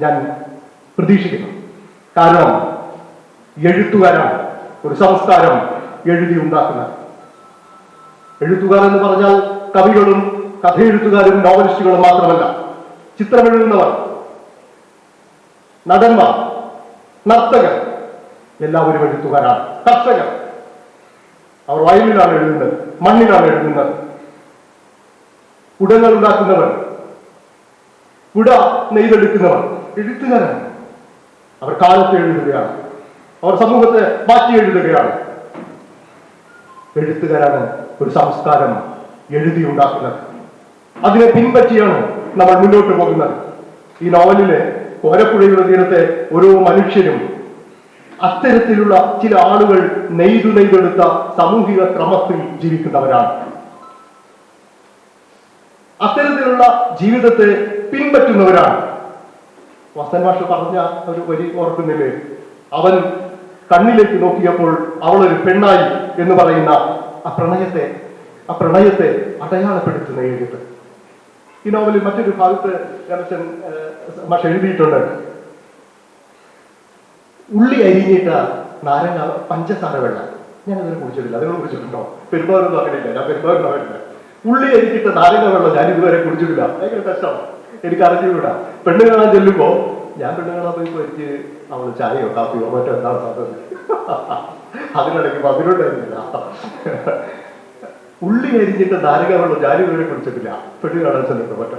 ഞാൻ പ്രതീക്ഷിക്കുന്നു. കാരണം എഴുത്തുകാരാണ് ഒരു സംസ്കാരം എഴുതി ഉണ്ടാക്കുന്നത്. എഴുത്തുകാർ എന്ന് പറഞ്ഞാൽ കവികളും കഥയെഴുത്തുകാരും നോവലിസ്റ്റുകളും മാത്രമല്ല. ചിത്രമെഴുതുന്നവർ, നടന്മാർ, നർത്തകർ എല്ലാവരും എഴുത്തുകാരാണ്. കർഷകർ, അവർ വയലിലാണ് എഴുതുന്നത്, മണ്ണിലാണ് എഴുതുന്നത്. കുടങ്ങൾ ഉണ്ടാക്കുന്നവർ, കുട നെയ്തെടുക്കുന്നവർ എഴുത്തുകാരാണ്. അവർ കാലത്തെ എഴുതുകയാണ്, അവർ സമൂഹത്തെ മാറ്റി എഴുതുകയാണ്. എഴുത്തുകാരാണ് ഒരു സംസ്കാരം എഴുതിയുണ്ടാക്കുന്നത്. അതിനെ പിൻപറ്റിയാണ് നമ്മൾ മുന്നോട്ട് പോകുന്നത്. ഈ നോവലിലെ കോരപ്പുഴയുടെ തീരത്തെ ഓരോ മനുഷ്യരും അത്തരത്തിലുള്ള ചില ആളുകൾ നെയ്തെടുത്ത സാമൂഹിക ക്രമത്തിൽ ജീവിക്കുന്നവരാണ്. അത്തരത്തിലുള്ള ജീവിതത്തെ പിൻപറ്റുന്നവരാണ്. വസന്തൻ മാഷ് പറഞ്ഞ ഒരു വരി ഓർക്കുന്നില്ലേ? അവൻ കണ്ണിലേക്ക് നോക്കിയപ്പോൾ അവൾ ഒരു പെണ്ണായി എന്ന് പറയുന്ന ആ പ്രണയത്തെ അടയാളപ്പെടുത്തുന്ന എഴുത്ത്. ഈ നോവലിൽ മറ്റൊരു ഭാഗത്ത് രമേശൻ മാഷ് എഴുതിയിട്ടുണ്ട്. ഉള്ളി അരിഞ്ഞിട്ട നാരങ്ങ പഞ്ചസാര വെള്ളം. ഞാനതിനെ കുടിച്ചിട്ടില്ല. അതിനെ കുടിച്ചിട്ടുണ്ടോ? പെരുമാറൊന്നും അങ്ങനെയില്ല. ഞാൻ പെരുമാറുന്ന അവരില്ല. ഉള്ളി അരിഞ്ഞിട്ട നാരങ്ങ വെള്ളം ഞാൻ ഇതുവരെ കുടിച്ചിട്ടില്ല. ഭയങ്കര കഷ്ടമാണ്, എനിക്ക് അറിഞ്ഞുകൂടാ. പെണ്ണ് കാണാൻ ചെല്ലുമ്പോ, ഞാൻ പെണ്ണ് കാണാൻ പോയപ്പോ എനിക്ക് അവള് ചായയോ കാപ്പിയോ മറ്റോ എന്താണ് സാധനം, അതിനിടയ്ക്ക് അതിലുണ്ടായിരുന്നില്ല. ഉള്ളി അരിഞ്ഞിട്ട് നാരങ്ങ വെള്ളം ഞാൻ ഇതുവരെ കുടിച്ചിട്ടില്ല, പെണ്ണ് കാണാൻ ചെല്ലുമ്പോ മറ്റോ.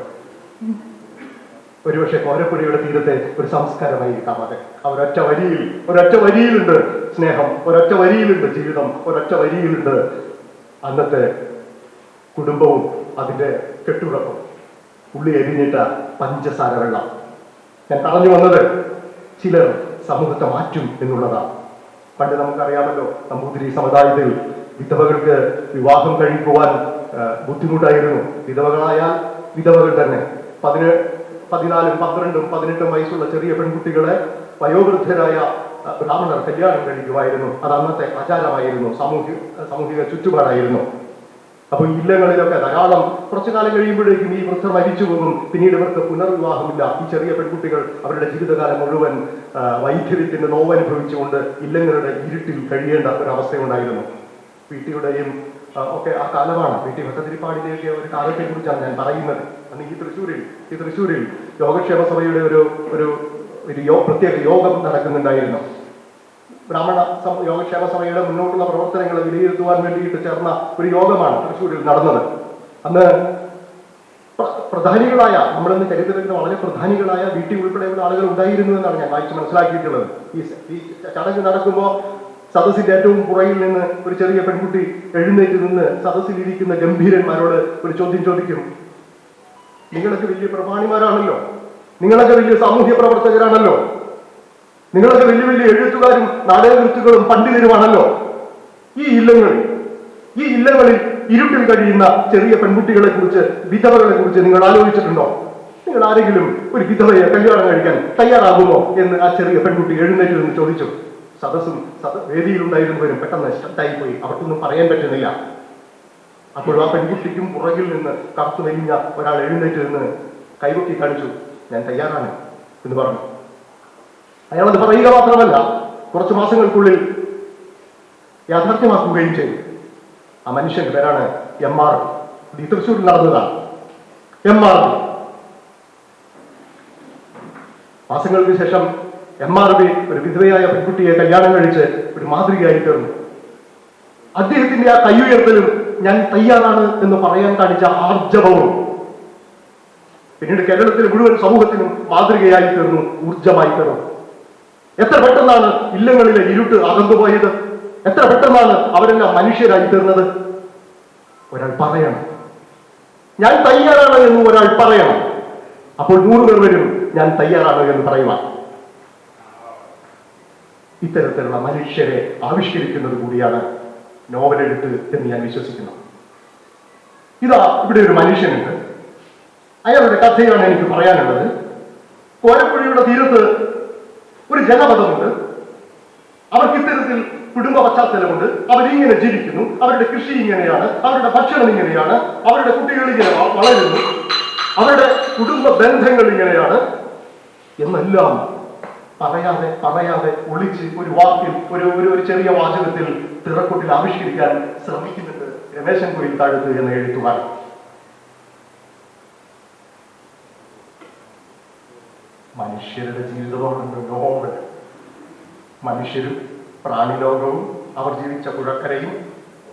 ഒരുപക്ഷെ കോരപ്പുഴയുടെ തീരത്തെ ഒരു സംസ്കാരമായിരിക്കാം അത്. ഒരൊറ്റ വരിയിലുണ്ട് സ്നേഹം, ഒരൊറ്റ വരിയിലുണ്ട് ജീവിതം, ഒരൊറ്റ വരിയിലുണ്ട് അന്നത്തെ കുടുംബവും അതിന്റെ കെട്ടുറപ്പും. ഉള്ളി എരിഞ്ഞിട്ട പഞ്ചസാര വെള്ളം. ഞാൻ പറഞ്ഞു വന്നത് ചിലർ സമൂഹത്തെ മാറ്റും എന്നുള്ളതാണ്. പണ്ട് നമുക്കറിയാമല്ലോ, നമ്പൂതിരി സമുദായത്തിൽ വിധവകൾക്ക് വിവാഹം കഴിക്കുവാൻ ബുദ്ധിമുട്ടായിരുന്നു. വിധവകളായാൽ വിധവകൾ തന്നെ. 14, 12, 18 വയസ്സുള്ള ചെറിയ പെൺകുട്ടികളെ വയോവൃദ്ധരായ ബ്രാഹ്മണർ കല്യാണം കഴിക്കുമായിരുന്നു. അത് അന്നത്തെ ആചാരമായിരുന്നു, സാമൂഹിക ചുറ്റുപാടായിരുന്നു. അപ്പൊ ഇല്ലങ്ങളിലൊക്കെ ധാരാളം കുറച്ചു കാലം കഴിയുമ്പോഴേക്കും ഈ വൃദ്ധർ മരിച്ചു പോകും. പിന്നീട് ഇവർക്ക് പുനർവിവാഹമില്ല. ഈ ചെറിയ പെൺകുട്ടികൾ അവരുടെ ജീവിതകാലം മുഴുവൻ വൈദ്യത്തിന്റെ നോവനുഭവിച്ചുകൊണ്ട് ഇല്ലങ്ങളുടെ ഇരുട്ടിൽ കഴിയേണ്ട ഒരു അവസ്ഥയുണ്ടായിരുന്നു. വീട്ടിയുടെയും ഒക്കെ ആ കാലമാണ്. വീട്ടി ഭട്ടതിരിപ്പാടിന്റെയൊക്കെ ഒരു കാലത്തെ കുറിച്ചാണ് ഞാൻ പറയുന്നത്. അന്ന് ഈ തൃശ്ശൂരിൽ യോഗക്ഷേമ സഭയുടെ ഒരു പ്രത്യേക യോഗം നടക്കുന്നുണ്ടായിരുന്നു. ബ്രാഹ്മണ യോഗക്ഷേമ സഭയുടെ മുന്നോട്ടുള്ള പ്രവർത്തനങ്ങളെ വിലയിരുത്തുവാൻ വേണ്ടിയിട്ട് ചേർന്ന ഒരു യോഗമാണ് തൃശ്ശൂരിൽ നടന്നത്. അന്ന് പ്രധാനികളായ, നമ്മളിന്ന് ചരിത്രത്തിൽ വളരെ പ്രധാനികളായ വീട്ടിൽ ഉൾപ്പെടെയുള്ള ആളുകൾ ഉണ്ടായിരുന്നു എന്നാണ് ഞാൻ വായിച്ച് മനസ്സിലാക്കിയിട്ടുള്ളത്. ഈ ചടങ്ങ് നടക്കുമ്പോൾ സദസ്സിന്റെ ഏറ്റവും പുറകിൽ നിന്ന് ഒരു ചെറിയ പെൺകുട്ടി എഴുന്നേറ്റ് നിന്ന് സദസ്സിലിരിക്കുന്ന ഗംഭീരന്മാരോട് ഒരു ചോദ്യം ചോദിക്കും. നിങ്ങളൊക്കെ വലിയ പ്രമാണിമാരാണല്ലോ, നിങ്ങളൊക്കെ വലിയ സാമൂഹ്യ പ്രവർത്തകരാണല്ലോ, നിങ്ങളൊക്കെ വലിയ വലിയ എഴുത്തുകാരും നാടകകൃത്തുക്കളും പണ്ഡിതരുമാണല്ലോ. ഈ ഇല്ലങ്ങളിൽ ഇരുട്ടിൽ കഴിയുന്ന ചെറിയ പെൺകുട്ടികളെ കുറിച്ച്, വിധവകളെ കുറിച്ച് നിങ്ങൾ ആലോചിച്ചിട്ടുണ്ടോ? നിങ്ങൾ ആരെങ്കിലും ഒരു വിധവയെ കല്യാണം കഴിക്കാൻ തയ്യാറാകുമോ എന്ന് ആ ചെറിയ പെൺകുട്ടി എഴുന്നേറ്റ് നിന്ന് ചോദിച്ചു. വേദിയിലുണ്ടായിരുന്നവരും പെട്ടെന്ന് സ്റ്റട്ടായി പോയി. അവർക്കൊന്നും പറയാൻ പറ്റുന്നില്ല. അപ്പോൾ ആ പെൺകുട്ടിക്കും പുറകിൽ നിന്ന് കറുത്തു മെലിഞ്ഞ ഒരാൾ എഴുന്നേറ്റ് നിന്ന് കൈകൊട്ടി കാണിച്ചു, ഞാൻ തയ്യാറാണ് എന്ന് പറഞ്ഞു. അയാളത് പറയുക മാത്രമല്ല, കുറച്ച് മാസങ്ങൾക്കുള്ളിൽ യാഥാർത്ഥ്യമാക്കുകയും ചെയ്തു. ആ മനുഷ്യന്റെ പേരാണ് MR. ഈ തൃശ്ശൂരിൽ നടന്നതാണ്. MR. മാസങ്ങൾക്ക് ശേഷം MRB ഒരു വിധവയായ പെൺകുട്ടിയെ കല്യാണം കഴിച്ച് ഒരു മാതൃകയായി തീർന്നു. അദ്ദേഹത്തിന്റെ ആ കൈയുയർത്തലും ഞാൻ തയ്യാറാണ് എന്ന് പറയാൻ കാണിച്ച ആർജവവും പിന്നീട് കേരളത്തിലെ മുഴുവൻ സമൂഹത്തിനും മാതൃകയായി തീർന്നു, ഊർജമായി തീർന്നു. എത്ര പെട്ടെന്നാണ് ഇല്ലങ്ങളിലെ ഇരുട്ട് അകന്നുപോയത്, എത്ര പെട്ടെന്നാണ് അവരെല്ലാം മനുഷ്യരായി തീർന്നത്. ഒരാൾ പറയണം, ഞാൻ തയ്യാറാണ് എന്ന് ഒരാൾ പറയണം. അപ്പോൾ 100 പേർ വരും, ഞാൻ തയ്യാറാണ് എന്ന് പറയുവാൻ. ഇത്തരത്തിലുള്ള മനുഷ്യരെ ആവിഷ്കരിക്കുന്നത് കൂടിയാണ് നോവൽ എഴുത്ത് എന്ന് ഞാൻ വിശ്വസിക്കുന്നു. ഇതാ ഇവിടെ ഒരു മനുഷ്യനുണ്ട്. അയാളുടെ കഥയാണ് എനിക്ക് പറയാനുള്ളത്. കോരപ്പുഴയുടെ തീരത്ത് ഒരു ജനപദമുണ്ട്. അവർക്ക് ഇത്തരത്തിൽ കുടുംബ പശ്ചാത്തലമുണ്ട്. അവരിങ്ങനെ ജീവിക്കുന്നു, അവരുടെ കൃഷി ഇങ്ങനെയാണ്, അവരുടെ ഭക്ഷണം ഇങ്ങനെയാണ്, അവരുടെ കുട്ടികൾ ഇങ്ങനെ വളരുന്നു, അവരുടെ കുടുംബ ബന്ധങ്ങൾ ഇങ്ങനെയാണ് എന്നെല്ലാം പറയാതെ ഒളിച്ച് ഒരു വാക്കിൽ ഒരു ചെറിയ വാചകത്തിൽ തിറക്കൊട്ടിൽ ആവിഷ്കരിക്കാൻ ശ്രമിക്കുന്നുണ്ട് രമേശൻ പൊയിൽത്താഴത്ത് എന്ന എഴുത്തുകാരൻ. മനുഷ്യരുടെ ജീവിതമാണ് നോവൽ. മനുഷ്യരും പ്രാണിലോകവും അവർ ജീവിച്ച പുഴക്കരയും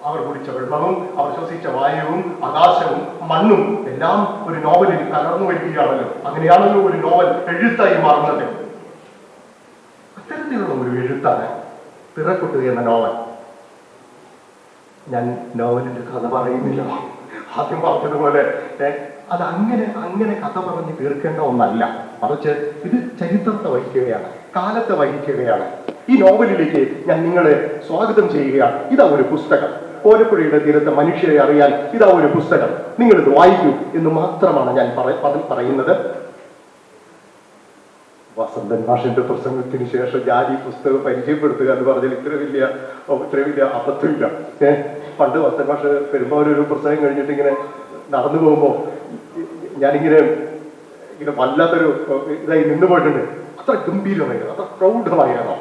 അവർ കുടിച്ച വെള്ളവും അവർ ശ്വസിച്ച വായുവും ആകാശവും മണ്ണും എല്ലാം ഒരു നോവലിൽ കലർന്നു വരികയാണല്ലോ. അങ്ങനെയാണല്ലോ ഒരു നോവൽ എഴുത്തായി മാറുന്നത്. അത്തരത്തിലുള്ള ഒരു എഴുത്താണ് തിറക്കൊട്ട് എന്ന നോവൽ. ഞാൻ നോവലിന്റെ കഥ പറയുന്നില്ല. ആദ്യം പറഞ്ഞതുപോലെ അത് അങ്ങനെ കഥ പറഞ്ഞ് തീർക്കേണ്ട ഒന്നല്ല, മറിച്ച് ഇത് ചരിത്രത്തെ വഹിക്കുകയാണ്, കാലത്തെ വഹിക്കുകയാണ്. ഈ നോവലിലേക്ക് ഞാൻ നിങ്ങളെ സ്വാഗതം ചെയ്യുകയാണ്. ഇതാ ഒരു പുസ്തകം. കോരപ്പുഴയുടെ തീരത്തെ മനുഷ്യരെ അറിയാൻ ഇതാ ഒരു പുസ്തകം. നിങ്ങളിത് വായിക്കൂ എന്ന് മാത്രമാണ് ഞാൻ പറയുന്നത്. വസന്തൻ മാഷിന്റെ പ്രസംഗത്തിന് ശേഷം ഞാൻ ഈ പുസ്തകം പരിചയപ്പെടുത്തുക എന്ന് പറഞ്ഞാൽ ഇത്ര വലിയ അബദ്ധമില്ല. പണ്ട് വസന്തൻ മാഷ് പെരുമ്പാവൂർ ഒരു പ്രസംഗം കഴിഞ്ഞിട്ട് ഇങ്ങനെ നടന്നു പോകുമ്പോ ഞാനിങ്ങനെ വല്ലാത്തൊരു ഇതായി നിന്നു പോയിട്ടുണ്ട്. അത്ര ഗംഭീരമായിരുന്നു, അത്ര പ്രൗഢമായിരുന്നു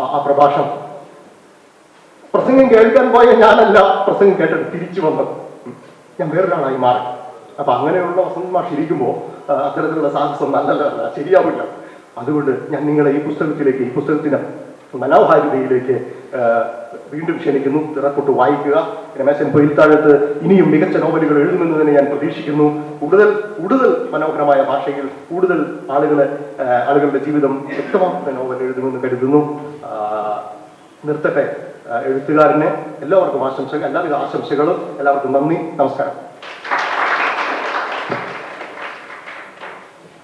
ആ പ്രഭാഷണം. പ്രസംഗം കേൾക്കാൻ പോയ ഞാനല്ല പ്രസംഗം കേട്ടിട്ട് തിരിച്ചു വന്നത്, ഞാൻ വേറൊരാളായി മാറി. അപ്പൊ അങ്ങനെയുള്ള വസന്ത് മാഷ് ഇരിക്കുമ്പോൾ അത്തരത്തിലുള്ള സാഹസം നല്ലതല്ല, ശരിയാവില്ല. അതുകൊണ്ട് ഞാൻ നിങ്ങളെ ഈ പുസ്തകത്തിന്റെ മനോഹാരിതയിലേക്ക് വീണ്ടും ക്ഷണിക്കുന്നു. തിറക്കൊട്ട് വായിക്കുക. രമേശൻ പൊയിൽത്താഴത്ത് ഇനിയും മികച്ച നോവലുകൾ എഴുതുമെന്ന് തന്നെ ഞാൻ പ്രതീക്ഷിക്കുന്നു. കൂടുതൽ മനോഹരമായ ഭാഷയിൽ കൂടുതൽ ആളുകളുടെ ജീവിതം വ്യക്തമാക്കുന്ന നോവൽ എഴുതുമെന്ന് കരുതുന്നു. നിർത്തട്ടെ. എഴുത്തുകാരനെ എല്ലാവർക്കും എല്ലാവിധ ആശംസകളും. എല്ലാവർക്കും നന്ദി, നമസ്കാരം.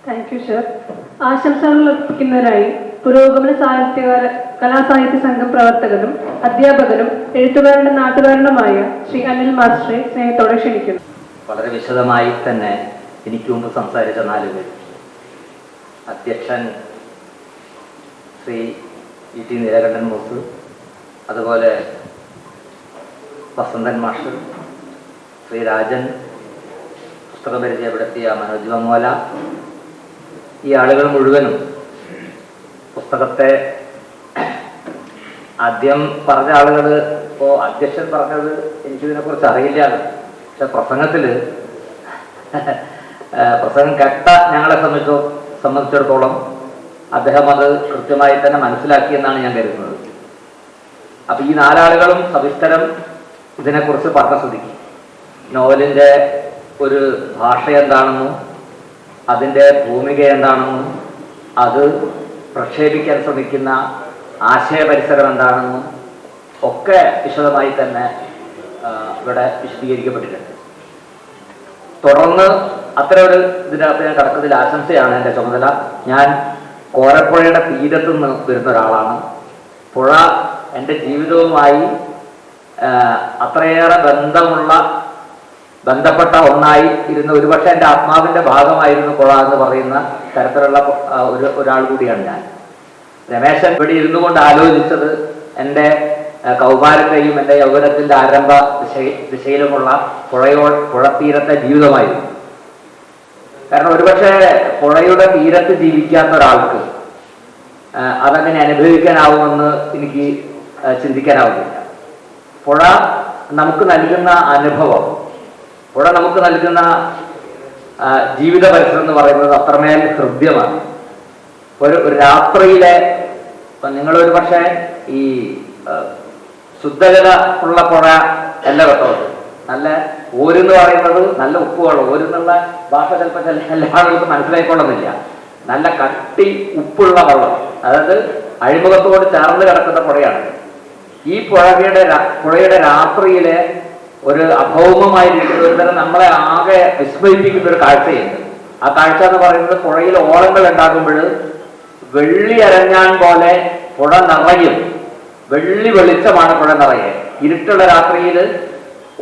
Thank you sir. ആശംസകൾ അർപ്പിക്കുന്നവരായി പുരോഗമന കലാസാഹിത്യ സംഘം പ്രവർത്തകനും അധ്യാപകനും എഴുത്തുകാരന്റെ നാട്ടുകാരനുമായ ശ്രീ അനിൽ മാസ്റ്ററെ സ്നേഹത്തോടെ ക്ഷണിക്കുന്നു. വളരെ വിശദമായി തന്നെ എനിക്ക് മുമ്പ് സംസാരിച്ച 4 പേർ, അധ്യക്ഷൻ ശ്രീ ഇ ടി നീലകണ്ഠൻ മൂസ്, അതുപോലെ വസന്തൻ മാസ്റ്റർ, ശ്രീ രാജൻ, പുസ്തകം പരിചയപ്പെടുത്തിയ മനോജ് വങ്ങോല, ഈ ആളുകൾ മുഴുവനും പുസ്തകത്തെ ആദ്യം പറഞ്ഞ ആളുകൾ, ഇപ്പോൾ അധ്യക്ഷൻ പറഞ്ഞത് എനിക്കിതിനെക്കുറിച്ച് അറിയില്ല, പക്ഷെ പ്രസംഗം കേട്ട ഞങ്ങളെ സംബന്ധിച്ചിടത്തോളം അദ്ദേഹം അത് കൃത്യമായി തന്നെ മനസ്സിലാക്കിയെന്നാണ് ഞാൻ കരുതുന്നത്. അപ്പൊ ഈ 4 ആളുകളും സവിസ്തരം ഇതിനെക്കുറിച്ച് പഠന ശ്രദ്ധിക്കും. നോവലിൻ്റെ ഒരു ഭാഷ എന്താണെന്നും അതിൻ്റെ ഭൂമിക എന്താണെന്നും അത് പ്രക്ഷേപിക്കാൻ ശ്രമിക്കുന്ന ആശയപരിസരം എന്താണെന്നും ഒക്കെ വിശദമായി തന്നെ ഇവിടെ വിശദീകരിക്കപ്പെട്ടിട്ടുണ്ട്. തുടർന്ന് അത്തരം ഒരു ഇതിനകത്ത് ഞാൻ കടക്കുന്നതിൽ ആശംസയാണ് എൻ്റെ ചുമതല. ഞാൻ കോരപ്പുഴയുടെ തീരത്തു നിന്ന് വരുന്ന ഒരാളാണ്. പുഴ എൻ്റെ ജീവിതവുമായി അത്രയേറെ ബന്ധമുള്ള ബന്ധപ്പെട്ട ഒന്നായി ഇരുന്ന് ഒരുപക്ഷെ എൻ്റെ ആത്മാവിൻ്റെ ഭാഗമായിരുന്നു പുഴ എന്ന് പറയുന്ന തരത്തിലുള്ള ഒരാൾ കൂടിയാണ് ഞാൻ. രമേശൻ ഇവിടെ ഇരുന്നു കൊണ്ട് ആലോചിച്ചത് എൻ്റെ കൗമാരത്തെയും എൻ്റെ യൗവനത്തിൻ്റെ ആരംഭ ദിശയിലുമുള്ള പുഴത്തീരത്തെ ജീവിതമായിരുന്നു. കാരണം ഒരുപക്ഷെ പുഴയുടെ തീരത്ത് ജീവിക്കാത്ത ഒരാൾക്ക് അതങ്ങനെ അനുഭവിക്കാനാവുമെന്ന് എനിക്ക് ചിന്തിക്കാനാവുന്നില്ല. പുഴ നമുക്ക് നൽകുന്ന അനുഭവം, പുഴ നമുക്ക് നൽകുന്ന ജീവിത പരിസരം എന്ന് പറയുന്നത് അത്രമേൽ ഹൃദ്യമാണ്. ഒരു രാത്രിയിലെ നിങ്ങളൊരു പക്ഷേ ഈ ശുദ്ധജല ഉള്ള പുഴ അല്ല കേട്ടോ, നല്ല ഓരെന്ന് പറയുന്നത് നല്ല ഉപ്പുവെള്ളം, ഓരെന്നുള്ള ഭാഷ ചിലപ്പോൾ എല്ലാ ആളുകൾക്ക് മനസ്സിലായിക്കൊള്ളുന്നില്ല. നല്ല കട്ടി ഉപ്പുള്ള വെള്ളം, അതായത് അഴിമുഖത്തോട് ചേർന്ന് കിടക്കുന്ന പുഴയാണ്. ഈ പുഴയുടെ രാത്രിയിലെ ഒരു അഭൗമമായിരിക്കുന്ന ഒരു തരം നമ്മളെ ആകെ വിസ്മയിപ്പിക്കുന്ന ഒരു കാഴ്ചയുണ്ട്. ആ കാഴ്ച എന്ന് പറയുന്നത് പുഴയിൽ ഓളങ്ങൾ ഉണ്ടാകുമ്പോൾ വെള്ളി അരഞ്ഞാൻ പോലെ പുഴ നിറയും. വെള്ളി വെളിച്ചമാണ് പുഴ നിറയെ. ഇരുട്ടുള്ള രാത്രിയിൽ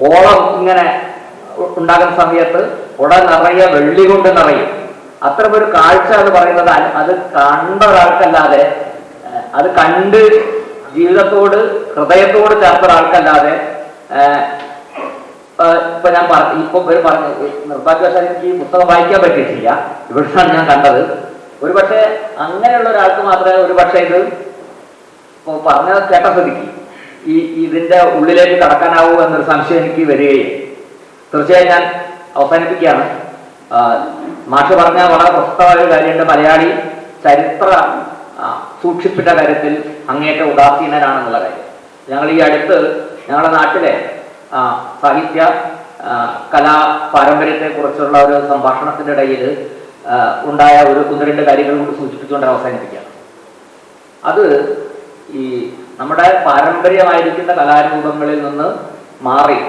ഓളം ഇങ്ങനെ ഉണ്ടാകുന്ന സമയത്ത് പുഴ നിറയെ വെള്ളി കൊണ്ട് നിറയും. അത്തരമൊരു കാഴ്ച എന്ന് പറയുന്നത് അത് കണ്ട ഒരാൾക്കല്ലാതെ, അത് കണ്ട് ജീവിതത്തോട് ഹൃദയത്തോട് ചേർത്ത ഒരാൾക്കല്ലാതെ, ഇപ്പൊ ഞാൻ പറഞ്ഞു നിർഭാഗ്യവശാൽ എനിക്ക് ഈ പുസ്തകം വായിക്കാൻ പറ്റിയിട്ടില്ല, ഇവിടുന്നാണ് ഞാൻ കണ്ടത്. ഒരുപക്ഷെ അങ്ങനെയുള്ള ഒരാൾക്ക് മാത്രമേ ഒരുപക്ഷെ ഇത് പറഞ്ഞ കേട്ട സ്ഥിതിക്ക് ഇതിന്റെ ഉള്ളിലേക്ക് കടക്കാനാവൂ എന്നൊരു സംശയം എനിക്ക് വരികയും തീർച്ചയായും ഞാൻ അവസാനിപ്പിക്കുകയാണ്. മാഷ് പറഞ്ഞ വളരെ പ്രശസ്തമായ ഒരു കാര്യമുണ്ട്, മലയാളി ചരിത്ര സൂക്ഷിപ്പിച്ച കാര്യത്തിൽ അങ്ങേറ്റ ഉദാസീനനാണെന്നുള്ള കാര്യം. ഞങ്ങൾ ഈ അടുത്ത് ഞങ്ങളുടെ നാട്ടിലെ സാഹിത്യ കലാ പാരമ്പര്യത്തെക്കുറിച്ചുള്ള ഒരു സംഭാഷണത്തിൻ്റെ ഇടയിൽ ഉണ്ടായ ഒന്ന് രണ്ട് കാര്യങ്ങൾ കൊണ്ട് സൂചിപ്പിച്ചുകൊണ്ട് അവസാനിപ്പിക്കുകയാണ്. അത് ഈ നമ്മുടെ പാരമ്പര്യമായിരിക്കുന്ന കലാരൂപങ്ങളിൽ നിന്ന് മാറി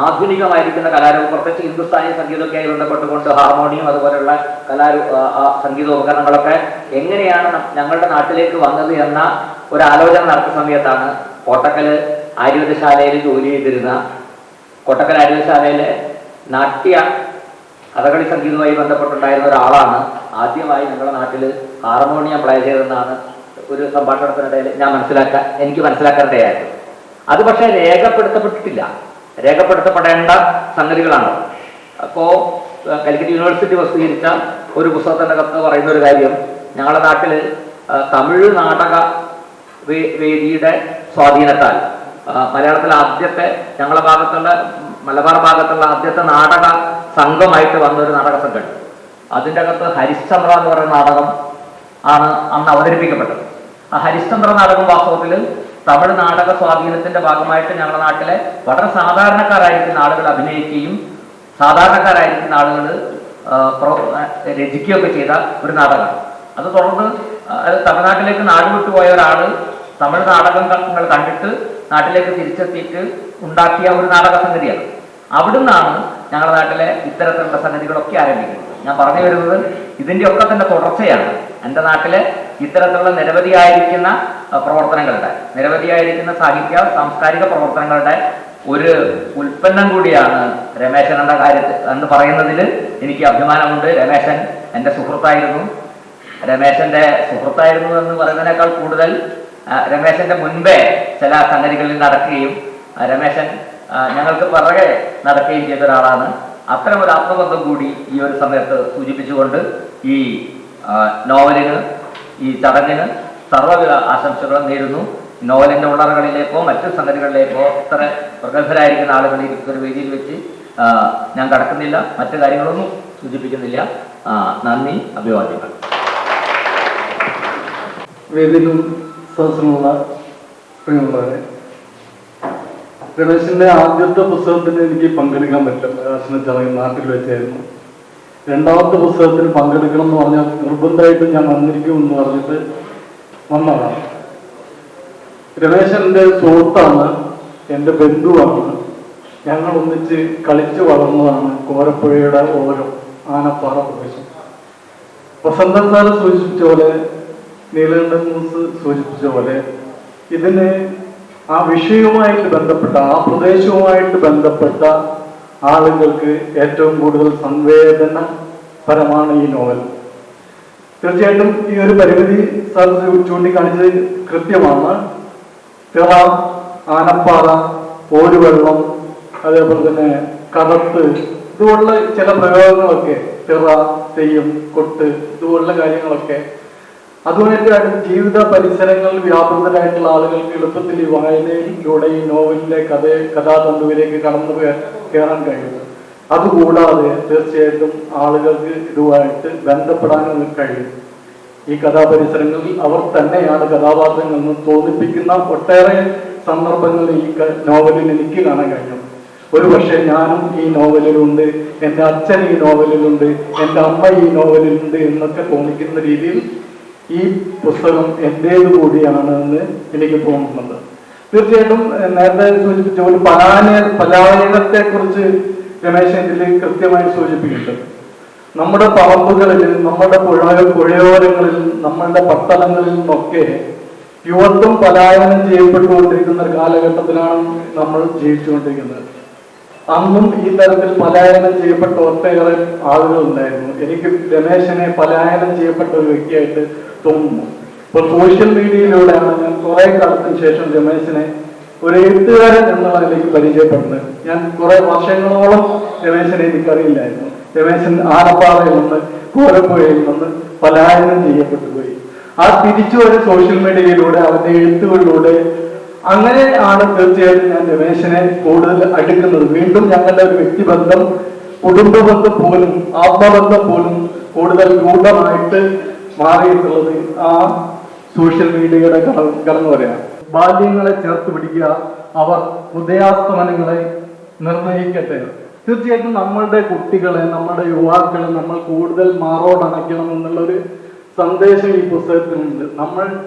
ആധുനികമായിരിക്കുന്ന കലാരൂപം, പ്രത്യേകിച്ച് ഹിന്ദുസ്ഥാനി സംഗീതമൊക്കെയായി ബന്ധപ്പെട്ടുകൊണ്ട് ഹാർമോണിയം അതുപോലെയുള്ള സംഗീതോപകരണങ്ങളൊക്കെ എങ്ങനെയാണ് ഞങ്ങളുടെ നാട്ടിലേക്ക് വന്നത് എന്ന ഒരു ആലോചന നടത്തിയ സമയത്താണ് കോട്ടക്കൽ ആര്യവൈദ്യശാലയിൽ ജോലി ചെയ്തിരുന്ന, കോട്ടക്കൽ ആര്യവൈദ്യശാലയിലെ നാട്യ കഥകളി സംഗീതവുമായി ബന്ധപ്പെട്ടുണ്ടായിരുന്ന ഒരാളാണ് ആദ്യമായി ഞങ്ങളുടെ നാട്ടിൽ ഹാർമോണിയം പ്ലേ ചെയ്തെന്നാണ് ഒരു സംഭാഷണത്തിനിടയിൽ എനിക്ക് മനസ്സിലാക്കാനിടയായിരുന്നു. അത് പക്ഷേ രേഖപ്പെടുത്തപ്പെട്ടിട്ടില്ല, രേഖപ്പെടുത്തപ്പെടേണ്ട സംഗതികളാണ്. അപ്പോൾ കാലിക്കറ്റ് യൂണിവേഴ്സിറ്റി പ്രസിദ്ധീകരിച്ച ഒരു പുസ്തകത്തിൻ്റെ അകത്ത് പറയുന്ന ഒരു കാര്യം, ഞങ്ങളുടെ നാട്ടിൽ തമിഴ് നാടക വേദിയുടെ സ്വാധീനത്താൽ മലയാളത്തിലെ ആദ്യത്തെ ഞങ്ങളുടെ ഭാഗത്തുള്ള മലബാർ ഭാഗത്തുള്ള ആദ്യത്തെ നാടക സംഘമായിട്ട് വന്നൊരു നാടക സംഘം, അതിൻ്റെ അകത്ത് ഹരിശ്ചന്ദ്ര എന്ന് പറയുന്ന നാടകം ആണ് അന്ന് അവതരിപ്പിക്കപ്പെട്ടത്. ആ ഹരിശ്ചന്ദ്ര നാടകം വാസ്തവത്തിൽ തമിഴ് നാടക സ്വാധീനത്തിന്റെ ഭാഗമായിട്ട് ഞങ്ങളുടെ നാട്ടിലെ വളരെ സാധാരണക്കാരായിരിക്കുന്ന ആളുകൾ അഭിനയിക്കുകയും സാധാരണക്കാരായിരിക്കുന്ന ആളുകൾ രചിക്കുകയൊക്കെ ചെയ്ത ഒരു നാടകമാണ്. അത് തുടർന്ന് തമിഴ്നാട്ടിലേക്ക് നാട് വിട്ടുപോയ ഒരാൾ തമിഴ് നാടകങ്ങൾ കണ്ടിട്ട് നാട്ടിലേക്ക് തിരിച്ചെത്തിയിട്ട് ഉണ്ടാക്കിയ ഒരു നാടക സംഗതിയാണ്. അവിടുന്നാണ് ഞങ്ങളുടെ നാട്ടിലെ ഇത്തരത്തിലുള്ള സംഗതികളൊക്കെ ആരംഭിക്കുന്നത്. ഞാൻ പറഞ്ഞു വരുന്നത് ഇതിൻ്റെ ഒക്കെ തന്നെ തുടർച്ചയാണ്. എൻ്റെ നാട്ടിലെ ഇത്തരത്തിലുള്ള നിരവധിയായിരിക്കുന്ന പ്രവർത്തനങ്ങളുടെ, നിരവധിയായിരിക്കുന്ന സാഹിത്യ സാംസ്കാരിക പ്രവർത്തനങ്ങളുടെ ഒരു ഉൽപ്പന്നം കൂടിയാണ് രമേശൻ എന്ന കാര്യത്തിൽ എന്ന് പറയുന്നതിൽ എനിക്ക് അഭിമാനമുണ്ട്. രമേശൻ എൻ്റെ സുഹൃത്തായിരുന്നു. രമേശൻ്റെ സുഹൃത്തായിരുന്നു എന്ന് പറയുന്നതിനേക്കാൾ കൂടുതൽ രമേശൻ്റെ മുൻപേ ചില സംഗതികളിൽ നടക്കുകയും രമേശൻ ഞങ്ങൾക്ക് പിറകെ നടക്കുകയും ചെയ്ത ഒരാളാണ്. അത്തരം ഒരു ആത്മബന്ധം കൂടി ഈ ഒരു സമയത്ത് സൂചിപ്പിച്ചുകൊണ്ട് ഈ നോവലിന്, ഈ ചടങ്ങിന് സർവ്വവിധ ആശംസകളും നേരുന്നു. നോവലിൻ്റെ ഉള്ളറകളിലേക്കോ മറ്റു സംഗതികളിലേക്കോ ഇത്ര പ്രഗത്ഭരായിരിക്കുന്ന ആളുകളെ ഒരു വേദിയിൽ വെച്ച് ഞാൻ കടക്കുന്നില്ല, മറ്റു കാര്യങ്ങളൊന്നും സൂചിപ്പിക്കുന്നില്ല. നന്ദി, അഭിവാദ്യങ്ങൾ. വേദിയിലും സദസ്സിലുള്ള പ്രിയമുള്ളവരെ, രമേശിന്റെ ആദ്യത്തെ പുസ്തകത്തിന് എനിക്ക് പങ്കെടുക്കാൻ പറ്റില്ല, പ്രകാശന ചടങ്ങ് നാട്ടിൽ വെച്ചായിരുന്നു. രണ്ടാമത്തെ പുസ്തകത്തിന് പങ്കെടുക്കണം എന്ന് പറഞ്ഞാൽ നിർബന്ധമായിട്ടും ഞാൻ വന്നിരിക്കുമെന്ന് പറഞ്ഞിട്ട് വന്നതാണ്. രമേശന്റെ സുഹൃത്താണ്, എൻ്റെ ബന്ധുവാണ്. ഞങ്ങൾ ഒന്നിച്ച് കളിച്ചു വളർന്നതാണ് കോരപ്പുഴയുടെ ഓരം, ആനപ്പാറ പ്രദേശം. വസന്തൻ സാറ് സൂചിപ്പിച്ച പോലെ, നീലകണ്ഠൻ മൂസ് സൂചിപ്പിച്ച പോലെ, ഇതിന് ആ വിഷയവുമായിട്ട് ബന്ധപ്പെട്ട, ആ പ്രദേശവുമായിട്ട് ബന്ധപ്പെട്ട ആളുകൾക്ക് ഏറ്റവും കൂടുതൽ സംവേദനപരമാണ് ഈ നോവൽ. തീർച്ചയായിട്ടും ഈ ഒരു പരിമിതി സാർ ചൂണ്ടിക്കാണിച്ചത് കൃത്യമാണ്. തിറ, ആനപ്പാറ, ഓരുവെള്ളം, അതേപോലെ തന്നെ കടത്ത്, ഇതുപോലുള്ള ചില പ്രയോഗങ്ങളൊക്കെ, തിറ, തെയ്യം, കൊട്ട്, ഇതുപോലുള്ള കാര്യങ്ങളൊക്കെ അതുമായിട്ട് ജീവിത പരിസരങ്ങളിൽ വ്യാപൃതരായിട്ടുള്ള ആളുകൾക്ക് എളുപ്പത്തിൽ ഈ വായനയിലൂടെ ഈ നോവലിലെ കഥാതന്തുവിലേക്ക് കടന്നു കയറാൻ കഴിയും. അതുകൂടാതെ തീർച്ചയായിട്ടും ആളുകൾക്ക് ഇതുമായിട്ട് ബന്ധപ്പെടാനും കഴിയും. ഈ കഥാപരിസരങ്ങളിൽ അവർ തന്നെയാണ് കഥാപാത്രങ്ങൾ എന്ന് തോന്നിപ്പിക്കുന്ന ഒട്ടേറെ സന്ദർഭങ്ങൾ ഈ നോവലിൽ എനിക്ക് കാണാൻ കഴിയും. ഒരു പക്ഷേ ഞാനും ഈ നോവലിലുണ്ട്, എൻ്റെ അച്ഛൻ ഈ നോവലിലുണ്ട്, എൻ്റെ അമ്മ ഈ നോവലിലുണ്ട് എന്നൊക്കെ തോന്നിക്കുന്ന രീതിയിൽ ഈ പുസ്തകം എൻ്റേത് കൂടിയാണ് എന്ന് എനിക്ക് തോന്നുന്നുണ്ട്. തീർച്ചയായിട്ടും നേരത്തെ സൂചിപ്പിച്ച ഒരു പലായനത്തെ കുറിച്ച് രമേശൻ ഇതിൽ കൃത്യമായി സൂചിപ്പിക്കുന്നുണ്ട്. നമ്മുടെ പറമ്പുകളിൽ, നമ്മുടെ പുഴയോരങ്ങളിൽ, നമ്മളുടെ പട്ടണങ്ങളിൽ നിന്നൊക്കെ യുവത്വം പലായനം ചെയ്യപ്പെട്ടുകൊണ്ടിരിക്കുന്ന ഒരു കാലഘട്ടത്തിലാണ് നമ്മൾ ജീവിച്ചുകൊണ്ടിരിക്കുന്നത്. അന്നും ഈ തരത്തിൽ പലായനം ചെയ്യപ്പെട്ട ഒട്ടേറെ ആളുകൾ ഉണ്ടായിരുന്നു. എനിക്ക് രമേശനെ പലായനം ചെയ്യപ്പെട്ട ഒരു വ്യക്തിയായിട്ട് തോന്നുന്നു. ഇപ്പോൾ സോഷ്യൽ മീഡിയയിലൂടെയാണ് ഞാൻ കുറെ കാലത്തിന് ശേഷം രമേശനെ ഒരു എഴുത്തുകാരൻ എന്നുള്ള നിലയ്ക്ക് പരിചയപ്പെടുന്നത്. ഞാൻ കുറെ വർഷങ്ങളോളം രമേശനെ എനിക്കറിയില്ലായിരുന്നു. രമേശൻ ആനപ്പാറയിൽ നിന്ന്, കോരപ്പുഴയിൽ നിന്ന് പലായനം ചെയ്യപ്പെട്ടു പോയി. ആ തിരിച്ചു വരെ സോഷ്യൽ മീഡിയയിലൂടെ, അവന്റെ എഴുത്തുകളിലൂടെ, അങ്ങനെ ആണ് തീർച്ചയായിട്ടും ഞാൻ രമേശനെ കൂടുതൽ അടുക്കുന്നത്. വീണ്ടും ഞങ്ങളുടെ ഒരു വ്യക്തിബന്ധം, കുടുംബബന്ധം പോലും, ആത്മബന്ധം പോലും കൂടുതൽ ഗൂഢമായിട്ട് മാറിയിട്ടുള്ളത് ആ സോഷ്യൽ മീഡിയയുടെ കടന്നു വരികയാണ്. ബാല്യങ്ങളെ ചേർത്ത് പിടിക്കുക, അവർ ഉദയാസ്തമനങ്ങളെ നിർണയിക്കട്ടെ. തീർച്ചയായിട്ടും നമ്മളുടെ കുട്ടികളെ, നമ്മുടെ യുവാക്കളെ നമ്മൾ കൂടുതൽ മാറോടണയ്ക്കണം എന്നുള്ളൊരു സന്ദേശം ഈ പുസ്തകത്തിലുണ്ട്.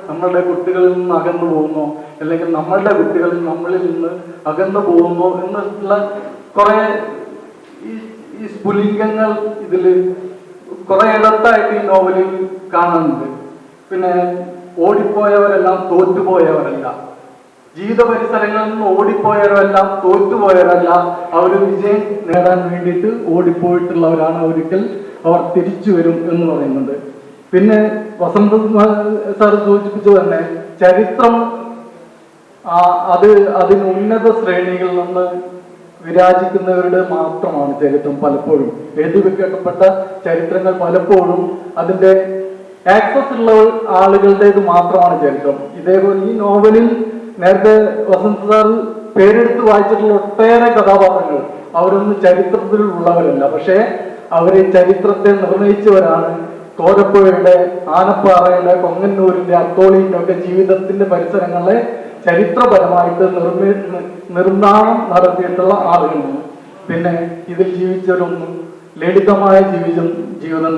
നമ്മളുടെ കുട്ടികളിൽ നിന്ന് അകന്നു പോകുന്നോ, അല്ലെങ്കിൽ നമ്മളുടെ കുട്ടികളിൽ നമ്മളിൽ നിന്ന് അകന്നു പോകുന്നോ എന്നുള്ള കുറെ ഈ സ്ഫുലിംഗങ്ങൾ ഇതിൽ കുറെ ഇടത്തായിട്ട് ഈ നോവലിൽ കാണുന്നുണ്ട്. പിന്നെ ഓടിപ്പോയവരെല്ലാം തോറ്റുപോയവരല്ല, ജീവിത പരിസരങ്ങളിൽ നിന്ന് ഓടിപ്പോയവരെല്ലാം തോറ്റുപോയവരല്ല, അവർ വിജയം നേടാൻ വേണ്ടിയിട്ട് ഓടിപ്പോയിട്ടുള്ളവരാണ്. ഒരിക്കൽ അവർ തിരിച്ചു വരും എന്ന് പറയുന്നുണ്ട്. പിന്നെ വസന്ത സാർ സൂചിപ്പിച്ചു തന്നെ ചരിത്രം അതിന് ഉന്നത ശ്രേണികളിൽ നിന്ന് വിരാജിക്കുന്നവരുടെ മാത്രമാണ് ചരിത്രം. പലപ്പോഴും എഴുതി വെക്കപ്പെട്ട ചരിത്രങ്ങൾ പലപ്പോഴും അതിന്റെ ആക്സസ് ഉള്ള ആളുകളുടേത് മാത്രമാണ് ചരിത്രം. ഇതേപോലെ ഈ നോവലിൽ നേരത്തെ വസന്ത സാർ പേരെടുത്ത് വായിച്ചിട്ടുള്ള ഒട്ടേറെ കഥാപാത്രങ്ങൾ അവരൊന്നും ചരിത്രത്തിൽ ഉള്ളവരല്ല, പക്ഷേ അവര് ചരിത്രത്തെ നിർണയിച്ചവരാണ്. കോരപ്പുഴയുടെ, ആനപ്പാറയുടെ, കൊങ്ങന്നൂരിന്റെ, അത്തോളിന്റെ ഒക്കെ ജീവിതത്തിന്റെ പരിസരങ്ങളെ ചരിത്രപരമായിട്ട് നിർമ്മാണം നടത്തിയിട്ടുള്ള ആളുകളാണ്. പിന്നെ ഇതിൽ ജീവിച്ചവരൊന്നും ലളിതമായ ജീവിതം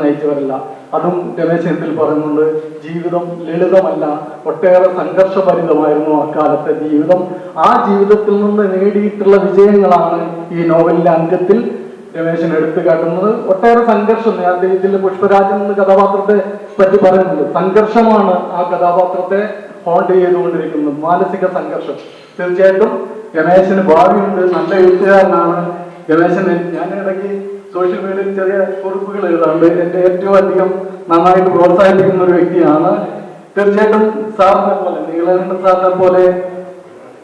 നയിച്ചവരല്ല. അതും രമേശത്തിൽ പറയുന്നുണ്ട്. ജീവിതം ലളിതമല്ല, ഒട്ടേറെ സംഘർഷഭരിതമായിരുന്നു അക്കാലത്തെ ജീവിതം. ആ ജീവിതത്തിൽ നിന്ന് നേടിയിട്ടുള്ള വിജയങ്ങളാണ് ഈ നോവലിന്റെ അന്ത്യത്തിൽ രമേശൻ എടുത്തു കാട്ടുന്നത്. ഒട്ടേറെ സംഘർഷം, ഞാൻ ഇതിൽ പുഷ്പരാജൻ എന്ന കഥാപാത്രത്തെ പറ്റി പറയുന്നുണ്ട്. സംഘർഷമാണ് ആ കഥാപാത്രത്തെ ഹോണ്ട് ചെയ്തുകൊണ്ടിരിക്കുന്നത്, മാനസിക സംഘർഷം. തീർച്ചയായിട്ടും രമേശന് ഭാവിയുണ്ട്, നല്ല എഴുത്തുകാരനാണ് രമേശന്. ഞാൻ ഇടയ്ക്ക് സോഷ്യൽ മീഡിയയിൽ ചെറിയ കുറിപ്പുകൾ എഴുതാറുണ്ട്. എന്റെ ഏറ്റവും അധികം നന്നായിട്ട് പ്രോത്സാഹിപ്പിക്കുന്ന ഒരു വ്യക്തിയാണ്. തീർച്ചയായിട്ടും സാറിനെ പോലെ, നീലകണ്ഠൻ സാറിനെ പോലെ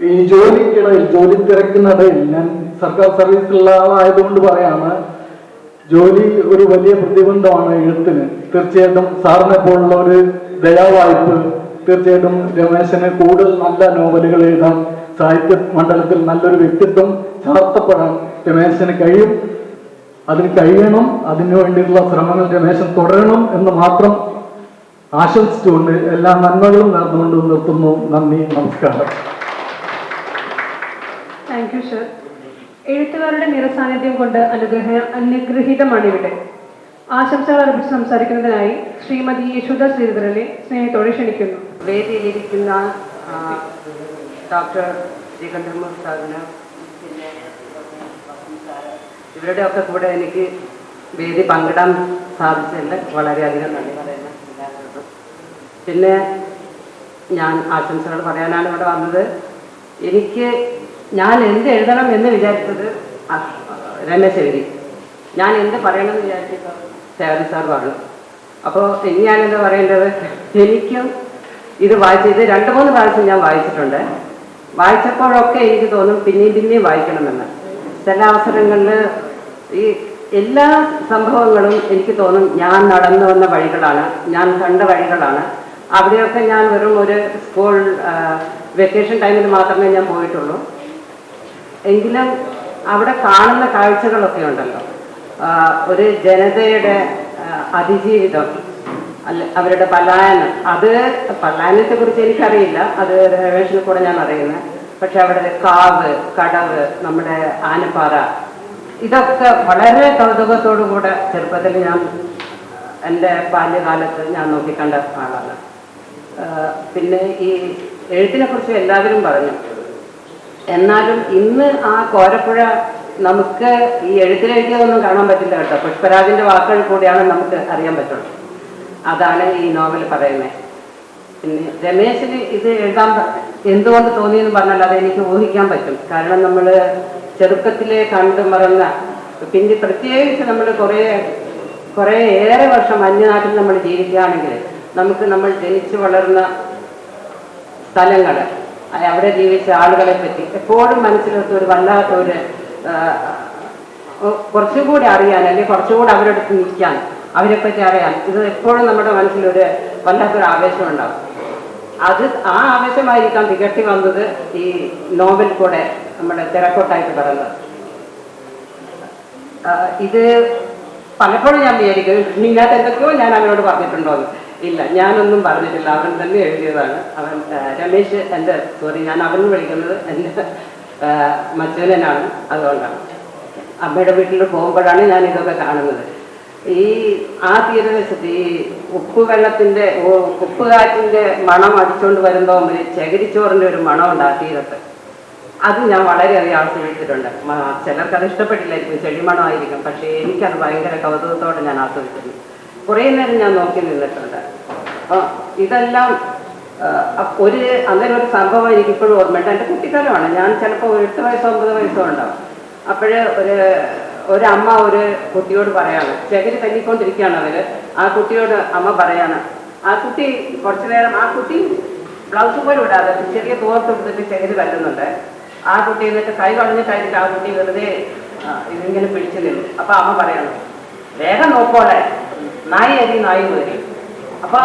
ഈ ജോലിക്കിടയിൽ, ജോലി തിരക്കിനിടയിൽ, ഞാൻ സർക്കാർ സർവീസിലുള്ള ആളായതുകൊണ്ട് പറയാണ്, ജോലി ഒരു വലിയ പ്രതിബന്ധമാണ് എഴുത്തിന്. തീർച്ചയായിട്ടും സാറിനെ പോലുള്ള ഒരു ദയാവായ്പ് തീർച്ചയായിട്ടും രമേശന് കൂടുതൽ നല്ല നോവലുകൾ എഴുതാൻ, സാഹിത്യ മണ്ഡലത്തിൽ നല്ലൊരു വ്യക്തിത്വം ചാർത്തപ്പെടാൻ രമേശന് കഴിയും. അതിന് കഴിയണം. അതിനു വേണ്ടിയിട്ടുള്ള ശ്രമങ്ങൾ രമേശൻ തുടരണം എന്ന് മാത്രം ആശംസിച്ചുകൊണ്ട് എല്ലാ നന്മകളും നേർന്നുകൊണ്ട് നിർത്തുന്നു. നന്ദി, നമസ്കാരം. Thank you sir. എഴുത്തുകാരുടെ നിറസാന്നിധ്യം കൊണ്ട് അനുഗ്രഹീതമാണ് ഇവിടെ. ആശംസകൾ അർപ്പിച്ച് സംസാരിക്കുന്നതിനായി ശ്രീമതി യശോദ ശ്രീധരനെ സ്നേഹത്തോടെ ക്ഷണിക്കുന്നു. വേദിയിലിരിക്കുന്ന ഡോക്ടർ ശ്രീകണ്ഠമൂർ സാറിന്, പിന്നെ ഇവരുടെ ഒക്കെ കൂടെ എനിക്ക് വേദി പങ്കിടാൻ സാധിച്ചതിൽ വളരെയധികം നന്ദി പറയുന്നു എല്ലാവരോടും. പിന്നെ ഞാൻ ആശംസകൾ പറയാനാണ് ഇവിടെ വന്നത്. ഞാൻ എന്ത് എഴുതണം എന്ന് വിചാരിച്ചത് രമേശ് എഴുതി. ഞാൻ എന്ത് പറയണമെന്ന് വിചാരിച്ചപ്പോൾ ശേഖരൻ സാർ പറഞ്ഞു. അപ്പോൾ ഇനി ഞാനെന്താ പറയേണ്ടത്, എനിക്കും ഇത് വായിച്ച് ഇത് 2-3 പ്രാവശ്യം ഞാൻ വായിച്ചിട്ടുണ്ട്. വായിച്ചപ്പോഴൊക്കെ എനിക്ക് തോന്നും പിന്നെയും വായിക്കണമെന്ന്. ചില അവസരങ്ങളിൽ ഈ എല്ലാ സംഭവങ്ങളും എനിക്ക് തോന്നും ഞാൻ നടന്നു വന്ന വഴികളാണ്, ഞാൻ കണ്ട വഴികളാണ്. അവിടെയൊക്കെ ഞാൻ വെറും ഒരു സ്കൂൾ വെക്കേഷൻ ടൈമിൽ മാത്രമേ ഞാൻ പോയിട്ടുള്ളൂ. എങ്കിലും അവിടെ കാണുന്ന കാഴ്ചകളൊക്കെ ഉണ്ടല്ലോ, ഒരു ജനതയുടെ അതിജീവിതം, അവരുടെ പലായനം. അത് പലായനത്തെ കുറിച്ച് എനിക്കറിയില്ല, അത് രമേശിനെ കൂടെ ഞാൻ അറിയുന്നത്. പക്ഷെ അവിടെ കാവ്, കടവ്, നമ്മുടെ ആനപ്പാറ, ഇതൊക്കെ വളരെ കൗതുകത്തോടുകൂടെ ചെറുപ്പത്തിൽ ഞാൻ എൻ്റെ ബാല്യകാലത്ത് ഞാൻ നോക്കിക്കണ്ട ആളാണ്. പിന്നെ ഈ എഴുത്തിനെ കുറിച്ച് എല്ലാവരും പറഞ്ഞു. എന്നാലും ഇന്ന് ആ കോരപ്പുഴ നമുക്ക് ഈ എഴുത്തിലെഴുതിയതൊന്നും കാണാൻ പറ്റില്ല കേട്ടോ. പുഷ്പരാജിന്റെ വാക്കുകൾ കൂടിയാണ് നമുക്ക് അറിയാൻ പറ്റുള്ളൂ. അതാണ് ഈ നോവൽ പറയുന്നത്. പിന്നെ രമേശിന് ഇത് എഴുതാൻ എന്തുകൊണ്ട് തോന്നിയെന്ന് പറഞ്ഞാൽ അത് എനിക്ക് ഊഹിക്കാൻ പറ്റും. കാരണം നമ്മൾ ചെറുപ്പത്തിലെ കണ്ടു മറന്ന, പിന്നെ പ്രത്യേകിച്ച് നമ്മൾ കുറേ ഏറെ വർഷം അന്യനാട്ടിൽ നമ്മൾ ജീവിക്കുകയാണെങ്കിൽ നമ്മൾ ജനിച്ചു വളർന്ന സ്ഥലങ്ങൾ, അവിടെ ജീവിച്ച ആളുകളെ പറ്റി എപ്പോഴും മനസ്സിലൊക്കെ ഒരു വല്ലാത്തൊരു കുറച്ചുകൂടി അറിയാൻ, അല്ലെങ്കിൽ കുറച്ചുകൂടി അവരുടെ അടുത്ത് നിൽക്കാൻ, അവരെപ്പറ്റി അറിയാൻ, ഇത് എപ്പോഴും നമ്മുടെ മനസ്സിലൊരു വല്ലാത്തൊരു ആവേശം ഉണ്ടാകും. ആ ആവേശമായിരിക്കാം തികട്ടി വന്നത് ഈ നോവൽ കൂടെ നമ്മുടെ തിരക്കോട്ടായിട്ട് പറയുന്നത്. ഇത് പലപ്പോഴും ഞാൻ വിചാരിക്കും ഇതിനകത്ത് എന്തൊക്കെയോ ഞാൻ അവനോട് പറഞ്ഞിട്ടുണ്ടോന്ന്. ഇല്ല, ഞാനൊന്നും പറഞ്ഞിട്ടില്ല, അവൻ തന്നെ എഴുതിയതാണ്. രമേശ് ഞാൻ അവൻ വിളിക്കുന്നത് എൻ്റെ മച്ചൂനനാണ്. അതുകൊണ്ടാണ് അമ്മയുടെ വീട്ടിൽ പോകുമ്പോഴാണ് ഞാൻ ഇതൊക്കെ കാണുന്നത്. ആ തീരദേശത്ത് ഈ ഉപ്പുകാറ്റിന്റെ മണം അടിച്ചുകൊണ്ട് വരുമ്പോൾ ചകിരിച്ചോറിന്റെ ഒരു മണമുണ്ട് ആ തീരത്ത്. അത് ഞാൻ വളരെയധികം ആസ്വദിച്ചിട്ടുണ്ട്. ചിലർക്ക് അത് ഇഷ്ടപ്പെട്ടില്ലായിരിക്കും, ചെടിമണമായിരിക്കും. പക്ഷേ എനിക്കത് ഭയങ്കര കൗതുകത്തോടെ ഞാൻ ആസ്വദിച്ചിട്ടുണ്ട്. കുറേ നേരം ഞാൻ നോക്കി നിന്നിട്ടുണ്ട്. അപ്പോൾ ഇതെല്ലാം അന്നേരം ഒരു സംഭവം എനിക്കിപ്പോഴും ഓർമ്മയുണ്ട്. എൻ്റെ കുട്ടിക്കാലമാണ്. ഞാൻ ചിലപ്പോൾ 8 വയസ്സോ 9 വയസ്സോ ഉണ്ടാവും. അപ്പോഴ് ഒരമ്മ ഒരു കുട്ടിയോട് പറയാണ്, ചകിരി തല്ലിക്കൊണ്ടിരിക്കുകയാണ് അവര്. ആ കുട്ടിയോട് അമ്മ പറയാണ്, ആ കുട്ടി കുറച്ചു നേരം, ആ കുട്ടി ബ്ലൗസ് പോലും ഇടാതെ ചെറിയ തോർത്തെടുത്തിട്ട് ചകിരി തല്ലുന്നുണ്ട്. ആ കുട്ടി എന്നിട്ട് കൈ കളഞ്ഞിട്ടായിരിക്കും ആ കുട്ടി വെറുതെ ഇതിങ്ങനെ പിടിച്ചു നിന്നു. അപ്പൊ അമ്മ പറയാണ്, വേഗം നോക്കോളെ, നായി വരും. അപ്പൊ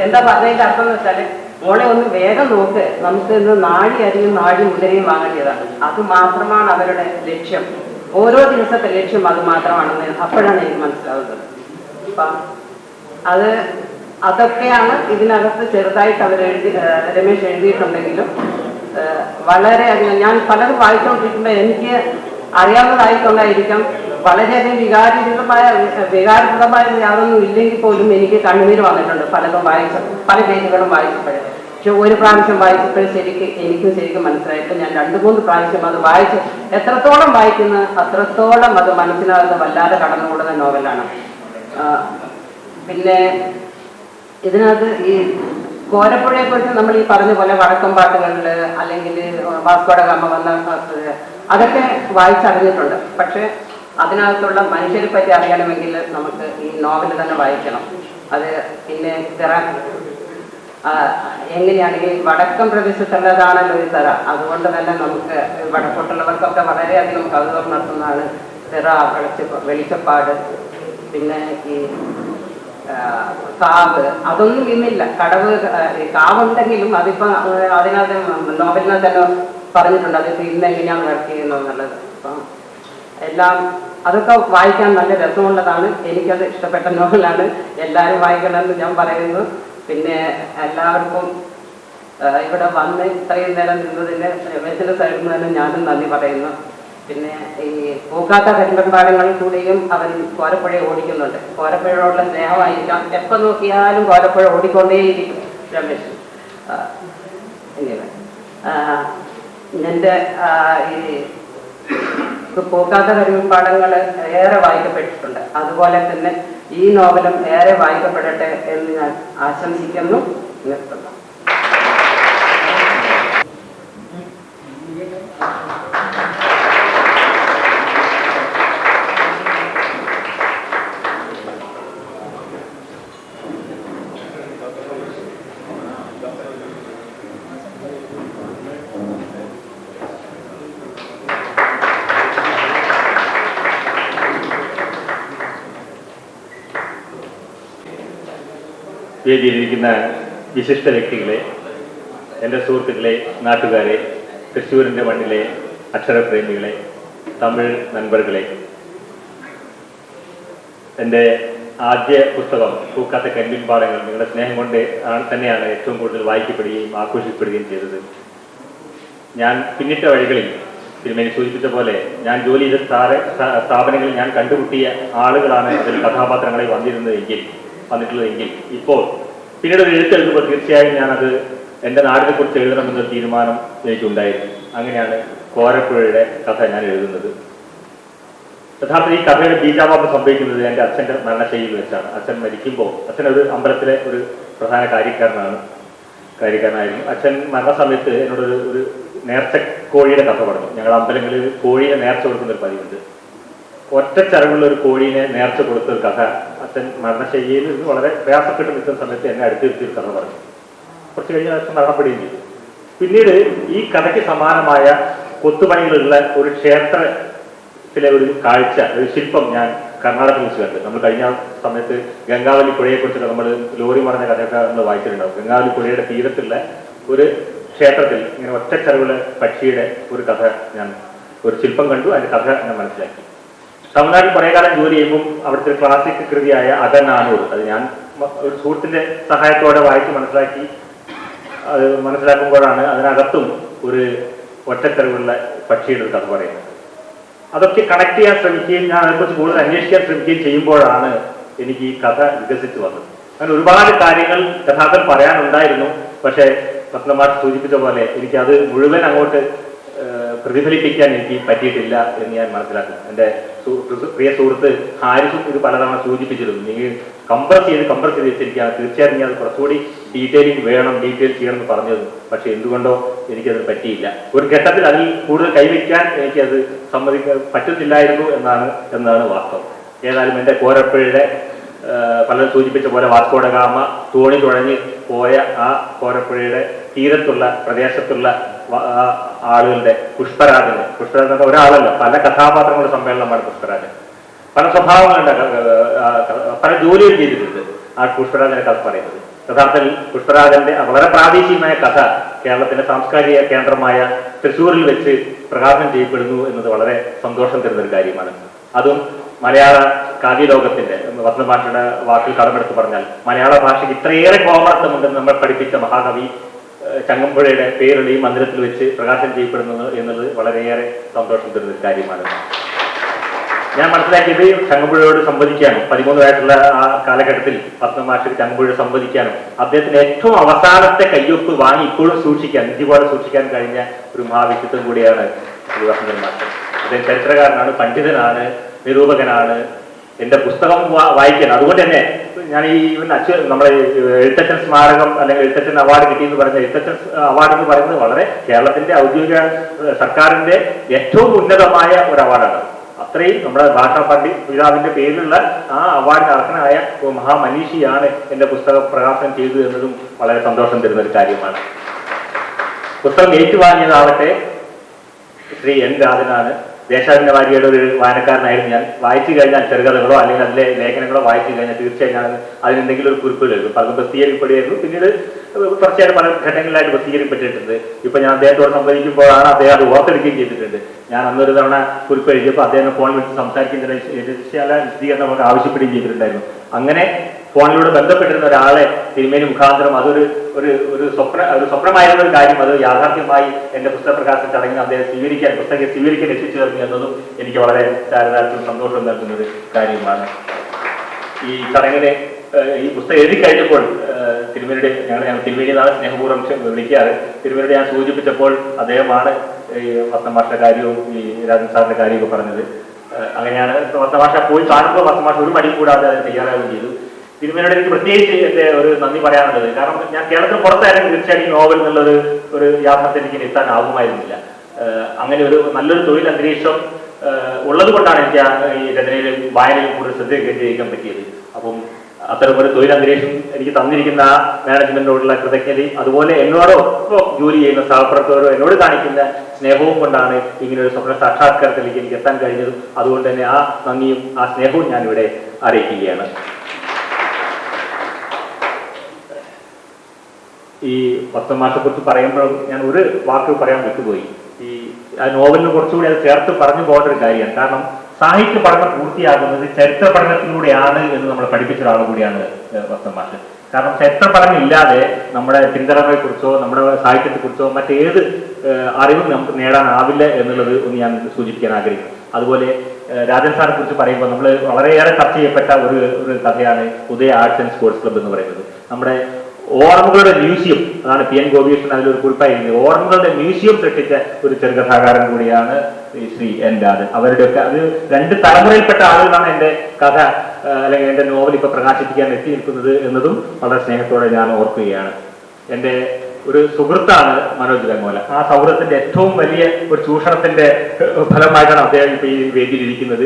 എന്താ പറഞ്ഞതിന്റെ അർത്ഥം എന്ന് വെച്ചാല്, മോളെ ഒന്ന് വേഗം നോക്ക്, നമുക്ക് ഇന്ന് നാഴി മുതിരയും വാങ്ങേണ്ടതാണ്. അത് മാത്രമാണ് അവരുടെ ലക്ഷ്യം. ഓരോ ദിവസത്തെ ലക്ഷ്യം അത് മാത്രമാണെന്ന് അപ്പോഴാണ് എനിക്ക് മനസ്സിലാവുന്നത്. അപ്പം അതൊക്കെയാണ് ഇതിനകത്ത് ചെറുതായിട്ട് രമേശ് എഴുതിയിട്ടുണ്ടെങ്കിലും വളരെയധികം ഞാൻ പലതും വായിച്ചുകൊണ്ടിരിക്കുമ്പോൾ എനിക്ക് അറിയാവുന്നതായിക്കൊണ്ടായിരിക്കാം വളരെയധികം വികാരപ്രദമായ യാതൊന്നും ഇല്ലെങ്കിൽ പോലും എനിക്ക് കണ്ണുനീര് വന്നിട്ടുണ്ട് പലതും പല പേജുകളും വായിച്ചപ്പോഴേ. പക്ഷെ ഒരു പ്രാവശ്യം വായിച്ചപ്പോൾ എനിക്കും മനസ്സിലായിട്ട് ഞാൻ 2-3 പ്രാവശ്യം അത് വായിച്ച് എത്രത്തോളം വായിക്കുന്നു അത്രത്തോളം അത് മനസ്സിനകത്ത് വല്ലാതെ കടന്നുകൂടുന്ന നോവലാണ്. പിന്നെ ഇതിനകത്ത് ഈ കോരപ്പുഴയെ കുറിച്ച് നമ്മൾ ഈ പറഞ്ഞ പോലെ വടക്കം പാട്ടുകളിൽ അല്ലെങ്കിൽ വാസ്കോഡ ഗാമ വന്ന അതൊക്കെ വായിച്ചറിഞ്ഞിട്ടുണ്ട്. പക്ഷെ അതിനകത്തുള്ള മനുഷ്യരെ പറ്റി അറിയണമെങ്കിൽ നമുക്ക് ഈ നോവൽ തന്നെ വായിക്കണം. അത് പിന്നെ എങ്ങനെയാണെങ്കിൽ വടക്കം പ്രദേശത്തുള്ളതാണല്ലോ ഈ തറ. അതുകൊണ്ട് തന്നെ നമുക്ക് വടക്കോട്ടുള്ളവർക്കൊക്കെ വളരെയധികം കൗതുകം നടത്തുന്നതാണ് തിറ, വെളിച്ചപ്പാട്, പിന്നെ ഈ കാവ്. അതൊന്നും ഇന്നില്ല. കാവുണ്ടെങ്കിലും അതിപ്പോ അതിനകത്ത് നോവലിനകത്ത് തന്നെ പറഞ്ഞിട്ടുണ്ട് അതിപ്പോ ഇന്ന് എങ്ങനെയാണ് വർക്ക് ചെയ്യുന്നത് എന്നുള്ളത്. അപ്പം എല്ലാം അതൊക്കെ വായിക്കാൻ നല്ല രസമുള്ളതാണ്. എനിക്കത് ഇഷ്ടപ്പെട്ട നോവലാണ്. എല്ലാവരും വായിക്കണമെന്ന് ഞാൻ പറയുന്നു. പിന്നെ എല്ലാവർക്കും ഇവിടെ വന്ന് ഇത്രയും നേരം നിന്നതിന് രമേശിന്റെ സൈഡിൽ നിന്ന് തന്നെ ഞാനും നന്ദി പറയുന്നു. പിന്നെ ഈ പൂക്കാത്ത കരിമ്പൻപാടങ്ങളിൽ കൂടെയും അവൻ കോരപ്പുഴ ഓടിക്കുന്നുണ്ട്. കോരപ്പുഴയോടുള്ള സ്നേഹമായിരിക്കാം. എപ്പോൾ നോക്കിയാലും കോരപ്പുഴ ഓടിക്കൊണ്ടേയിരിക്കും രമേശ്. ഇങ്ങനെ എൻ്റെ ഈ പൂക്കാത്ത കരിമ്പൻപാടങ്ങൾ ഏറെ വായിക്കപ്പെട്ടിട്ടുണ്ട്. അതുപോലെ തന്നെ ഈ നോവലും ഏറെ വായിക്കപ്പെടട്ടെ എന്ന് ഞാൻ ആശംസിക്കുന്നു. നിർത്തുന്നു. വേദിയിലിരിക്കുന്ന വിശിഷ്ട വ്യക്തികളെ, എൻ്റെ സുഹൃത്തുക്കളെ, നാട്ടുകാരെ, തൃശ്ശൂരിൻ്റെ മണ്ണിലെ അക്ഷരപ്രേമികളെ, തമിഴ് നண்பர்களെ, എൻ്റെ ആദ്യ പുസ്തകം പൂക്കാത്ത കരിമ്പിൻ പാടങ്ങൾ നിങ്ങളുടെ സ്നേഹം കൊണ്ട് തന്നെയാണ് ഏറ്റവും കൂടുതൽ വായിക്കപ്പെടുകയും ആഘോഷിക്കപ്പെടുകയും ചെയ്തത്. ഞാൻ പിന്നിട്ട വഴികളിൽ തിരുമേനി സൂചിപ്പിച്ച പോലെ ഞാൻ ജോലി ചെയ്ത സ്ഥാപനങ്ങളിൽ ഞാൻ കണ്ടുമുട്ടിയ ആളുകളാണ് അതിൽ കഥാപാത്രങ്ങളെ വന്നിട്ടുള്ളതെങ്കിൽ ഇപ്പോൾ പിന്നീട് ഒരു എഴുത്തെഴുതുമ്പോൾ തീർച്ചയായും ഞാനത് എൻ്റെ നാടിനെ കുറിച്ച് എഴുതണമെന്നൊരു തീരുമാനം എനിക്കുണ്ടായിരുന്നു. അങ്ങനെയാണ് കോരപ്പുഴയുടെ കഥ ഞാൻ എഴുതുന്നത്. യഥാർത്ഥത്തിൽ ഈ കഥയുടെ ബീജാവാപം സംഭവിക്കുന്നത് എൻ്റെ അച്ഛൻ്റെ മരണശൈലിയിൽ വെച്ചാണ്. അച്ഛൻ മരിക്കുമ്പോൾ, അച്ഛൻ ഒരു അമ്പലത്തിലെ ഒരു പ്രധാന കാര്യക്കാരനായിരുന്നു. അച്ഛൻ മരണസമയത്ത് എന്നോട് ഒരു നേർച്ച കോഴിയുടെ കഥ പറഞ്ഞു. ഞങ്ങൾ അമ്പലങ്ങളിൽ കോഴിയെ നേർച്ച കൊടുക്കുന്ന ഒരു പതിവുണ്ട്. ഒറ്റ ചരവുള്ള ഒരു കോഴീനെ നേർച്ച കൊടുത്ത ഒരു കഥ അച്ഛൻ മരണശൈലിയിൽ നിന്ന് വളരെ പ്രയാസപ്പെട്ട് നിൽക്കുന്ന സമയത്ത് എന്നെ അടുത്തിരുത്തിയൊരു കഥ പറഞ്ഞു. കുറച്ച് കഴിഞ്ഞ് അച്ഛൻ മരണപ്പെടുകയും ചെയ്തു. പിന്നീട് ഈ കഥയ്ക്ക് സമാനമായ കൊത്തുപണികളുള്ള ഒരു ക്ഷേത്രത്തിലെ ഒരു കാഴ്ച, ഒരു ശില്പം ഞാൻ കർണാടകത്തിൽ വെച്ച് കണ്ടു. നമ്മൾ കഴിഞ്ഞ സമയത്ത് ഗംഗാവലി പുഴയെക്കുറിച്ചൊക്കെ നമ്മൾ ലോറി മറഞ്ഞ കഥയൊക്കെ നമ്മൾ വായിച്ചിട്ടുണ്ടാവും. ഗംഗാവലി പുഴയുടെ തീരത്തുള്ള ഒരു ക്ഷേത്രത്തിൽ ഇങ്ങനെ ഒറ്റച്ചെലവുള്ള പക്ഷിയുടെ ഒരു കഥ ഞാൻ ഒരു ശില്പം കണ്ടു. അതിന്റെ കഥ ഞാൻ മനസ്സിലാക്കി. തമിഴ്നാട്ടിൽ കുറേ കാലം ജോലി ചെയ്യുമ്പോൾ അവിടുത്തെ ക്ലാസിക് കൃതിയായ അകനാനൂർ, അത് ഞാൻ ഒരു സുഹൃത്തിന്റെ സഹായത്തോടെ വായിച്ച് മനസ്സിലാക്കുമ്പോഴാണ് അതിനകത്തും ഒരു ഒറ്റച്ചെലവുള്ള പക്ഷിയുടെ ഒരു കഥ പറയുന്നത്. അതൊക്കെ കണക്ട് ചെയ്യാൻ ശ്രമിക്കുകയും ഞാൻ അതിനെക്കുറിച്ച് കൂടുതൽ അന്വേഷിക്കാൻ ശ്രമിക്കുകയും ചെയ്യുമ്പോഴാണ് എനിക്ക് ഈ കഥ വികസിച്ചു വന്നത്. അങ്ങനെ ഒരുപാട് കാര്യങ്ങൾ യഥാർത്ഥത്തിൽ പറയാനുണ്ടായിരുന്നു. പക്ഷേ പത്മമാഷ് സൂചിപ്പിച്ച പോലെ എനിക്കത് മുഴുവൻ അങ്ങോട്ട് പ്രതിഫലിപ്പിക്കാൻ എനിക്ക് പറ്റിയിട്ടില്ല എന്ന് ഞാൻ മനസ്സിലാക്കുന്നു. എൻ്റെ പ്രിയ സുഹൃത്ത് ഹാരിസും ഇത് പലതവണ സൂചിപ്പിച്ചിരുന്നു. നിങ്ങൾ കംപ്രസ് ചെയ്ത് വെച്ചിരിക്കുകയാണ്. തീർച്ചയായും അത് കുറച്ചുകൂടി ഡീറ്റെയിൽ ചെയ്യണം എന്ന് പറഞ്ഞത്. പക്ഷെ എന്തുകൊണ്ടോ എനിക്കത് പറ്റിയില്ല. ഒരു ഘട്ടത്തിൽ അതിൽ കൂടുതൽ കൈവയ്ക്കാൻ എനിക്കത് പറ്റുന്നില്ലായിരുന്നു എന്നാണ് വാസ്തവം. ഏതായാലും എൻ്റെ കോരപ്പുഴയുടെ പലരും സൂചിപ്പിച്ച പോലെ വാസ്കോഡ ഗാമ തോണി തുഴഞ്ഞ് പോയ ആ കോരപ്പുഴയുടെ തീരത്തുള്ള പ്രദേശത്തുള്ള ആളുകളുടെ പുഷ്പരാജൻ ഒരാളല്ല, പല കഥാപാത്രങ്ങളുടെ സമ്മേളനമാണ് പുഷ്പരാജൻ. പല സ്വഭാവങ്ങളുണ്ട്, പല ജോലികൾ ചെയ്തിട്ടുണ്ട് ആ പുഷ്പരാജനെ കഥ പറയുന്നത്. യഥാർത്ഥത്തിൽ പുഷ്പരാജന്റെ വളരെ പ്രാദേശികമായ കഥ കേരളത്തിന്റെ സാംസ്കാരിക കേന്ദ്രമായ തൃശ്ശൂരിൽ വെച്ച് പ്രകാശനം ചെയ്യപ്പെടുന്നു എന്നത് വളരെ സന്തോഷം തരുന്ന ഒരു കാര്യമാണ്. അതും മലയാള കാവ്യലോകത്തിന്റെ പത്മഭാഷയുടെ വാക്കിൽ കടമെടുത്ത് പറഞ്ഞാൽ മലയാള ഭാഷയ്ക്ക് ഇത്രയേറെ കോമളത്വമുണ്ടെന്ന് നമ്മൾ പഠിപ്പിച്ച മഹാകവി ചങ്ങമ്പുഴയുടെ പേരുള്ള ഈ മന്ദിരത്തിൽ വെച്ച് പ്രകാശനം ചെയ്യപ്പെടുന്നത് എന്നത് വളരെയേറെ സന്തോഷം തരുന്ന ഒരു കാര്യമാണ്. ഞാൻ മനസ്സിലാക്കിയത് ചങ്ങമ്പുഴയോട് സംവദിക്കാനും 13 വയസ്സുള്ള ആ കാലഘട്ടത്തിൽ പത്മമാഷിക്ക് ചങ്ങമ്പുഴ സംവദിക്കാനും അദ്ദേഹത്തിന് ഏറ്റവും അവസാനത്തെ കയ്യൊപ്പ് വാങ്ങി ഇപ്പോഴും നിധിപോലെ സൂക്ഷിക്കാൻ കഴിഞ്ഞ ഒരു മഹാവ്യക്തിത്വം കൂടിയാണ് ശ്രീവസന്തൻ മാഷ്. അദ്ദേഹം ചരിത്രകാരനാണ്, പണ്ഡിതനാണ്, നിരൂപകനാണ്. എൻ്റെ പുസ്തകം വായിക്കാൻ അതുകൊണ്ട് തന്നെ ഞാൻ ഈ നമ്മുടെ എഴുത്തച്ഛൻ സ്മാരകം അല്ലെങ്കിൽ എഴുത്തച്ഛൻ അവാർഡ് കിട്ടിയെന്ന് പറഞ്ഞ എഴുത്തച്ഛൻ അവാർഡ് എന്ന് പറയുന്നത് വളരെ കേരളത്തിന്റെ ഔദ്യോഗിക സർക്കാരിന്റെ ഏറ്റവും ഉന്നതമായ ഒരു അവാർഡാണ്. അത്രയും നമ്മുടെ ഭാഷാ പിതാവിന്റെ പേരിലുള്ള ആ അവാർഡിന് അർഹനായ മഹാമനീഷിയാണ് എൻ്റെ പുസ്തകം പ്രകാശനം ചെയ്തു എന്നതും വളരെ സന്തോഷം തരുന്ന ഒരു കാര്യമാണ്. പുസ്തകം ഏറ്റുവാങ്ങിയതാവട്ടെ ശ്രീ എൻ രാജനാണ്. ദേശാഭിമാനി വാരികയുടെ ഒരു വായനക്കാരനായിരുന്നു ഞാൻ. വായിച്ചു കഴിഞ്ഞാൽ ചെറുകഥകളോ അല്ലെങ്കിൽ അതിലെ ലേഖനങ്ങളോ വായിച്ചു കഴിഞ്ഞാൽ തീർച്ചയായും ഞാൻ അതിനെന്തെങ്കിലും ഒരു കുറിപ്പുകൾ എഴുതും. പലതും പ്രസിദ്ധീകരിക്കപ്പെടുകയായിരുന്നു. പിന്നീട് തീർച്ചയായിട്ടും പല ഘട്ടങ്ങളിലായിട്ട് പ്രസിദ്ധീകരിക്കപ്പെട്ടിട്ടുണ്ട്. ഇപ്പൊ ഞാൻ അദ്ദേഹത്തോട് സംവദിക്കുമ്പോഴാണ് അദ്ദേഹം അത് ഓർത്തെടുക്കുകയും ചെയ്തിട്ടുണ്ട്. ഞാൻ അന്നൊരു തവണ കുറിപ്പ് എഴുതിയപ്പോൾ അദ്ദേഹം ഫോൺ വിളിച്ച് സംസാരിക്കുന്നതിന് വിശദീകരണം നമുക്ക് ആവശ്യപ്പെടുകയും ചെയ്തിട്ടുണ്ടായിരുന്നു. അങ്ങനെ ഫോണിലൂടെ ബന്ധപ്പെട്ടിരുന്ന ഒരാളെ തിരുമേനി മുഖാന്തരം അതൊരു സ്വപ്നമായിരുന്ന ഒരു കാര്യം അത് യാഥാർത്ഥ്യമായി എൻ്റെ പുസ്തക പ്രകാശന ചടങ്ങിൽ അദ്ദേഹം പുസ്തകം സ്വീകരിക്കാൻ എത്തിച്ചേർന്നു എന്നതും എനിക്ക് വളരെ ചാരിതാർത്ഥ്യം സന്തോഷം നൽകുന്ന ഒരു കാര്യമാണ്. ഈ ചടങ്ങിനെ ഈ പുസ്തകം എഴുതി കഴിഞ്ഞപ്പോൾ തിരുമേനിയുടെ ഞങ്ങൾ തിരുമേനിയാണ് സ്നേഹപൂർവ്വം വിളിക്കാറ്. തിരുമേനിയുടെ ഞാൻ സൂചിപ്പിച്ചപ്പോൾ അദ്ദേഹമാണ് ഈ പത്മമാഷ കാര്യവും ഈ രാജൻ സാറിന്റെ കാര്യമൊക്കെ പറഞ്ഞത്. അങ്ങനെയാണ് പത്മമാഷ പോയി കാണുമ്പോൾ പത്മമാഷ ഒരു മടി കൂടാതെ അത് തയ്യാറാവുകയും ചെയ്തു. തിരുമേനിയോട് എനിക്ക് പ്രത്യേകിച്ച് എൻ്റെ ഒരു നന്ദി പറയാനുള്ളത്, കാരണം ഞാൻ കേരളത്തിന് പുറത്തായാലും തീർച്ചയായും നോവൽ എന്നുള്ളൊരു യാത്രത്തിൽ എനിക്ക് എത്താൻ ആകുമായിരുന്നില്ല. അങ്ങനെ ഒരു നല്ലൊരു തൊഴിൽ അന്തരീക്ഷം ഉള്ളത് കൊണ്ടാണ് എനിക്ക് ഈ രചനയിലും വായനയിലും കൂടുതൽ ശ്രദ്ധ കേന്ദ്രീകരിക്കാൻ പറ്റിയത്. അപ്പം അത്തരം ഒരു തൊഴിൽ അന്തരീക്ഷം എനിക്ക് തന്നിരിക്കുന്ന ആ മാനേജ്മെന്റിനോടുള്ള കൃതജ്ഞതയും അതുപോലെ എന്നോടോ ജോലി ചെയ്യുന്ന സഹപ്രവർത്തകരോ എന്നോട് കാണിക്കുന്ന സ്നേഹവും കൊണ്ടാണ് ഇങ്ങനെ ഒരു സ്വപ്ന സാക്ഷാത്കാരത്തിലേക്ക് എനിക്ക് എത്താൻ കഴിഞ്ഞതും. അതുകൊണ്ട് തന്നെ ആ നന്ദിയും ആ സ്നേഹവും ഞാനിവിടെ അറിയിക്കുകയാണ്. ഈ വസ്ത്രമാഷെക്കുറിച്ച് പറയുമ്പോഴും ഞാൻ ഒരു വാക്ക് പറയാൻ വിട്ടുപോയി. ഈ ആ നോവലിന് കുറച്ചുകൂടി അത് ചേർത്ത് പറഞ്ഞു പോകേണ്ട ഒരു കാര്യമാണ്. കാരണം സാഹിത്യ പഠനം പൂർത്തിയാകുന്നത് ചരിത്ര പഠനത്തിലൂടെയാണ് എന്ന് നമ്മൾ പഠിപ്പിച്ച ഒരാൾ കൂടിയാണ് വസ്ത്രമാഷ്. കാരണം ചരിത്ര പഠനം ഇല്ലാതെ നമ്മുടെ പിന്തലമുറയെക്കുറിച്ചോ നമ്മുടെ സാഹിത്യത്തെക്കുറിച്ചോ മറ്റേത് അറിവും നമുക്ക് നേടാനാവില്ല എന്നുള്ളത് ഒന്ന് ഞാൻ സൂചിപ്പിക്കാൻ ആഗ്രഹിക്കുന്നു. അതുപോലെ രാജൻ സാറിനെ കുറിച്ച് പറയുമ്പോൾ നമ്മൾ വളരെയേറെ ചർച്ച ചെയ്യപ്പെട്ട ഒരു കഥയാണ് ഉദയ ആർട്സ് ആൻഡ് സ്പോർട്സ് ക്ലബ്ബ് എന്ന് പറയുന്നത്. നമ്മുടെ ഓർമ്മകളുടെ മ്യൂസിയം, അതാണ് പി എൻ ഗോപികൃഷ്ണൻ അതിലൊരു കുറിപ്പായിരുന്നത്. ഓർമ്മകളുടെ മ്യൂസിയം സൃഷ്ടിച്ച ഒരു ചെറുകഥാകാരൻ കൂടിയാണ് ശ്രീ എൻ രാജൻ. അവരുടെയൊക്കെ അത് 2 തലമുറയിൽപ്പെട്ട ആളുകളാണ് എൻ്റെ കഥ അല്ലെങ്കിൽ എൻ്റെ നോവൽ ഇപ്പൊ പ്രകാശിപ്പിക്കാൻ എത്തി നിൽക്കുന്നത് എന്നതും വളരെ സ്നേഹത്തോടെ ഞാൻ ഓർക്കുകയാണ്. എൻ്റെ ഒരു സുഹൃത്താണ് മനോജ് വെങ്ങോല. ആ സൗഹൃദത്തിന്റെ ഏറ്റവും വലിയ ഒരു ചൂഷണത്തിന്റെ ഫലമായിട്ടാണ് അദ്ദേഹം ഇപ്പൊ ഈ വേദിയിലിരിക്കുന്നത്.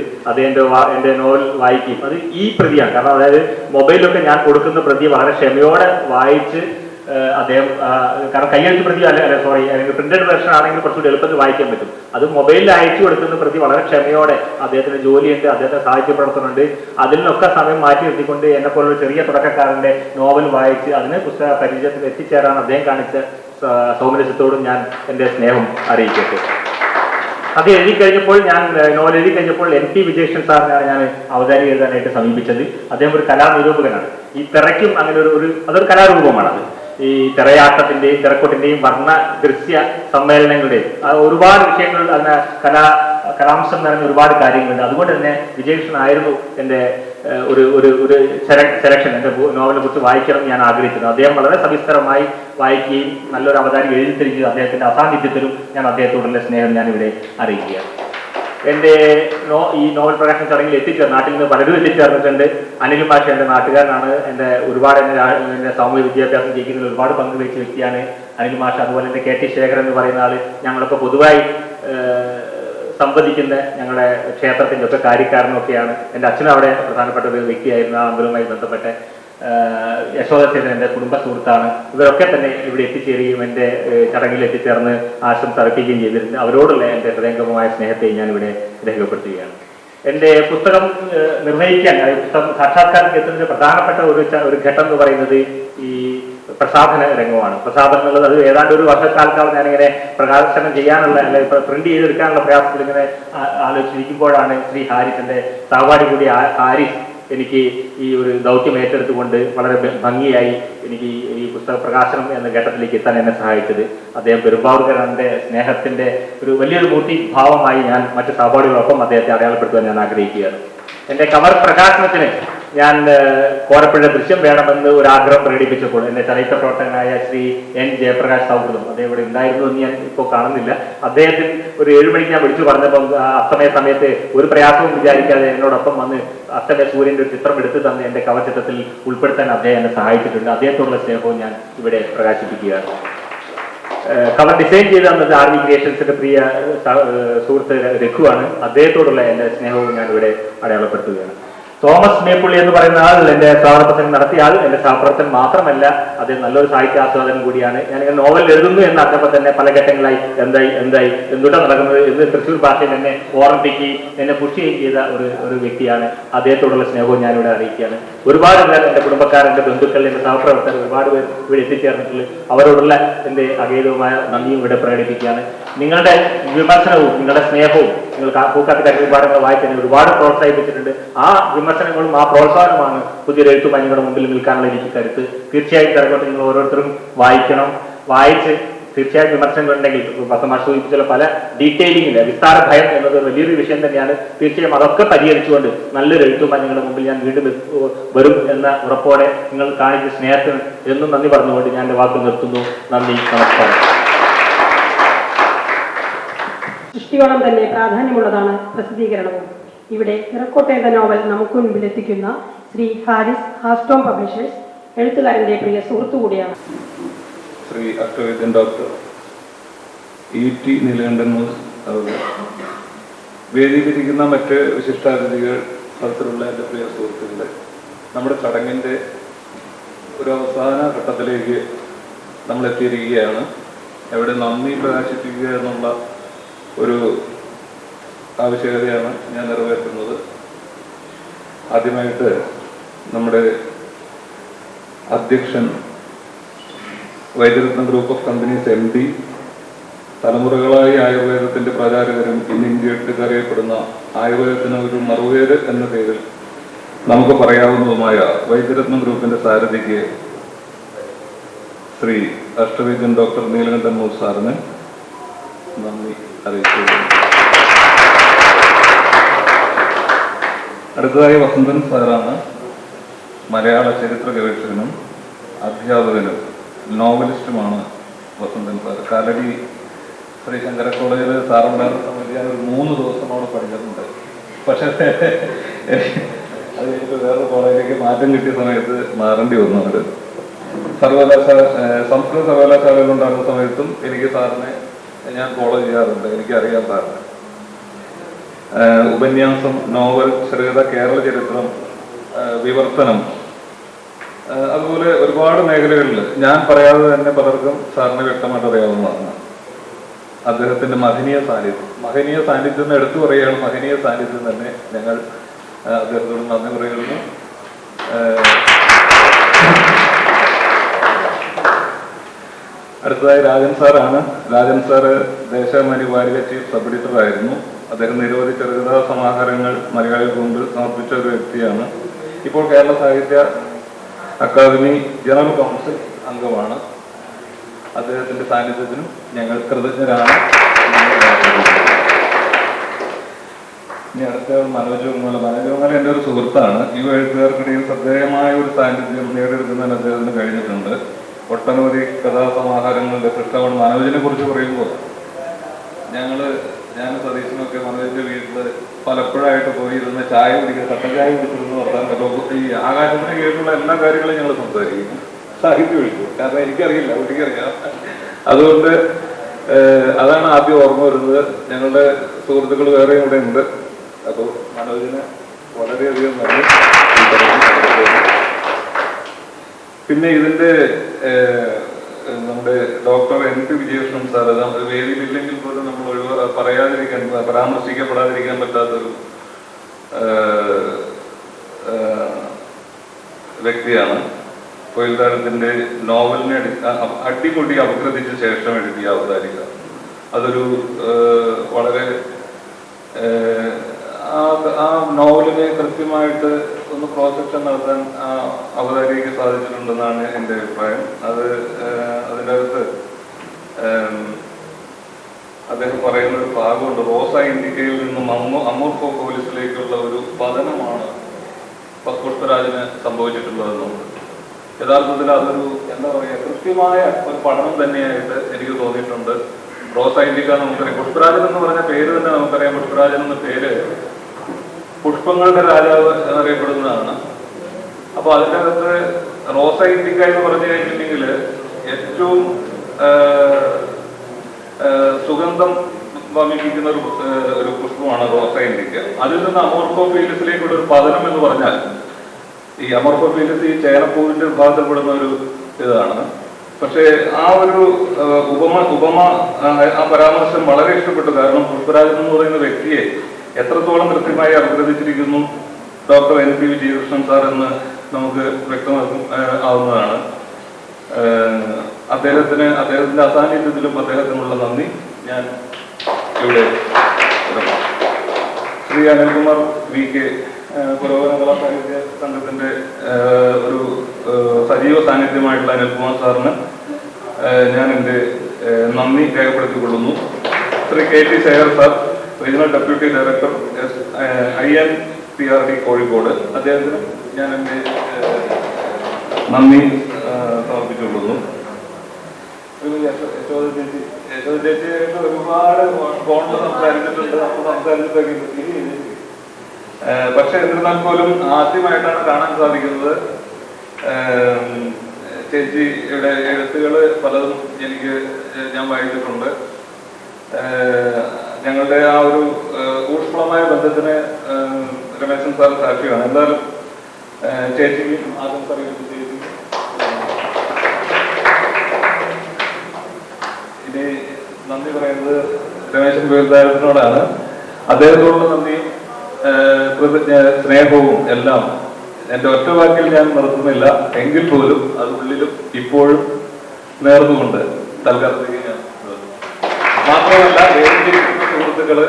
എന്റെ നോവൽ വായിക്കും. അത് ഈ പ്രതിയാണ്. കാരണം അതായത് മൊബൈലൊക്കെ ഞാൻ കൊടുക്കുന്ന പ്രതി വളരെ ക്ഷമയോടെ വായിച്ച് അദ്ദേഹം, കാരണം കയ്യെഴുത്ത് പ്രതി സോറി അല്ലെങ്കിൽ പ്രിന്റഡ് വെർഷൻ ആണെങ്കിൽ കുറച്ചുകൂടി എളുപ്പത്തിൽ വായിക്കാൻ പറ്റും. അത് മൊബൈലിൽ അയച്ചു കൊടുക്കുന്ന പ്രതി വളരെ ക്ഷമയോടെ, അദ്ദേഹത്തിന് ജോലിയുണ്ട്, അദ്ദേഹത്തിന് സാഹിത്യ പ്രവർത്തനമുണ്ട്, അതിൽ നിന്നൊക്കെ സമയം മാറ്റി നിർത്തിക്കൊണ്ട് എന്നെ പോലുള്ള ചെറിയ തുടക്കക്കാരന്റെ നോവൽ വായിച്ച് അതിന് പുസ്തക പരിചയത്തിൽ എത്തിച്ചേരാൻ അദ്ദേഹം കാണിച്ച സൗമനസ്യത്തോടും ഞാൻ എൻ്റെ സ്നേഹം അറിയിക്കട്ടെ. അത് എഴുതി കഴിഞ്ഞപ്പോൾ നോവൽ എഴുതി കഴിഞ്ഞപ്പോൾ NP വിജയകൃഷ്ണൻ സാറിനാണ് ഞാൻ അവതാരിക എഴുതാനായിട്ട് സമീപിച്ചത്. അദ്ദേഹം ഒരു കലാനിരൂപകനാണ്. ഈ തിറയ്ക്കും അങ്ങനെ അതൊരു കലാരൂപമാണ്. അത് ഈ തിറയാട്ടത്തിന്റെയും തിറക്കൊട്ടിന്റെയും വർണ്ണ ദൃശ്യ സമ്മേളനങ്ങളുടെയും ഒരുപാട് വിഷയങ്ങൾ, അതിന് കലാംശം നിറഞ്ഞ ഒരുപാട് കാര്യങ്ങളുണ്ട്. അതുകൊണ്ട് തന്നെ വിജയകൃഷ്ണൻ ആയിരുന്നു എൻ്റെ ഒരു സെലക്ഷൻ. എൻ്റെ നോവലിനെ കുറിച്ച് വായിക്കണം ഞാൻ ആഗ്രഹിച്ചിരുന്നു. അദ്ദേഹം വളരെ സവിസ്തരമായി വായിക്കുകയും നല്ലൊരു അവതാരിക എഴുതി തരികയും അദ്ദേഹത്തിന്റെ അസാന്നിധ്യത്തിലും ഞാൻ അദ്ദേഹത്തോടുള്ള സ്നേഹം ഞാൻ ഇവിടെ അറിയിക്കുകയാണ്. എൻ്റെ ഈ നോവൽ പ്രകാശന ചടങ്ങിൽ നാട്ടിൽ നിന്ന് പലരും എത്തിച്ചേർന്നിട്ടുണ്ട്. അനിൽ മാഷ് എൻ്റെ നാട്ടുകാരനാണ്. എൻ്റെ ഒരുപാട് എൻ്റെ സാമൂഹ്യ വിദ്യാഭ്യാസം ജയിക്കുന്നതിൽ ഒരുപാട് പങ്കുവഹിച്ച വ്യക്തിയാണ് അനിൽ മാഷ്. അതുപോലെ എൻ്റെ KT ശേഖരൻ എന്ന് പറയുന്ന ആള് ഞങ്ങളൊക്കെ പൊതുവായി സംവദിക്കുന്ന ഞങ്ങളുടെ ക്ഷേത്രത്തിൻ്റെ ഒക്കെ കാര്യക്കാരനൊക്കെയാണ്. എൻ്റെ അച്ഛനും അവിടെ പ്രധാനപ്പെട്ട ഒരു വ്യക്തിയായിരുന്നു. ആ അമ്പലവുമായി ബന്ധപ്പെട്ട യശോദച്ചേട്ടൻ എൻ്റെ കുടുംബ സുഹൃത്താണ്. ഇവരൊക്കെ തന്നെ ഇവിടെ എത്തിച്ചേരുകയും എൻ്റെ ചടങ്ങിൽ എത്തിച്ചേർന്ന് ആശംസ അർപ്പിക്കുകയും ചെയ്തിട്ടുണ്ട്. അവരോടുള്ള എൻ്റെ ഹൃദയംഗമമായ സ്നേഹത്തെ ഞാൻ ഇവിടെ രേഖപ്പെടുത്തുകയാണ്. എൻ്റെ പുസ്തകം നിർണ്ണയിക്കാൻ, പുസ്തകം സാക്ഷാത്കാരത്തിൽ എത്തുന്നതിന് പ്രധാനപ്പെട്ട ഒരു ഘട്ടം എന്ന് പറയുന്നത് ഈ പ്രസാധന രംഗമാണ്. പ്രസാധനം എന്നുള്ളത് അത് ഏതാണ്ട് ഒരു വർഷക്കാലത്തോളം ഞാനിങ്ങനെ പ്രകാശനം ചെയ്യാനുള്ള അല്ലെങ്കിൽ പ്രിന്റ് ചെയ്തെടുക്കാനുള്ള പ്രയാസത്തിൽ ഇങ്ങനെ ആലോചിച്ചിരിക്കുമ്പോഴാണ് ശ്രീ ഹാരിസ്, എൻ്റെ സഹപാഠി കൂടി ഹാരിസ്, എനിക്ക് ഈ ഒരു ദൗത്യം ഏറ്റെടുത്തുകൊണ്ട് വളരെ ഭംഗിയായി എനിക്ക് ഈ പുസ്തക പ്രകാശനം എന്ന ഘട്ടത്തിലേക്ക് എത്താൻ എന്നെ സഹായിച്ചത്. അദ്ദേഹം പെരുമ്പാവൂർക്കാരൻ്റെ സ്നേഹത്തിന്റെ വലിയൊരു മൂർത്തിഭാവമായി ഞാൻ മറ്റു സഹപാഠികളൊപ്പം അദ്ദേഹത്തെ അടയാളപ്പെടുത്തുവാൻ ഞാൻ ആഗ്രഹിക്കുകയാണ്. എൻ്റെ കവർ പ്രകാശനത്തിന് ഞാൻ കോരപ്പുഴ ദൃശ്യം വേണമെന്ന് ഒരു ആഗ്രഹം പ്രകടിപ്പിച്ചപ്പോൾ എൻ്റെ ചലച്ചിത്ര പ്രവർത്തകനായ ശ്രീ N ജയപ്രകാശ് സൗഹൃദം, അദ്ദേഹം ഇവിടെ ഉണ്ടായിരുന്നു എന്ന് ഞാൻ ഇപ്പോൾ കാണുന്നില്ല. അദ്ദേഹത്തിന് ഒരു 7 മണിക്ക് ഞാൻ വിളിച്ചു പറഞ്ഞപ്പം അസ്തമയ സമയത്ത് ഒരു പ്രയാസവും വിചാരിക്കാതെ എന്നോടൊപ്പം വന്ന് അസ്തമയ സൂര്യൻ്റെ ഒരു ചിത്രം എടുത്തു തന്ന് എൻ്റെ കവർ ചിത്രത്തിൽ ഉൾപ്പെടുത്താൻ അദ്ദേഹം എന്നെ സഹായിച്ചിട്ടുണ്ട്. അദ്ദേഹത്തോടുള്ള സ്നേഹവും ഞാൻ ഇവിടെ പ്രകാശിപ്പിക്കുകയാണ്. കവർ ഡിസൈൻ ചെയ്ത് തന്നത് RV ക്രിയേഷൻസിന്റെ പ്രിയ സുഹൃത്ത് രഘുവാണ്. അദ്ദേഹത്തോടുള്ള എൻ്റെ സ്നേഹവും ഞാൻ ഇവിടെ അടയാളപ്പെടുത്തുകയാണ്. തോമസ് മേപ്പുള്ളി എന്ന് പറയുന്ന ആൾ എൻ്റെ സ്വാഗതപ്രസംഗം നടത്തിയ ആൾ എൻ്റെ സഹപ്രവർത്തകൻ മാത്രമല്ല, അദ്ദേഹം നല്ലൊരു സാഹിത്യ ആസ്വാദകൻ കൂടിയാണ്. ഞാനിങ്ങനെ നോവൽ എഴുതുന്നു എന്ന് അറിഞ്ഞപ്പോൾ തന്നെ പല ഘട്ടങ്ങളായി എന്തായി എന്തുകൊണ്ടാണ് നടക്കുന്നത് എന്ന് തൃശ്ശൂർ ഭാഷയിൽ എന്നെ ഓർമ്മിപ്പിക്കുകയും എന്നെ പുഷ് ചെയ്യുകയും ചെയ്ത ഒരു വ്യക്തിയാണ്. അദ്ദേഹത്തോടുള്ള സ്നേഹവും ഞാനിവിടെ അറിയിക്കുകയാണ്. ഒരുപാട് പേർ, എൻ്റെ കുടുംബക്കാർ, എൻ്റെ ബന്ധുക്കൾ, എൻ്റെ സഹപ്രവർത്തകർ ഒരുപാട് പേർ ഇവിടെ എത്തിച്ചേർന്നിട്ടുള്ള അവരോടുള്ള എൻ്റെ അഗൈതവുമായ നന്ദിയും ഇവിടെ പ്രകടിപ്പിക്കുകയാണ്. നിങ്ങളുടെ വിമർശനവും നിങ്ങളുടെ സ്നേഹവും നിങ്ങൾ പൂക്കാത്ത കരിമിൻപാടങ്ങൾ വായിച്ചതിനെ ഒരുപാട് പ്രോത്സാഹിപ്പിച്ചിട്ടുണ്ട്. ആ വിമർശനങ്ങളും ആ പ്രോത്സാഹനമാണ് പുതിയൊരു എഴുത്തുമായി നിങ്ങളുടെ മുമ്പിൽ നിൽക്കാനുള്ള എനിക്ക് കരുത്ത്. തീർച്ചയായും തിരക്കോട്ട് നിങ്ങൾ ഓരോരുത്തരും വായിക്കണം. വായിച്ച് തീർച്ചയായും വിമർശനങ്ങളുണ്ടെങ്കിൽ പത്തമാഷ് സൂചിപ്പിച്ചുള്ള പല ഡീറ്റെയിലിംഗില്ല വിസ്താര ഭയം എന്നത് വലിയൊരു വിഷയം തന്നെയാണ്. തീർച്ചയായും അതൊക്കെ പരിഹരിച്ചുകൊണ്ട് നല്ലൊരു എഴുത്തുമായി നിങ്ങളുടെ മുമ്പിൽ ഞാൻ വീണ്ടും വരും എന്ന ഉറപ്പോടെ നിങ്ങൾ കാണിച്ച സ്നേഹത്തിന് എന്നും നന്ദി പറഞ്ഞുകൊണ്ട് ഞാൻ എൻ്റെ വാക്ക് നിർത്തുന്നു. നന്ദി, നമസ്കാരം. സൃഷ്ടിയോളം തന്നെ പ്രാധാന്യമുള്ളതാണ് പ്രസിദ്ധീകരണവും. ഇവിടെ തിറക്കോട്ട് എന്ന നോവൽ നമുക്ക് മുൻപിൽ എത്തിക്കുന്ന ശ്രീ ഹാരിസ്, ഹാസ്റ്റോം പബ്ലിഷേഴ്സ്, എഴുത്തുകാരന്റെ പ്രിയ സുഹൃത്തു കൂടിയാണ്. Shri Ashtavaidyan doctor E.T. നീലകണ്ഠൻ വേദിയിലിരിക്കുന്ന മറ്റ് വിശിഷ്ടാതിഥികൾ, സ്ഥലത്തിലുള്ള എൻ്റെ പ്രിയ സുഹൃത്തുക്കളെ, നമ്മുടെ ചടങ്ങിൻ്റെ ഒരു അവസാന ഘട്ടത്തിലേക്ക് നമ്മൾ എത്തിയിരിക്കുകയാണ്. എവിടെ നന്ദി പ്രകാശിപ്പിക്കുക എന്നുള്ള ഒരു ആവശ്യകതയാണ് ഞാൻ നിറവേറ്റുന്നത്. ആദ്യമായിട്ട് നമ്മുടെ അധ്യക്ഷൻ Vaidyaratnam group of companies MD, തലമുറകളായി ആയുർവേദത്തിന്റെ പ്രചാരകരും ഇന്ന് ഇന്ത്യയിൽ അറിയപ്പെടുന്ന ആയുർവേദത്തിന് ഒരു മറുപേര് എന്ന പേരിൽ നമുക്ക് പറയാവുന്നതുമായ വൈദ്യരത്നം ഗ്രൂപ്പിന്റെ സാരഥിക്ക് ശ്രീ അഷ്ടവൈദ്യൻ ഡോക്ടർ നീലകണ്ഠൻ മൂർ സാറിന് നന്ദി അറിയിച്ചു. അടുത്തതായി വസന്തൻ സാറാണ്. മലയാള ചരിത്ര ഗവേഷകനും അധ്യാപകനും നോവലിസ്റ്റുമാണ് വസന്തൻ സാർ. കാലടി ശ്രീ ശങ്കര കോളേജിൽ സാറുണ്ടായിരുന്ന സമയത്ത് ഞാൻ ഒരു 3 ദിവസം അവിടെ പഠിച്ചിട്ടുണ്ട്. പക്ഷേ അത് കഴിഞ്ഞിട്ട് വേറൊരു കോളേജിലേക്ക് മാറ്റം കിട്ടിയ സമയത്ത് മാറേണ്ടി വന്നു. അത് സംസ്കൃത സർവകലാശാലയിൽ ഉണ്ടായിരുന്ന സമയത്തും എനിക്ക് സാറിനെ ഞാൻ ഫോളോ ചെയ്യാറുണ്ട്. എനിക്കറിയാം സാറിന്. ഉപന്യാസം, നോവൽ, ചെറുകഥ, കേരള ചരിത്രം, വിവർത്തനം, അതുപോലെ ഒരുപാട് മേഖലകളിൽ ഞാൻ പറയാതെ തന്നെ പലർക്കും സാറിന് വ്യക്തമായിട്ട് അറിയാവുന്നതാണ്. അദ്ദേഹത്തിന്റെ മഹനീയ സാന്നിധ്യം എടുത്തു പറയുകയാണ്. മഹനീയ സാന്നിധ്യം തന്നെ ഞങ്ങൾ അദ്ദേഹത്തോട് നന്ദി പറയുന്നു. അടുത്തതായി രാജൻ സാറാണ്. രാജൻ സാറ് ദേശാഭിമാനി വാരിക ചീഫ് സബ് എഡിറ്റർ ആയിരുന്നു. അദ്ദേഹം നിരവധി ചെറുകഥാ സമാഹാരങ്ങൾ മലയാളികൾക്ക് മുമ്പിൽ സമർപ്പിച്ച ഒരു വ്യക്തിയാണ്. ഇപ്പോൾ കേരള സാഹിത്യ അക്കാദമി ജനറൽ കൗൺസിൽ അംഗമാണ്. അദ്ദേഹത്തിന്റെ സാന്നിധ്യത്തിനും ഞങ്ങൾ കൃതജ്ഞരാണ്. ഇനി അടുത്ത മനോജ് വെങ്ങോല എൻ്റെ ഒരു സുഹൃത്താണ്. ഈ എഴുത്തുകാർക്കിടയിൽ ശ്രദ്ധേയമായ ഒരു സാന്നിധ്യം നേടിയെടുക്കുന്നതിന് അദ്ദേഹത്തിന് കഴിഞ്ഞിട്ടുണ്ട്. ഒട്ടനവധി കഥാസമാഹാരങ്ങളുടെ സൃഷ്ടാവാണ്. മനോജിനെ കുറിച്ച് പറയുമ്പോൾ ഞാൻ സതീശനൊക്കെ മനോജിന്റെ വീട്ടിൽ പലപ്പോഴായിട്ട് പോയിരുന്ന് ചായ കുടിക്കുന്നത്, കട്ടൻ ചായ കുടിച്ചിരുന്ന് വർത്താനല്ലോ. ഈ ആകാശത്തിന് കീഴിലുള്ള എല്ലാ കാര്യങ്ങളും ഞങ്ങൾ സംസാരിക്കും, സാഹിത്യം ഒഴിക്കും. കാരണം എനിക്കറിയില്ല, ഒരിക്കറിയാം. അതുകൊണ്ട് അതാണ് ആദ്യം ഓർമ്മ വരുന്നത്. ഞങ്ങളുടെ സുഹൃത്തുക്കൾ വേറെ ഇവിടെ ഉണ്ട്. അപ്പോൾ മനോജിന് വളരെയധികം നന്ദി. പിന്നെ ഇതിന്റെ നമ്മുടെ ഡോക്ടർ NP വിജയകൃഷ്ണൻ സാർ, വേദിയിലില്ലെങ്കിൽ പോലും നമ്മൾ പരാമർശിക്കപ്പെടാതിരിക്കാൻ പറ്റാത്തൊരു വ്യക്തിയാണ്. കൊയിൽതാരത്തിന്റെ നോവലിനെ അടിമുടി അപഗ്രഥിച്ച ശേഷം എഴുതിയ അവതാരിക. അതൊരു വളരെ ആ നോവലിനെ കൃത്യമായിട്ട് ഒന്ന് പ്രോസക്ഷൻ നടത്താൻ അവതാരികയ്ക്ക് സാധിച്ചിട്ടുണ്ടെന്നാണ് എൻ്റെ അഭിപ്രായം. അതിൻ്റെ അകത്ത് അദ്ദേഹം പറയുന്ന ഒരു ഭാഗമുണ്ട്. റോസ ഇൻഡിക്കയിൽ നിന്നും അമൂർഫോ പോലീസിലേക്കുള്ള ഒരു പതനമാണ് പുഷ്പരാജിന് സംഭവിച്ചിട്ടുള്ളതെന്നുണ്ട്. യഥാർത്ഥത്തിൽ അതൊരു എന്താ പറയുക, കൃത്യമായ ഒരു പഠനം തന്നെയായിട്ട് എനിക്ക് തോന്നിയിട്ടുണ്ട്. റോസ ഇൻഡിക്ക നമുക്കറിയാം. പുഷ്പരാജൻ എന്ന് പറഞ്ഞ പേര് തന്നെ നമുക്കറിയാം. പുഷ്പരാജൻ എന്ന പേര് പുഷ്പങ്ങളുടെ രാജാവ് എന്നറിയപ്പെടുന്നതാണ്. അപ്പൊ അതിൻ്റെ അകത്ത് റോസ ഇൻഡിക്ക എന്ന് പറഞ്ഞു കഴിഞ്ഞിട്ടുണ്ടെങ്കിൽ ഏറ്റവും സുഗന്ധം വമിപ്പിക്കുന്ന ഒരു പുഷ്പമാണ് റോസ ഇൻഡിക്ക. അതിൽ നിന്ന് അമോർഫോഫീലിസിലേക്കുള്ള ഒരു പതനം എന്ന് പറഞ്ഞാൽ, ഈ അമോർഫോഫീലിസ് ഈ ചേനപ്പൂവിന്റെ വിഭാഗത്തിൽപ്പെടുന്ന ഒരു ഇതാണ്. പക്ഷേ ആ ഒരു ഉപമ ആ പരാമർശം വളരെ ഇഷ്ടപ്പെട്ടു. കാരണം പുഷ്പരാജൻ എന്ന് പറയുന്ന വ്യക്തിയെ എത്രത്തോളം കൃത്യമായി അപഗ്രഥിച്ചിരിക്കുന്നു ഡോക്ടർ NP വിജയകൃഷ്ണൻ സാർ എന്ന് നമുക്ക് വ്യക്തമാക്കും ആവുന്നതാണ്. അദ്ദേഹത്തിന്റെ അസാന്നിധ്യത്തിലും അദ്ദേഹത്തിനുള്ള നന്ദി ഞാൻ ഇവിടെ. ശ്രീ അനിൽകുമാർ VK, പുരോഗമന കലാ സാഹിത്യ സംഘത്തിന്റെ ഒരു സജീവ സാന്നിധ്യമായിട്ടുള്ള അനിൽകുമാർ സാറിന് ഞാൻ എൻ്റെ നന്ദി രേഖപ്പെടുത്തിക്കൊള്ളുന്നു. Shri KT Shekhar sir, regional deputy director INPRD Kozhikode, അദ്ദേഹത്തിന് ഞാൻ എൻ്റെ നന്ദി സമർപ്പിച്ചുകൊള്ളുന്നു. യശോദ ചേച്ചിയായിട്ട് ഒരുപാട് ഫോണിൽ സംസാരിച്ചിട്ടുണ്ട്, നമ്മൾ സംസാരിച്ചിട്ടൊക്കെ. പക്ഷെ എന്നിരുന്നാൽ പോലും ആദ്യമായിട്ടാണ് കാണാൻ സാധിക്കുന്നത്. ചേച്ചിയുടെ എഴുത്തുകൾ പലതും ഞാൻ വായിച്ചിട്ടുണ്ട്. ഞങ്ങളുടെ ആ ഒരു ഊഷ്മളമായ ബന്ധത്തിന് രമേശൻ സാർ സാക്ഷിയാണ്. എന്തായാലും ചേച്ചിക്കും ആശംസ അറിയിച്ചു. ചേച്ചി ഇനി നന്ദി പറയുന്നത് രമേശൻ വേൽദാരത്തിനോടാണ്. അദ്ദേഹത്തോടുള്ള നന്ദിയും സ്നേഹവും എല്ലാം എൻ്റെ ഒറ്റ വാക്കിൽ ഞാൻ നിർത്തുന്നില്ല. എങ്കിൽ പോലും അത് ഉള്ളിലും ഇപ്പോഴും നേർന്നുകൊണ്ട് തൽക്കാലത്തേക്ക് ഞാൻ മാത്രമല്ല വേദിച്ചിരിക്കുന്ന സുഹൃത്തുക്കള്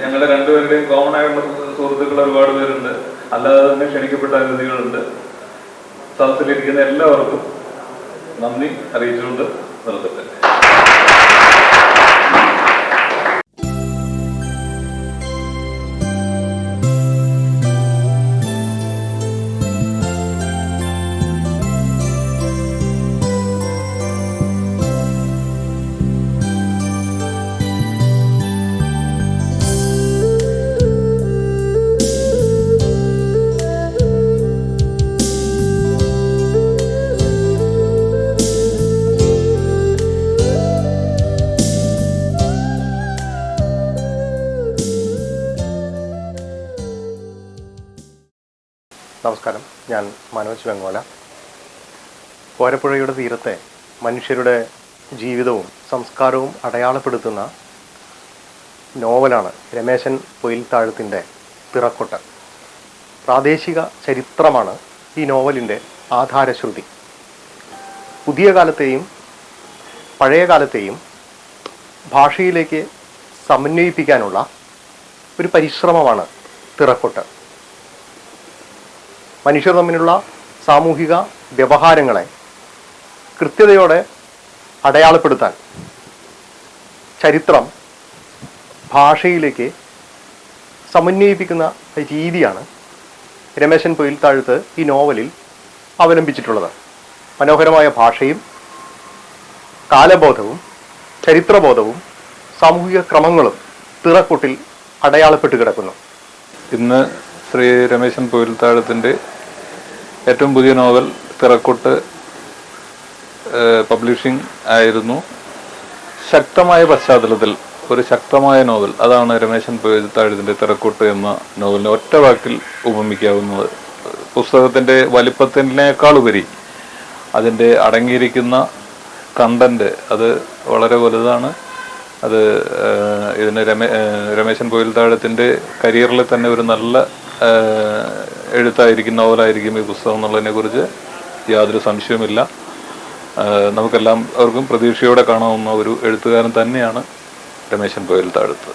ഞങ്ങളുടെ രണ്ടുപേരുടെയും കോമൺ ആയിട്ടുള്ള സുഹൃത്തുക്കൾ ഒരുപാട് പേരുണ്ട്, അല്ലാതെ തന്നെ ക്ഷണിക്കപ്പെട്ട അതിഥികളുണ്ട്. സദസ്സിലിരിക്കുന്ന എല്ലാവർക്കും നന്ദി അറിയിച്ചുകൊണ്ട് നിർത്തട്ടെ. നമസ്കാരം, ഞാൻ മനോജ് വെങ്ങോല. കോരപ്പുഴയുടെ തീരത്തെ മനുഷ്യരുടെ ജീവിതവും സംസ്കാരവും അടയാളപ്പെടുത്തുന്ന നോവലാണ് രമേശൻ പൊയിൽത്താഴത്തിൻ്റെ തിറക്കൊട്ട്. പ്രാദേശിക ചരിത്രമാണ് ഈ നോവലിൻ്റെ ആധാരശ്രുതി. പുതിയ കാലത്തെയും പഴയ കാലത്തെയും ഭാഷയിലേക്ക് സമന്വയിപ്പിക്കാനുള്ള ഒരു പരിശ്രമമാണ് തിറക്കൊട്ട്. മനുഷ്യർ തമ്മിലുള്ള സാമൂഹിക വ്യവഹാരങ്ങളെ കൃത്യതയോടെ അടയാളപ്പെടുത്താൻ ചരിത്രം ഭാഷയിലേക്ക് സമന്വയിപ്പിക്കുന്ന രീതിയാണ് രമേശൻ പൊയിൽത്താഴത്ത് ഈ നോവലിൽ അവലംബിച്ചിട്ടുള്ളത്. മനോഹരമായ ഭാഷയും കാലബോധവും ചരിത്രബോധവും സാമൂഹിക ക്രമങ്ങളും തിറക്കൊട്ടിൽ അടയാളപ്പെട്ട് കിടക്കുന്നു. ഇന്ന് ശ്രീ രമേശൻ പൊയിൽത്താഴത്തിൻ്റെ ഏറ്റവും പുതിയ നോവൽ തിറക്കൊട്ട് പബ്ലിഷിംഗ് ആയിരുന്നു. ശക്തമായ പശ്ചാത്തലത്തിൽ ഒരു ശക്തമായ നോവൽ, അതാണ് രമേശൻ പൊയിൽത്താഴത്തിൻ്റെ തിറക്കൊട്ട് എന്ന നോവലിനെ ഒറ്റ വാക്കിൽ ഉപമിക്കാവുന്നത്. പുസ്തകത്തിൻ്റെ വലിപ്പത്തിനേക്കാളുപരി അതിൻ്റെ അടങ്ങിയിരിക്കുന്ന കണ്ടന്റ് അത് വളരെ വലുതാണ്. അത് ഇതിന് രമേശൻ പൊയിൽത്താഴത്തിൻ്റെ കരിയറിൽ തന്നെ ഒരു നല്ല എഴുത്തായിരിക്കും, നോവലായിരിക്കും ഈ പുസ്തകം എന്നുള്ളതിനെ കുറിച്ച് യാതൊരു സംശയവുമില്ല. നമുക്കെല്ലാവർക്കും പ്രതീക്ഷയോടെ കാണാവുന്ന ഒരു എഴുത്തുകാരൻ തന്നെയാണ് രമേശൻ പൊയിൽത്താഴത്ത്.